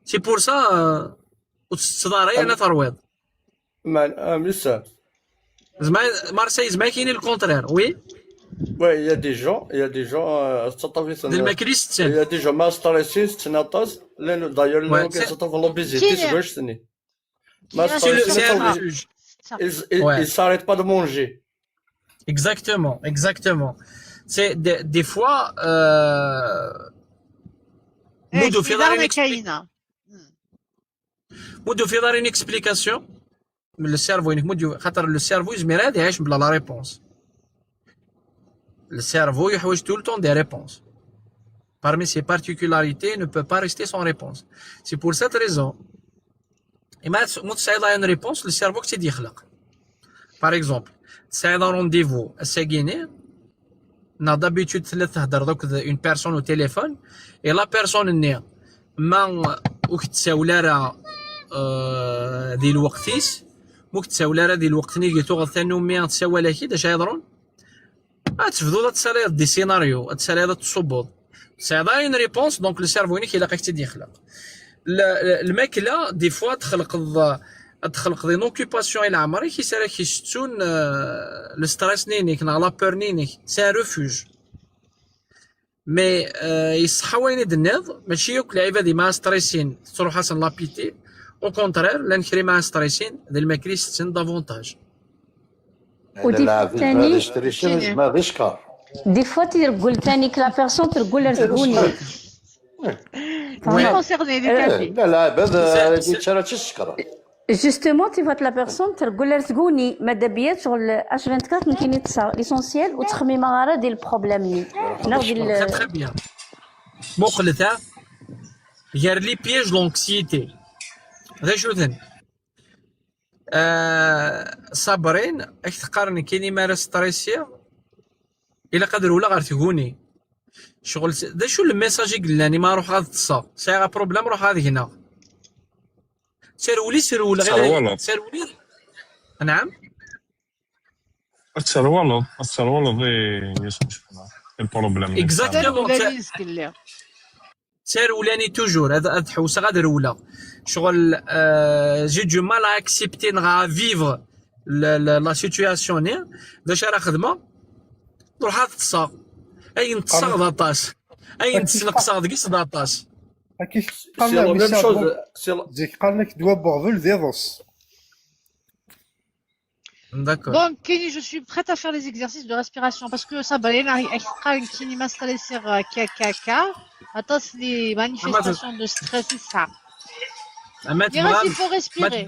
S10: سي بور سا وتصداري أنا ترويض
S8: Mister.
S10: زعما مارسيل زعما كاين الكونترير وي
S8: Ouais, il y a des gens,
S10: ديال الماكليس
S8: il y a des gens ما ستريسين ستناطاس لأنه d'ailleurs لأنه كيتصطف l'obésité سواش سني ما ستريسين il s'arrête pas de manger.
S10: Exactement. C'est des fois Moudou في دار une explication من السيرفو انك مودو خاطر السيرفو يزمر هذا يعيش بلا لا ريبونس السيرفو يحوج tout le temps des réponses parmi ses particularités ne peut pas rester sans réponse c'est pour cette raison إما متساعد une réponse le cerveau كتبدا يخلق par exemple تساعد رونديفو الساكيني نا دابيتود ثلاث تهضر دوك اون بيرسون او تيليفون اي لا بيرسون ني ما وكتساولا راه ديال الوقتيس مكتساولا راه ديال الوقت نيجي تغض ثانو مي تساولا كي داش يهضرون تفضل تسالي دي سيناريو تسالي تصوبوض تساعد اون ريبونس دونك لو سيرفو نيك الا قيت يخلق الماكله دي فوا تخلق دي نوكوباسيون الى عمري كيسالي كيشتون لو ستريس نينيك نا لا بور نينيك سي ان ريفوج مي يصحى وين النض ماشي يوك العباد ما ستريسين تروح حسن لابيتي او كونترير لا نكري مع ستريسين ديال الماكلي ستين دافونتاج
S7: ودي ثاني
S2: ما غيش كار
S7: دي فوا تقول ثاني لا بيرسون تقول رزقوني
S2: لا هذا يتشرى الشكر
S7: جوستومون تيفات لا بيرسون تقول رزقوني ماذا بيا شغل اش 24 ممكن يتصا ليسونسيال وتخمي مغاره ديال البروبليم ني
S10: تري تري بيان مخلثه غير لي بياج لونكسيتي هذا شو ذن صابرين اك تقارن كاين مارا ستريسيا الا قدر ولا غير تقوني شغل دا شو الميساج قلاني ما روح غاد تصا سايغا بروبليم روح هذه هنا سيرولي غير سيرولي نعم
S3: السرولة يسمح البروبليم
S10: اكزاكتومون سير ولاني توجور هذا تحوس غادر ولا شغل جي دو مال اكسبتي نغا فيفر لا سيتوياسيون ني باش راه خدمه نروح تصا اي نتصا داطاس اي نتسلق صاد كيس داطاس
S6: زيك قال لك دوا بوغفل ديدوس
S10: D'accord.
S1: Donc, Kenny, je suis prête à faire les exercices de respiration parce que ça, bah, extra une qui m'a stressé caca. Attends, c'est les manifestations de stress, c'est ça. Il faut respirer.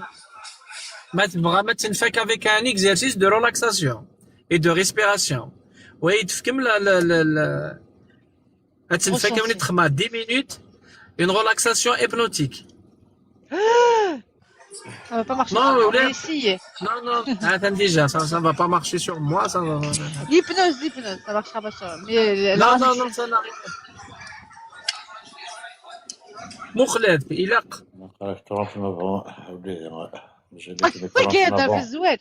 S10: Vraiment, tu ne fais qu'avec un exercice de relaxation et de respiration. Oui, tu fais comme tu ne fais comme 10 minutes, une relaxation hypnotique.
S1: Ça va pas marcher.
S10: Non,
S1: on va essayer.
S10: Non. Attends déjà, ça va pas marcher sur moi. Ça va...
S1: L'hypnose, ça marchera pas sur moi. Mais
S10: non, ça n'arrive pas. مخلد إلاق.
S1: كي هذا في الزواج.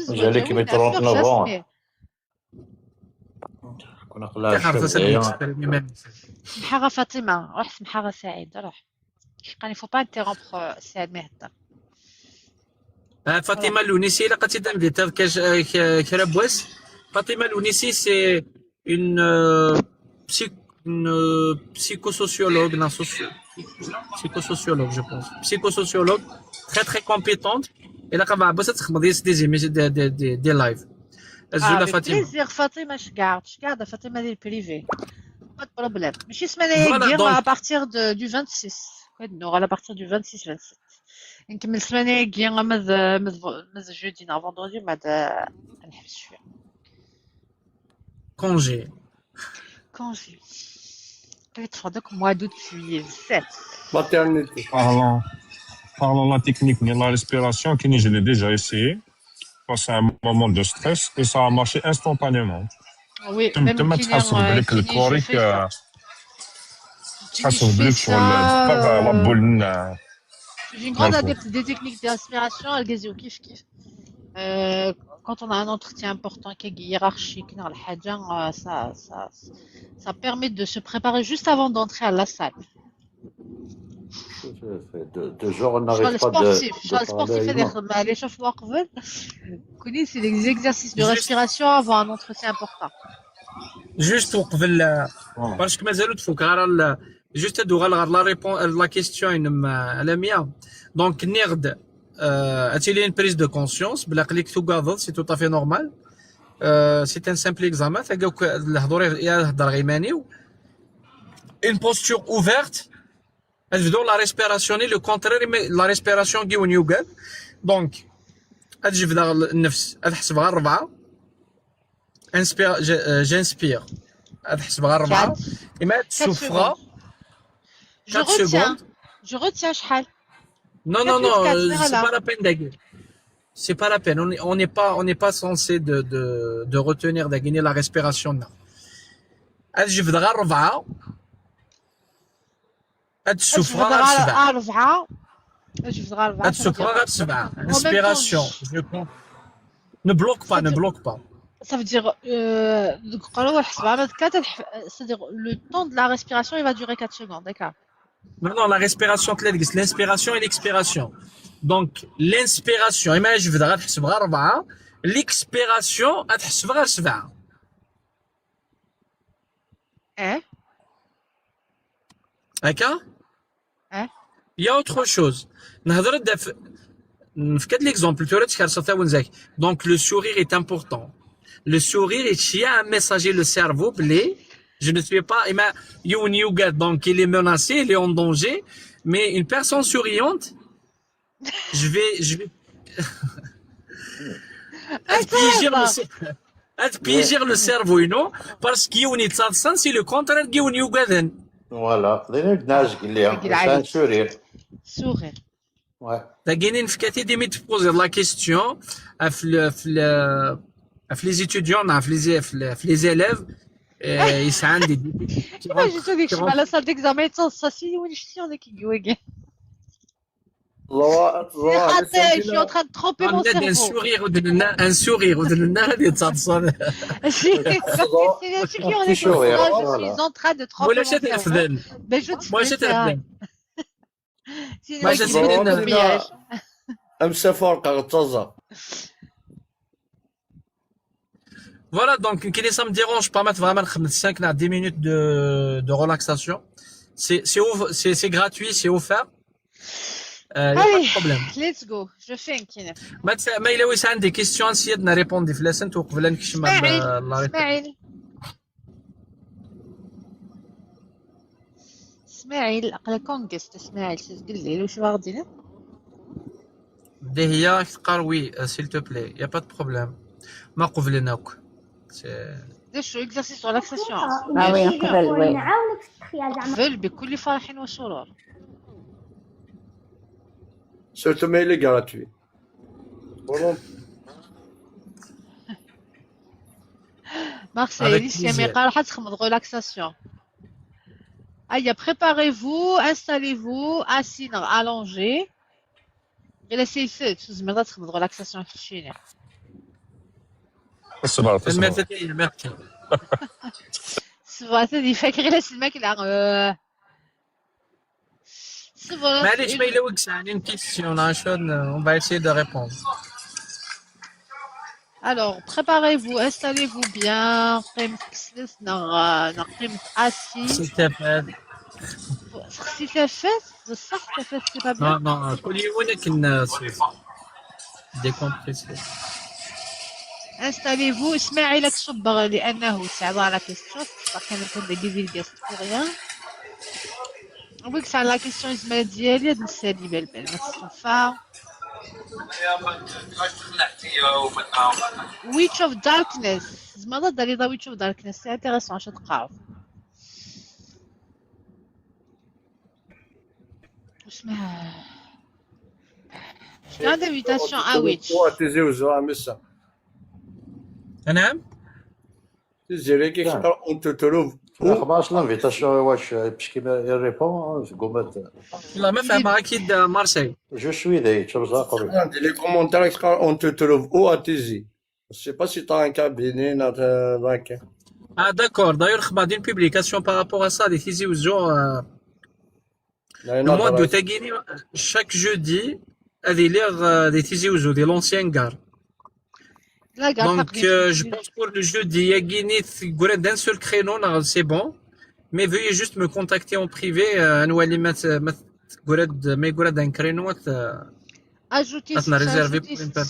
S2: جالك من 39 كنا قلنا
S1: محاغة فاطمة روح محاغة سعيد روح il faut pas interrompre سعيد ما يهضر
S10: فاطمة الونيسي إلا قد تدام ديال كرابواس فاطمة الونيسي سي une psychosociologue psychosociologue je pense psychosociologue très compétente et là قبل عباس تخدم des live الزوله فاطمة
S1: بليزير فاطمة شكاردة فاطمة ديال بريفي pas de problème ماشي السمانة يجي à partir du 26 نورا à partir du 26 نكمل السمانة يجي مز جودي نا فوندردي بعد نحبس شوية
S10: congé
S1: peut-être donc mois d'août juillet 7
S8: maternité
S3: parlant la technique de la respiration que je l'ai déjà essayé face à un moment de stress et ça a marché instantanément.
S1: Oui, même
S3: تما تحسب بليك الكلوريك تحسب بليك شغل تبقى لابو لنا.
S1: Je suis une grande adepte des techniques d'inspiration. Quand on a un entretien important qui est hiérarchique, ça permet de se préparer juste avant d'entrer à la salle.
S2: De genre, on n'arrive pas
S1: de sportif, c'est des exercices de respiration avant un entretien important.
S10: Juste قبل باسكو مازالو تفوق غير جوست هادو غير لا ريبون لا كيستيون على 100 دونك نيغد اتيلي une prise de conscience بلا قليك توغاض سي تو طافي نورمال سي ان سامبل اكزامان تلقاوك الهضور يهضر غيمانيو une posture ouverte تبداو لا ريسبيراسيوني لو كونترير لا ريسبيراسيون كي ونيوغال دونك تجي في النفس تحسب غير 4 انسبير جانسبير تحسب غير 4 اما تسوفرا
S1: Je retiens شحال.
S10: Non, c'est pas la peine d'agir. C'est pas la peine. On n'est pas censé de retenir d'aginer la respiration. Non. أتجي في دغا 4 أتسوفرا غير 7 أتسوفرا غير 7 inspiration. Ne bloque pas.
S1: Ça veut dire c'est-à-dire le temps de la respiration il va durer 4 secondes, d'accord?
S10: Non, la respiration, l'inspiration et l'expiration. Donc, l'inspiration, imagine, je vais تحسب غير 4 l'expiration, تحسب غير 7 هكا؟ Il y a autre chose. نهضر في كاد l'exemple, tu aurais تكرر ونزاك. Donc, le sourire est important. Le sourire est un messager le cerveau, je ne suis pas, donc il est menacé, il est en danger, mais une personne souriante, je vais piéger le cerveau, non? Parce qu'il y a c'est le contraire qui est
S2: Voilà, c'est un sourire.
S1: Sourire.
S2: Ouais.
S10: T'as gagné une fkati de te poser la question les étudiants, les élèves. يسعى عندي
S1: je te dis que je suis à la salle d'examen ça si ou je suis on est qui je suis en train de tromper mon cerveau
S10: un sourire ودنا هذه تصادصون
S1: je suis en train de tromper
S10: ولا شات افذن moi شات افذن
S1: ما جات
S8: امس فرقه غتزا.
S10: Voilà, donc ça me dérange pas mettre vraiment 5 à 10 minutes de relaxation. C'est gratuit, c'est offert.
S1: Allez,
S10: pas de problème.
S1: Let's go. Je fais un kiné.
S10: ما إلا واش عندي كيستيون نسيت نريبوندي في لاسنت وقبل نكشم
S1: اسماعيل عقل كونغست اسماعيل تقول لي واش واخدينا
S10: دي هي تقار وي سيل تو بلاي يا با دو بروبليم ما قبلناك
S1: دير اكزرسيس ريلاكساسيون
S7: وي نقبل وي
S1: نعاونك في التخيل زعما قبل بكل فرح وسرور
S8: Surtout mais il est gratuit. Voilà.
S1: Marseille, ici, relaxation. Allez, préparez-vous, installez-vous, assis, allongé. Et laissez faire, de relaxation.
S10: معليش ما إلا وكساني une question on va essayer de répondre.
S1: Alors, préparez-vous, installez-vous bien, assis.
S10: Si t'as fait,
S1: c'est pas bien.
S10: Non, كل يوم كنا décompresser.
S1: Installez-vous, اسمعي لك صبغ لأنه تعب على question, كان نكون ديفيديو rien. Oui, que c'est la question ديالي هاد السالي بالبال ما تشوفها. Witch of Darkness. زعما داري Witch of Darkness c'est intéressant اش تقراو. Grande invitation à Witch.
S6: تيزي وزوع مسا
S10: نعم.
S6: تيزي كي تقرا اون تروف
S2: اخبار اصلا انفيتاسيون واش باش كيما يريبون قومات
S10: لا ما فاهمة أكيد مارسيل.
S2: جو سوي ذي تشوزا قريب
S6: عندي لي كومونتير تقرا اون تروف او ا تيزي سي با سي تا ان كابيني نا داك
S10: Ah d'accord, d'ailleurs خبار d'une publication par rapport à ça des Tizi Ouzou le mois de Taguini chaque jeudi a des lire des Tizi Ouzou de l'ancien gare.
S1: La gare
S10: Donc je pense pour le jeudi Yagini d'un seul créneau c'est bon mais veuillez juste me contacter en privé نولي ما يقولد un créneau
S1: Ajoutez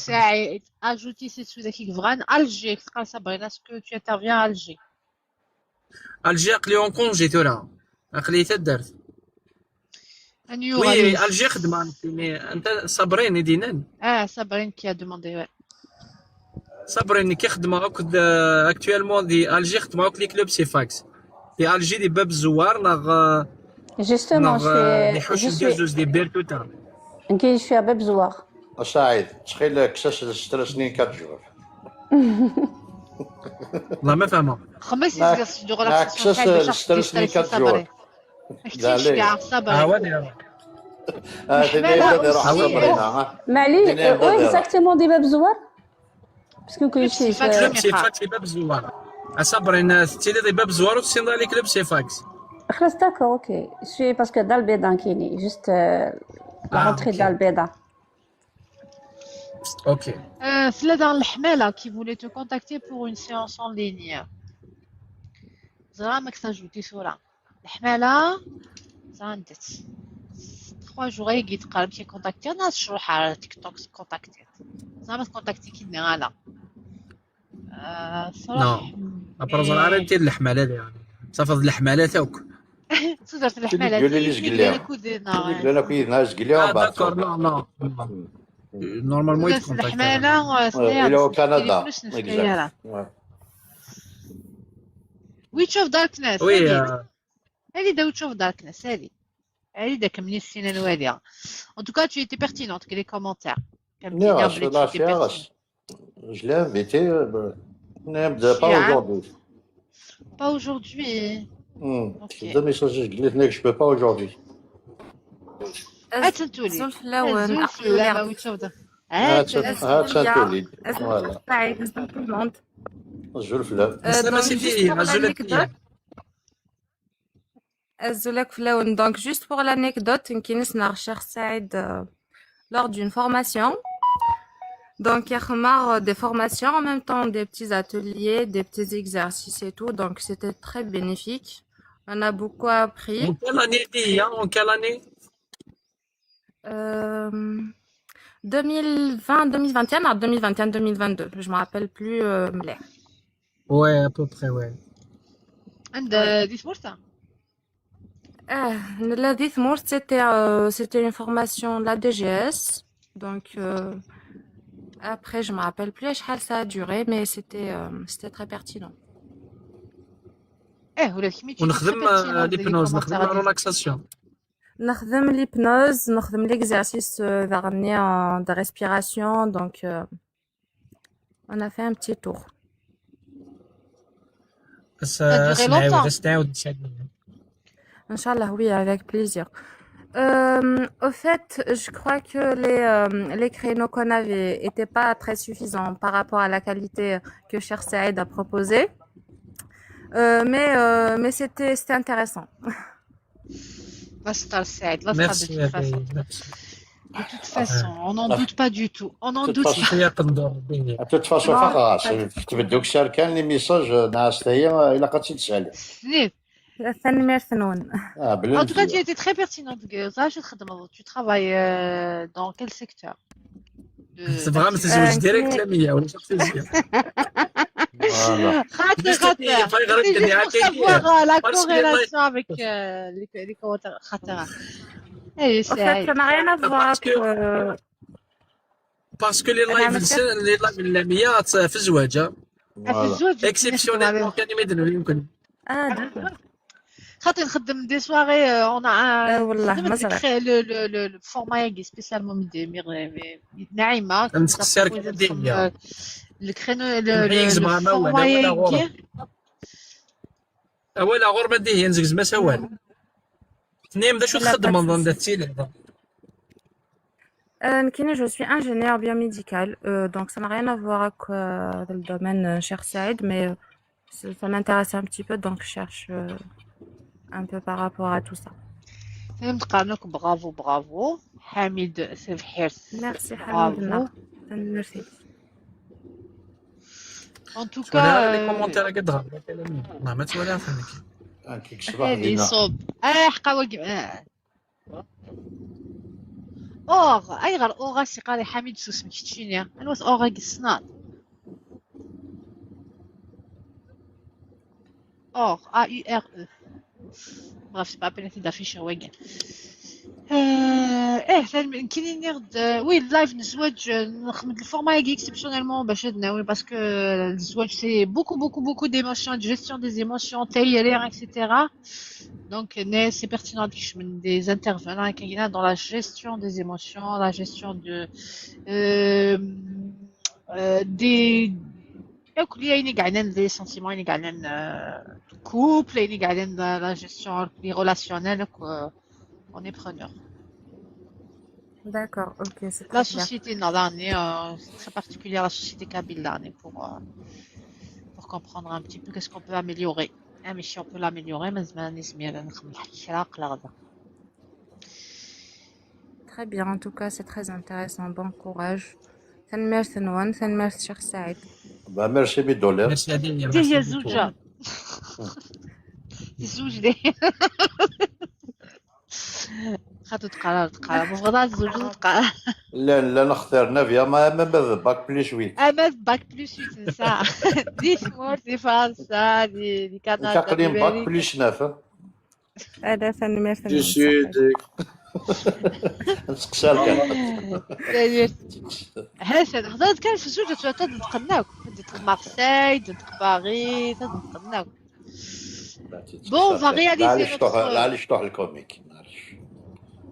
S1: Saïd, ajoutez cette chose qui Gvran, Alger, Sabrina, est-ce que tu interviens à Alger?
S10: Alger قلي en congé ترى قليتها دارت. Oui, Alger خدمة أنت صابرين يدينان.
S1: Sabrine qui a demandé, ouais.
S10: صابرين كي خدمة actuellement دي Alger خدمة لي كلوب سيفاكس. في Alger دي باب زوار نغ.
S7: Justement,
S10: je suis des Bertouta.
S7: je suis à باب زوار.
S2: سعيد تخيل كساس 6 سنين 4 جوار
S10: والله ما فاهمة.
S1: خمس يسقس دو غلا
S2: كساس 6 سنين 4 جوار
S1: لا لا صبر
S7: معلي وين اكزاكتومون دي باب زوار باسكو كل شيء
S10: كلوب سيفاكس دي باب زوار صابرين تيلي دي باب زوار وتسين لي كلوب سيفاكس
S7: خلاص داكور اوكي شوي باسكو دار البيضاء كاينين جوست لا رونتري دار البيضاء
S10: Ok.
S1: C'est dans l'Hmela qui voulait te contacter pour une séance en ligne. Zara mak s'ajouter sur là. L'Hmela, ça en tête. 3 jours et qui te calme qui contacter on a sur TikTok contacter. Ça m'a contacté qui n'est là.
S10: Non. Après ça arrête الحملة يعني. صافد الحملة تاعك.
S1: صدرت الحملة.
S2: قولي لي زقليها. قولي لنا كي ناس قليها بعد.
S10: D'accord, non. Normalement, il te contacte.
S2: Il est au Canada. Exact.
S1: Witch of Darkness.
S10: Oui.
S1: Elle est de Witch of Darkness. Elle est de comme Nissina Noelia. En tout cas, tu étais pertinente que les commentaires.
S2: Non, je l'ai invité. Pas aujourd'hui.
S1: Pas aujourd'hui.
S2: Je donne mes messages. Je peux pas aujourd'hui.
S1: هاتنتولي
S12: زلف لون
S2: هاتنتولي فوالا الزلف لون
S12: الزلك في لون donc juste pour l'anecdote كي نسمع الشيخ سعيد lors d'une formation donc il y a des formations en même temps des petits ateliers des petits exercices et tout donc c'était très bénéfique on a beaucoup appris.
S10: En quelle année
S12: 2020, 2021 ou 2021, 2022, je me rappelle plus.
S10: Ouais, à peu près, ouais.
S12: La Dithmour, c'était une formation de la DGS. Donc, après, je me rappelle plus à quel ça a duré, mais c'était très pertinent.
S10: On a l'hypnose, on a la relaxation.
S12: نخدم l'hypnose, نخدم l'exercice de respiration, donc on a fait un petit tour.
S1: Ça durait longtemps.
S12: Inch'Allah, oui, avec plaisir. Au fait, je crois que les créneaux qu'on avait étaient pas très suffisants par rapport à la qualité que Cheikh Saïd a proposé. Mais c'était intéressant.
S1: Merci. De toute façon, on n'en doute pas du tout. On n'en doute pas.
S2: De toute façon, تبدوك شار كان لي ميساج ناس هي الا قد تسال.
S1: En tout cas, tu étais très pertinente. Tu travailles dans quel secteur?
S10: C'est vraiment c'est direct la mia ولا شخصيه.
S1: خاطر pour savoir la corrélation avec les commentaires خاطر.
S12: Ça n'a rien à voir
S10: باسكو لي لايف اللاميات في الزواج اكسبسيونيل كان يمدنوا يمكن
S1: خاطر نخدم دي سواغي اون
S12: والله ما زرع
S1: لو فورما سبيسيالمون ناعمه
S10: نتخسر كدير
S1: الكرينو
S10: نحيز مع ما ولا غور اولا غور ما ديه ينزقز ما سوال تنيم دا شو تخدم نظن دا تسيل
S12: Nkini, je suis ingénieur biomédical, donc ça n'a rien à voir avec le domaine cher Saïd, mais ça m'intéresse un petit peu, donc je cherche un peu par rapport à tout ça.
S1: فهمت قانونك. برافو برافو حميد سيف حرس.
S12: Merci
S1: برافو.
S12: Hamidna. Merci.
S1: ان
S10: لي
S1: توكا
S10: كومونتير قد غاب ما تولي فهمك
S2: كيك صباح
S1: هذه
S2: لينا
S1: صوب حقا وقف اوغ اي غير اوغا سي قاري حميد شو اسمك تشينيا انا واس اوغا قصنات اوغ ا يو ار او بريف سي با بيناتي دافيش واقع كاينين نغد وي اللايف نزواج نخدم الفورما هاكي اكسبسيونيلمون باش ناوي باسكو الزواج سي بوكو ديموسيون دو جيستيون دي ايموسيون تايرير اكسيتيرا دونك سي بيرتينون كيش من دي انترفينون كاينين dans la gestion des émotions la gestion de des ياكل يعني قاعدين لي سنتيمون يعني قاعدين كوبل يعني قاعدين لا جيستيون لي ريلاسيونيل on est preneur.
S12: D'accord, ok, c'est
S1: La
S12: très bien.
S1: société Nadani, c'est très particulier la société kabylane pour comprendre un petit peu qu'est-ce qu'on peut améliorer. Mais si on peut l'améliorer, mais
S12: Très bien, en tout cas, c'est très intéressant. Bon courage. Merci Nouane, merci cher Saïd.
S2: bah merci $1000
S10: ميرسي هديه
S1: دي هي الزوجة الزوج دي خاطر تقرا مفروض الزوج تقرا
S2: لا نختار نافيا ما باك بلي شويت
S1: اما باك بلس 8 ساعة دي سمور دي فرنسا دي كندا
S2: تقريبا باك بلي شنافه
S12: هذا merci
S8: Du Sud.
S2: نسقسالك
S1: حسن حضرت كان في الزوجة تقناوك ديت مارسيل ديت باريس تقناوك Bon, on va réaliser notre...
S2: معليش طوح الكوميك معليش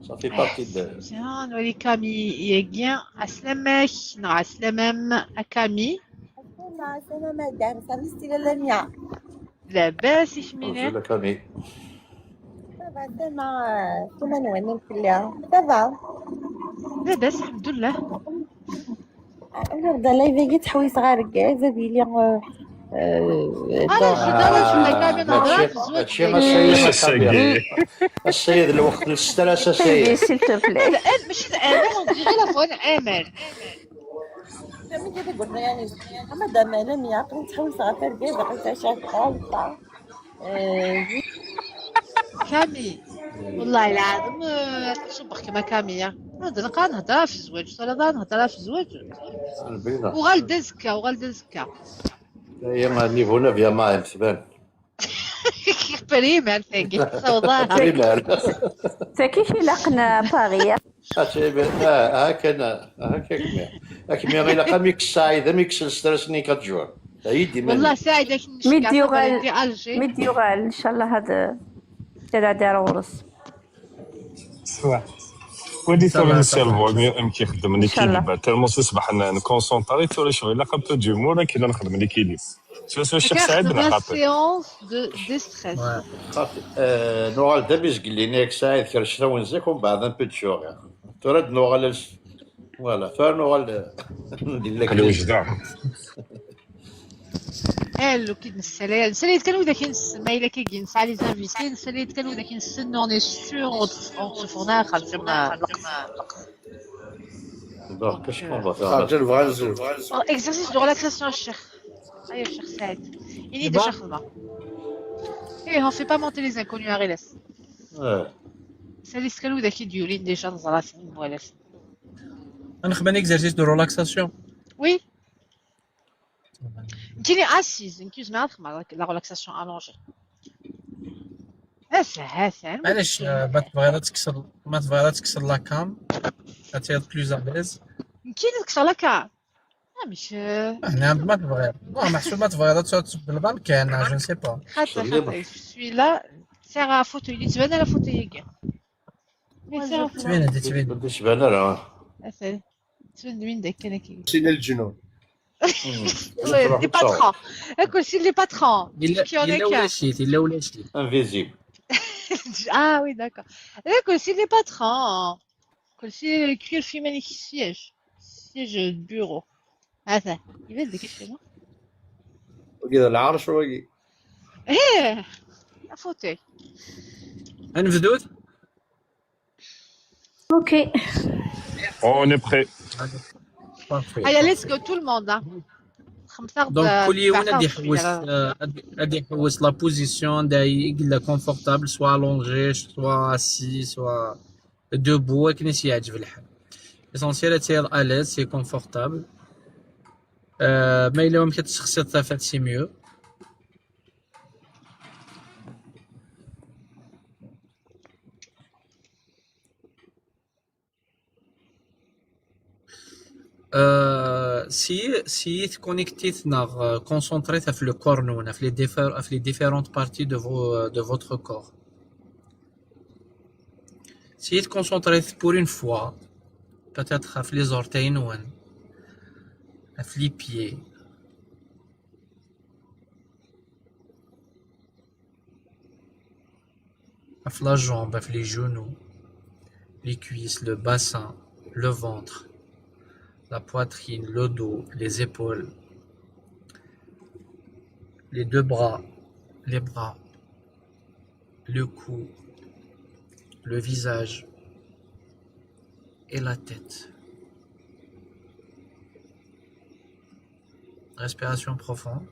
S2: صافي بارتي
S1: مزيان ولي كامي ياكيان عسلامك نوع عسلامام أكامي
S13: سلامة مدام صافي لميا
S1: لاباس يشميني
S2: ولا كامي
S13: صافا كيما نونم كلها صافا
S1: لاباس الحمد لله
S13: نبدا لايفي تحوي صغار كاع زاديلي
S2: هادشي السيد الوقت الستريس السيد
S1: ماشي الامل غير لافون امل
S13: ملي كده قلنا يعني مدام انا ميعقل تحوي صغار كاع باقي تعشى خالصه
S1: كامي والله العظيم تصبح كما كامية نهضر نهضر في الزواج ولا نهضر في الزواج وغالدا زكا
S2: هي ما نيفونا فيها ما تبان
S1: بريمال ثاني صوضاها
S2: بريمال
S7: كيف لقنا باغي
S2: هاكا غير قاميك السعيده ميكس الستريسني كتجوع عيدي
S1: والله سعيده
S7: ميديوغال ان شاء الله هذا دار ورس
S3: ودي تولي السيرفو يمكن يخدم ليكيليب تالمون تصبح نكونسونطري تولي شغل الا قبل ديمور كي نخدم ليكيليب سو الشيخ سعيد انا خاطر
S1: سيونس دو ستريس
S2: نوغال دابيز قال لي ياك سعيد كرشتا ونزاك ومن بعد ان بو تشوغ ترد نوغال فوالا فنوغال ندير لك
S3: الوجدان
S1: لو كي نسالي كانوا داك ما الا كي نسعى لي زانفيتي نسالي كانوا داك نستنى اوني سور تشوفونا خرجنا
S2: دونك كاش كون فا فار
S1: اكزرسيس دو ريلاكساسيون الشيخ ايوا الشيخ سعيد اني ديجا خدمه ايه on fait pas monter les inconnus à ريلاس سالي كانوا داك ديولين ديجا نزراسين ولا
S10: نخدم اكزرسيس دو ريلاكساسيون
S1: وي نجيني اسيز نكيز ما نخدم لا ريلاكساسيون الونجي هسه
S10: علاش ما تبغي تكسر لا كام تاعي بلوز ابيز
S1: نكي نكسر لا كام مش
S10: هنا ما تبغي محسوب ما تبغي تسوق بالبان كاين جو سي با
S1: خاطر سوي لا سير على فوتو اللي تبان على فوتو ياكا سير
S10: تبان هادي تبان
S2: ما تشبه راه
S1: اسال تبان من داك انا كي
S6: سين الجنون
S1: والله لي باترون كلشي لي باترون
S10: الا ولا شيت الا ولا شيت
S2: انفيزيبل.
S1: اه وي داكور كلشي لي باترون كلشي كل في مانيك سياج بيرو هذا يبان داك الشيء
S2: وكذا العرش وكي
S1: ايه فوتي
S10: نبدو.
S7: اوكي
S3: اون بري.
S1: هيا ليتس جو تو الموند خمسة
S10: دونك كل يوم غادي يحوس لا بوزيسيون دا يقول لك كونفورتابل سوا لونجي سوا اسي سوا دوبو كنيس يعجب الحال ليسونسيال تي اليز سي كونفورتابل ما الا ممكن تشخصي طافات سي ميو si connectez concentrez sur le corps nous sur les différentes parties de votre corps si vous concentrez pour une fois peut-être sur les orteils ou sur les pieds sur la jambe sur les genoux les cuisses le bassin le ventre la poitrine, le dos, les épaules, les deux bras, les bras, le cou, le visage et la tête. Respiration profonde.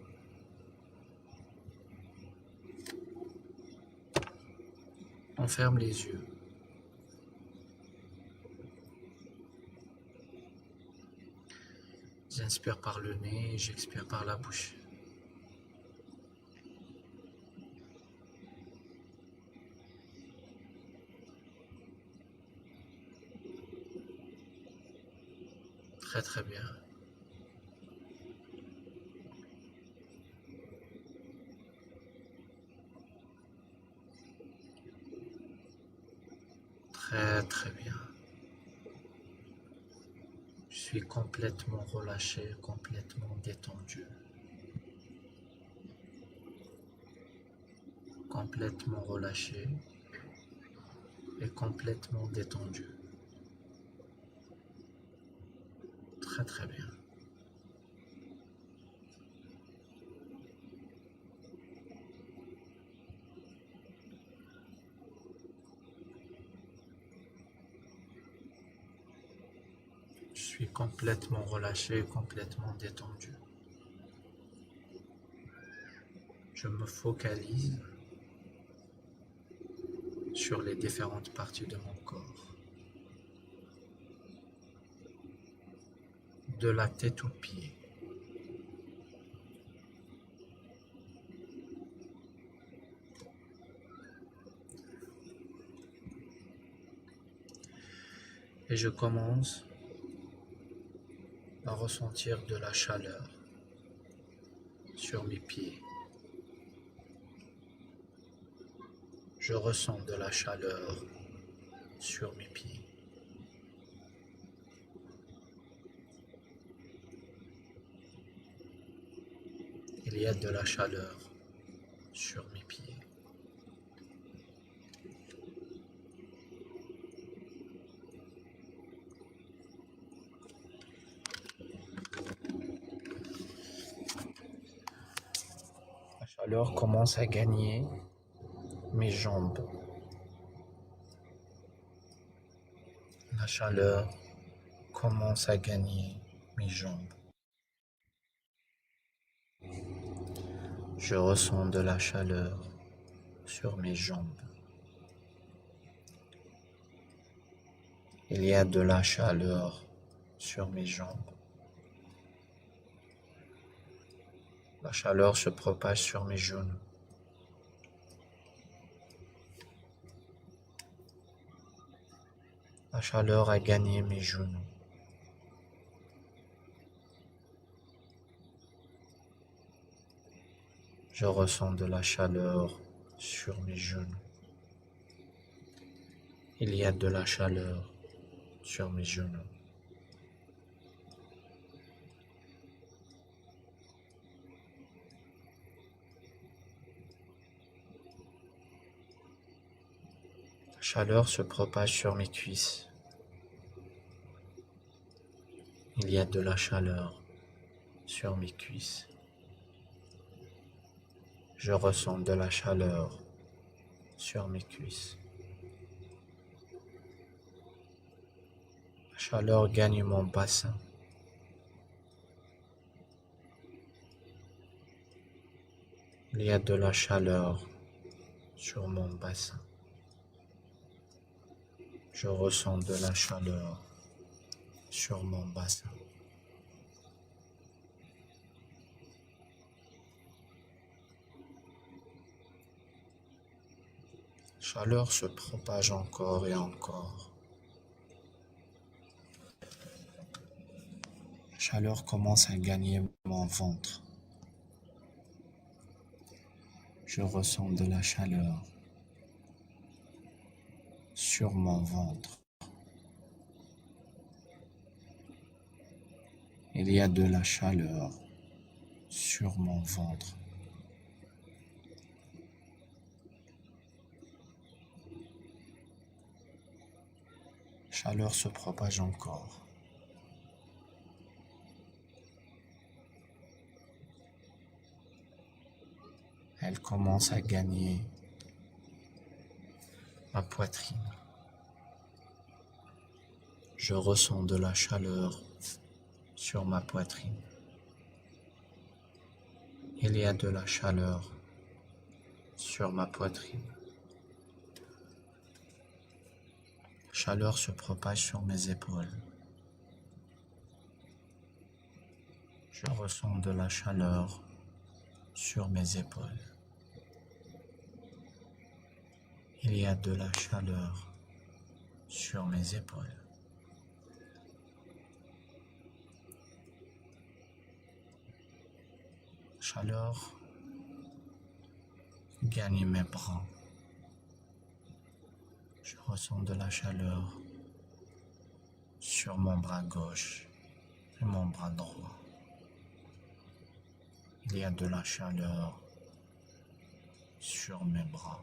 S10: On ferme les yeux. J'inspire par le nez, j'expire par la bouche. Très très bien. Très très bien. Je suis complètement relâché, complètement détendu. Complètement relâché et complètement détendu. Très très bien. Je suis complètement relâché, complètement détendu. Je me focalise sur les différentes parties de mon corps. De la tête aux pieds. Et je commence à ressentir de la chaleur sur mes pieds. Je ressens de la chaleur sur mes pieds. Il y a de la chaleur sur mes pieds. La chaleur commence à gagner mes jambes. La chaleur commence à gagner mes jambes. Je ressens de la chaleur sur mes jambes. Il y a de la chaleur sur mes jambes. La chaleur se propage sur mes genoux. La chaleur a gagné mes genoux. Je ressens de la chaleur sur mes genoux. Il y a de la chaleur sur mes genoux. La chaleur se propage sur mes cuisses. Il y a de la chaleur sur mes cuisses. Je ressens de la chaleur sur mes cuisses. La chaleur gagne mon bassin. Il y a de la chaleur sur mon bassin. Je ressens de la chaleur sur mon bassin. La chaleur se propage encore et encore. La chaleur commence à gagner mon ventre. Je ressens de la chaleur sur mon ventre. Il y a de la chaleur sur mon ventre. La chaleur se propage encore. Elle commence à gagner ma poitrine. Je ressens de la chaleur sur ma poitrine. Il y a de la chaleur sur ma poitrine. La chaleur se propage sur mes épaules. Je ressens de la chaleur sur mes épaules. Il y a de la chaleur sur mes épaules. La chaleur gagne mes bras. Je ressens de la chaleur sur mon bras gauche et mon bras droit. Il y a de la chaleur sur mes bras.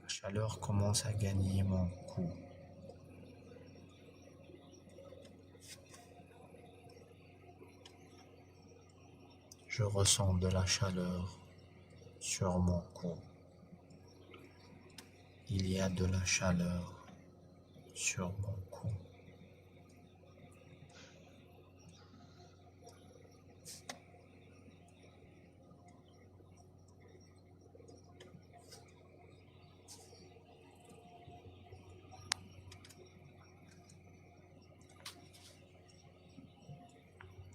S10: La chaleur commence à gagner mon cou. Je ressens de la chaleur sur mon cou. Il y a de la chaleur sur mon cou.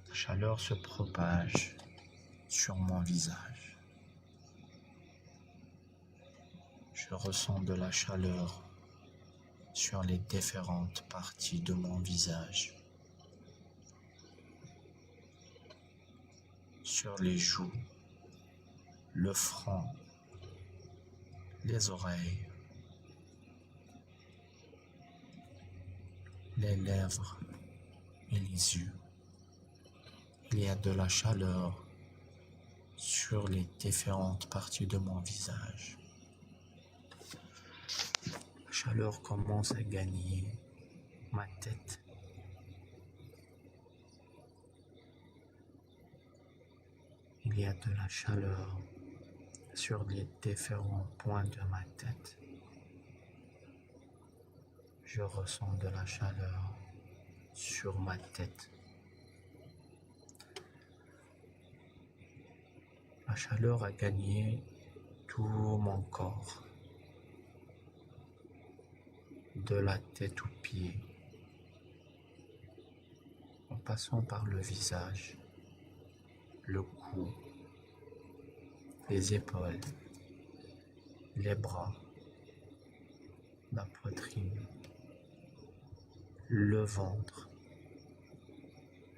S10: La chaleur se propage sur mon visage. Je ressens de la chaleur sur les différentes parties de mon visage. Sur les joues, le front, les oreilles, les lèvres et les yeux. Il y a de la chaleur sur les différentes parties de mon visage. La chaleur commence à gagner ma tête. Il y a de la chaleur sur les différents points de ma tête. Je ressens de la chaleur sur ma tête. La chaleur a gagné tout mon corps, de la tête aux pieds, en passant par le visage, le cou, les épaules, les bras, la poitrine, le ventre,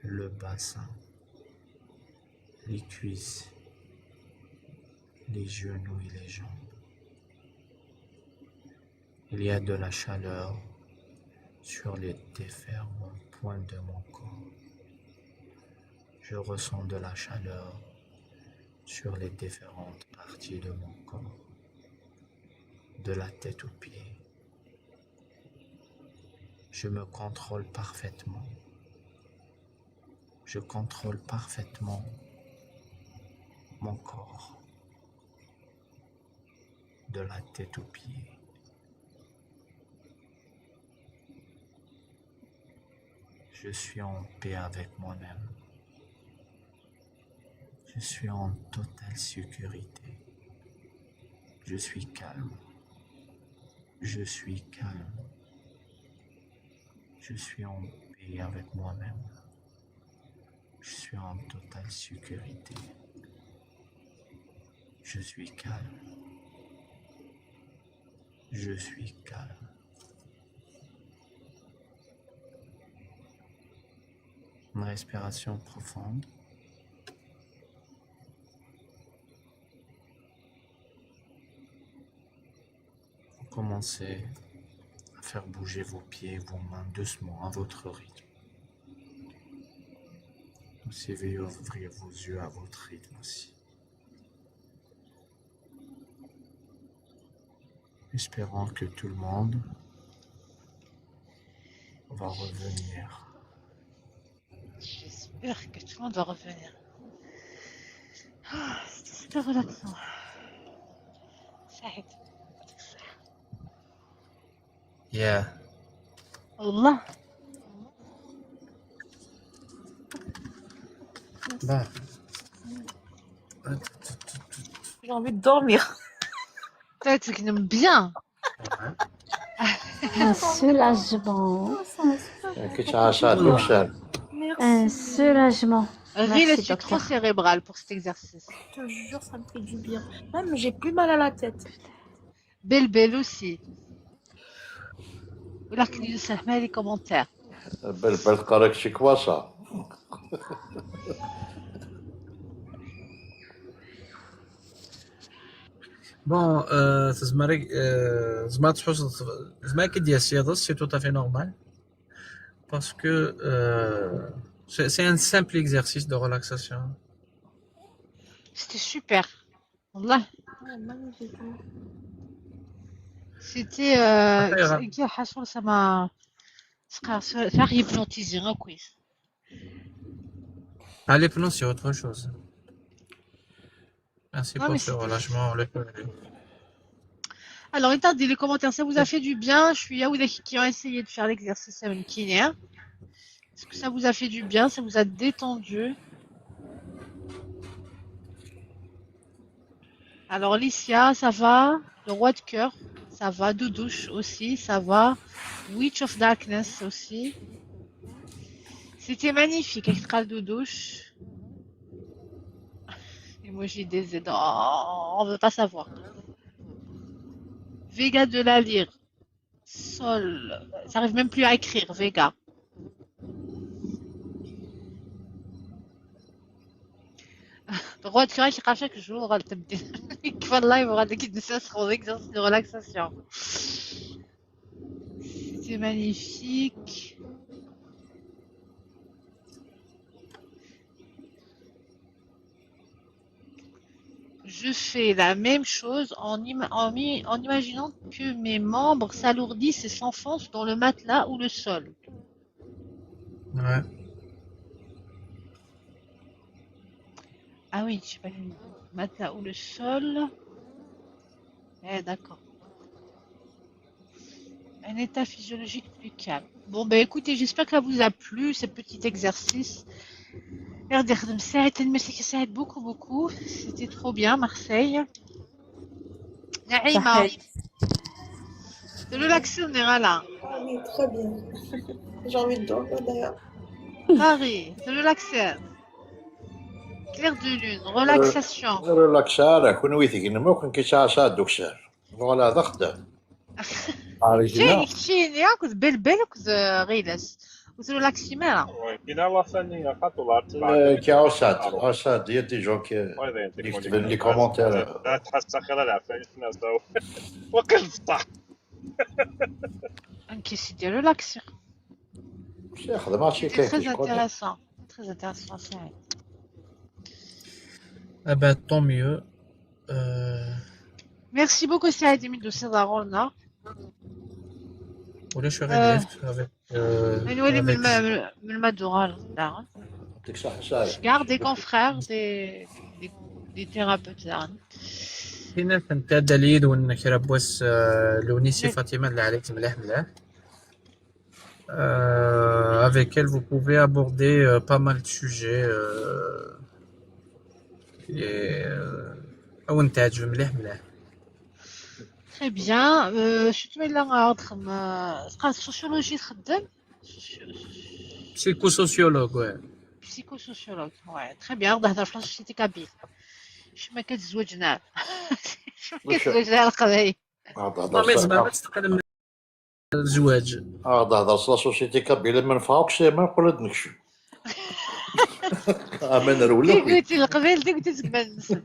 S10: le bassin, les cuisses, les genoux et les jambes. Il y a de la chaleur sur les différents points de mon corps. Je ressens de la chaleur sur les différentes parties de mon corps, de la tête aux pieds. Je me contrôle parfaitement. Je contrôle parfaitement mon corps, de la tête aux pieds. Je suis en paix avec moi-même. Je suis en totale sécurité. Je suis calme. Je suis calme. Je suis en paix avec moi-même. Je suis en totale sécurité. Je suis calme. Je suis calme. Une respiration profonde. Commencez à faire bouger vos pieds et vos mains doucement à votre rythme. Essayez d'ouvrir vos yeux à votre rythme aussi. Espérons que tout le monde va revenir.
S1: J'espère que tout le monde va revenir. Ah, c'est super relaxant. Saïd.
S10: Yeah.
S1: Allah.
S10: Bah.
S13: J'ai envie de dormir.
S1: Peut-être qu'il aime bien.
S7: Un soulagement. Un soulagement.
S1: Ril est trop cérébral pour cet exercice.
S13: Je te jure, ça me fait du bien. Même j'ai plus mal à la tête.
S1: Belle aussi. Voilà qu'il nous a mis les commentaires.
S2: بل قراك شي كواسة.
S10: Bon, زعما كي ديال السيادة سي tout à fait normal parce que c'est un simple exercice de relaxation.
S1: C'était super. Wallah. C'était ça m'a faire hypnotiser un quiz.
S10: Ah, l'hypnose c'est autre chose. Merci
S1: Non,
S10: pour
S1: mais
S10: ce relâchement.
S1: Alors, regardez les commentaires, ça vous a fait du bien. Je suis Yaouda qui ont essayé de faire l'exercice avec Kinéa. Est-ce que ça vous a fait du bien? Ça vous a détendu? Alors, Licia, ça va. Le roi de cœur, ça va. Doudouche aussi, ça va. Witch of Darkness aussi. C'était magnifique, extra Doudouche. Emoji des aidants. Oh, on veut pas savoir. Vega de la lire. Sol. J'arrive même plus à écrire, Vega. Le roi de cœur qui rachète chaque jour. Voilà, il aura des guides de exercice de relaxation. C'est magnifique. Je fais la même chose en imaginant que mes membres s'alourdissent et s'enfoncent dans le matelas ou le sol.
S10: Ouais.
S1: Ah oui, je sais pas, le matelas ou le sol. D'accord. Un état physiologique plus calme. Bon, ben écoutez, j'espère que ça vous a plu, ce petit exercice. Merci beaucoup. C'était trop bien, Marseille. Naïma. De relaxer, on est là.
S13: Oui, très bien. J'ai envie de dormir d'ailleurs.
S1: Paris, de relaxer. Clair de lune, relaxation.
S2: relaxar كنويتي إنما كن كيتعشى الدكتور ولا ضغط
S1: شيني كنت بلبل كنت غيلس كنت relaxer مالا
S3: كاينه لا ثانيه خاطر
S2: كي عشات ديال دي جون اللي كتبان لي كومونتير
S3: لا تحس خير العفايس الناس وقل الصح
S1: انكيسي ديالو لاكسيون.
S2: خدم هادشي كاين
S1: تري
S2: كيشكون.
S1: انتيريسون تري انتيريسون سعيد.
S10: طون ميو.
S1: ميرسي بوكو سعيد من دوسي ضرورنا.
S10: ولا شو غير افيك
S1: نولي من المدوغال داغن.
S2: يعطيك الصحة سعيد.
S1: Garde des confrères, des thérapeutes.
S10: هنا كنت دليل وانك ربوس لونيسي فاطمه اللي عليك مليح مليح. Avec elle, vous pouvez aborder pas mal de sujets. أو نتاج مليح مليح.
S1: Très bien. شو تميل لها تخدم تقرا سوسيولوجي تخدم؟
S10: بسيكوسوسيولوج واه.
S1: بسيكوسوسيولوج واه. Très bien. تهضر في لاسوسيتي كابيل. شو ما كتزوجنا. شو ما كتزوجنا القضايا.
S10: ما زعما تستقل الزواج.
S2: هضر في لاسوسيتي كابيله ما نفعوكش ما نقول لك نكشف. ما نرولك.
S1: كي قلتي القبيل ديك قلتي تسمع النسل.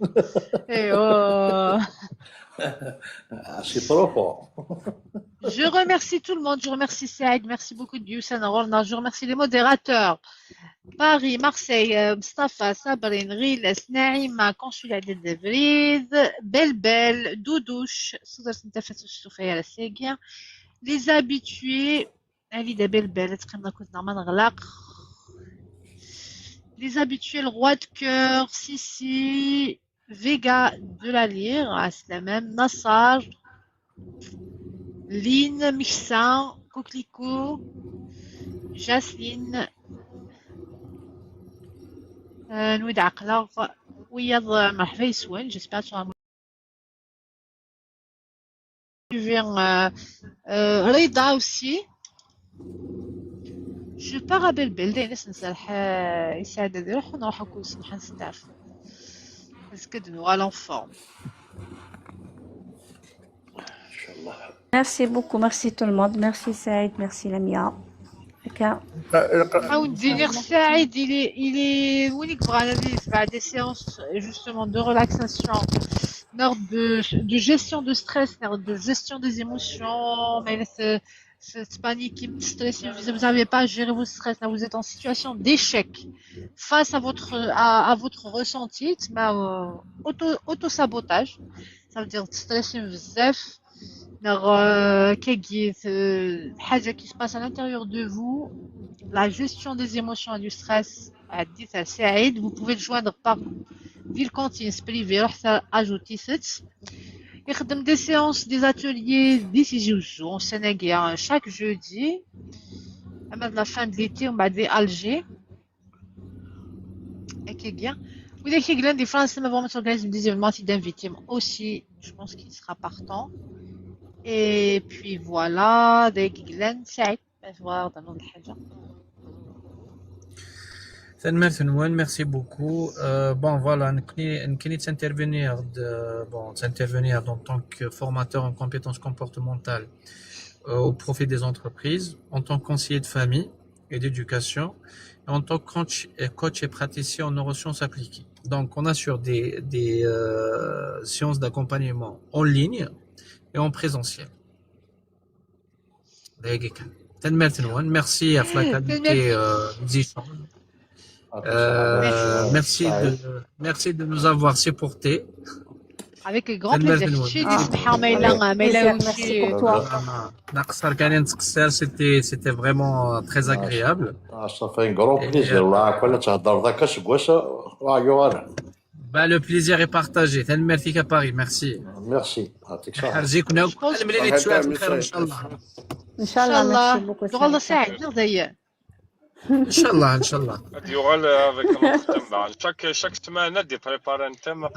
S1: ايوا.
S2: C'est profond.
S1: Je remercie tout le monde. Je remercie Saïd. Merci beaucoup de Youssef Orna. Je remercie les modérateurs. Paris, Marseille, Mustafa, Sabrine, Riles, Naïma, Consulat de Devriz, Belle, Doudouche, les habitués, Alida Belle, les habitués, le roi de cœur, Sissi, Vega de la Lyre, c'est même, Nassar, Lynn, Mixin, Coquelicot, Jacqueline, نويد عقلة وياض مرحبا يسوان جيسبيغ تشغل رضا aussi. Je pars à بلبل دايناس نسرح يساعد هذي روح ونروح نكون سمحة نستعرف باسكو دو نو غالون فورم.
S7: Merci beaucoup, merci tout le monde, merci Saïd, merci Lamia.
S1: حاول دير سعيد il est وينك بغا ندير بعد des séances justement de relaxation, de gestion de stress, de gestion des émotions, mais cette panique qui me stresse, vous n'avez pas géré vos stress, là vous êtes en situation d'échec face à votre ressenti, auto-sabotage, ça veut dire stresser بزاف. حاجة qui se passe à l'intérieur de vous, la gestion des émotions et du stress, vous pouvez le joindre par Vilcantines privé, ajouter cette. Il y a des séances, des ateliers décisifs en Sénégal chaque jeudi. À la fin de l'été, on va dire Alger. Et qui est bien. Vous avez que l'un des Français m'a vraiment organisé des événements d'invités aussi. Je pense qu'il sera partant. Et puis voilà, des Glen Saïd, voir dans notre حاجة.
S10: Merci beaucoup. Bon voilà, nous intervenir en tant que formateur en compétences comportementales au profit des entreprises, en tant que conseiller de famille et d'éducation, et en tant que coach et praticien en neurosciences appliquées. Donc on assure des séances d'accompagnement en ligne et en présentiel. Merci à la qualité des échanges. Merci de nous avoir supportés.
S1: Avec grand plaisir.
S10: C'était vraiment très agréable.
S2: Ça fait un grand plaisir.
S10: Le plaisir est partagé. Merci à Paris. Merci.
S2: Merci.
S7: Inch'Allah, merci beaucoup.
S10: Inch'Allah.
S3: يغال avec notre thème. Chaque semaine, on prépare un thème.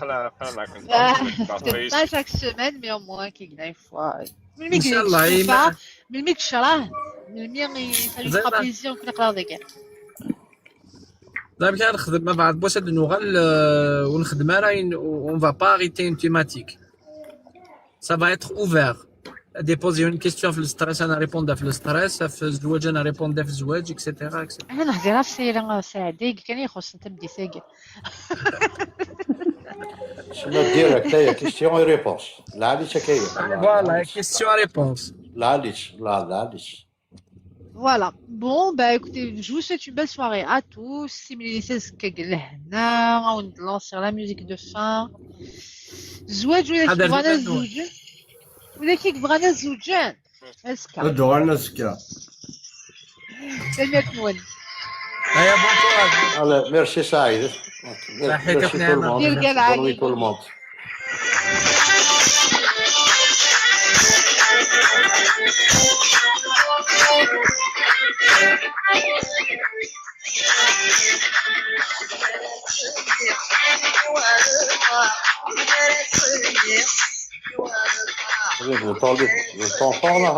S1: Pas chaque semaine, mais au moins quelques fois.
S10: Inch'Allah.
S1: Mais le mec شراه ça lui fera plaisir que نقرا ذاك.
S10: دابا كنخدم مع بعض بوسط النغال ونخدم انا on va pas arrêter une thématique. Ça va être ouvert. Déposer une question في الستريس انا ريبوند في الستريس في الزواج انا ريبوند في الزواج اكسيتيرا
S1: انا نهضر في السيره ساعديك كان يخص انت بدي ساقي
S2: شنو دير هكايا كيستيون اي ريبونس لا عليك هكايا
S10: فوالا كيستيون ريبونس
S2: العاليش لا العاليش.
S1: Voilà. Bon, bah écoutez, je vous souhaite une belle soirée à tous. Si on lance sur la musique de fin. زواج ولا كي بغانا الزوجين ولا كي بغانا الزوجين اسكا
S8: ادو غير نسكا
S1: سلمك نولي.
S10: هيا بون كوراج.
S2: ميرسي سعيد.
S10: صحيتك نعمة.
S1: دير كاع العالي.
S2: Le temps fort là,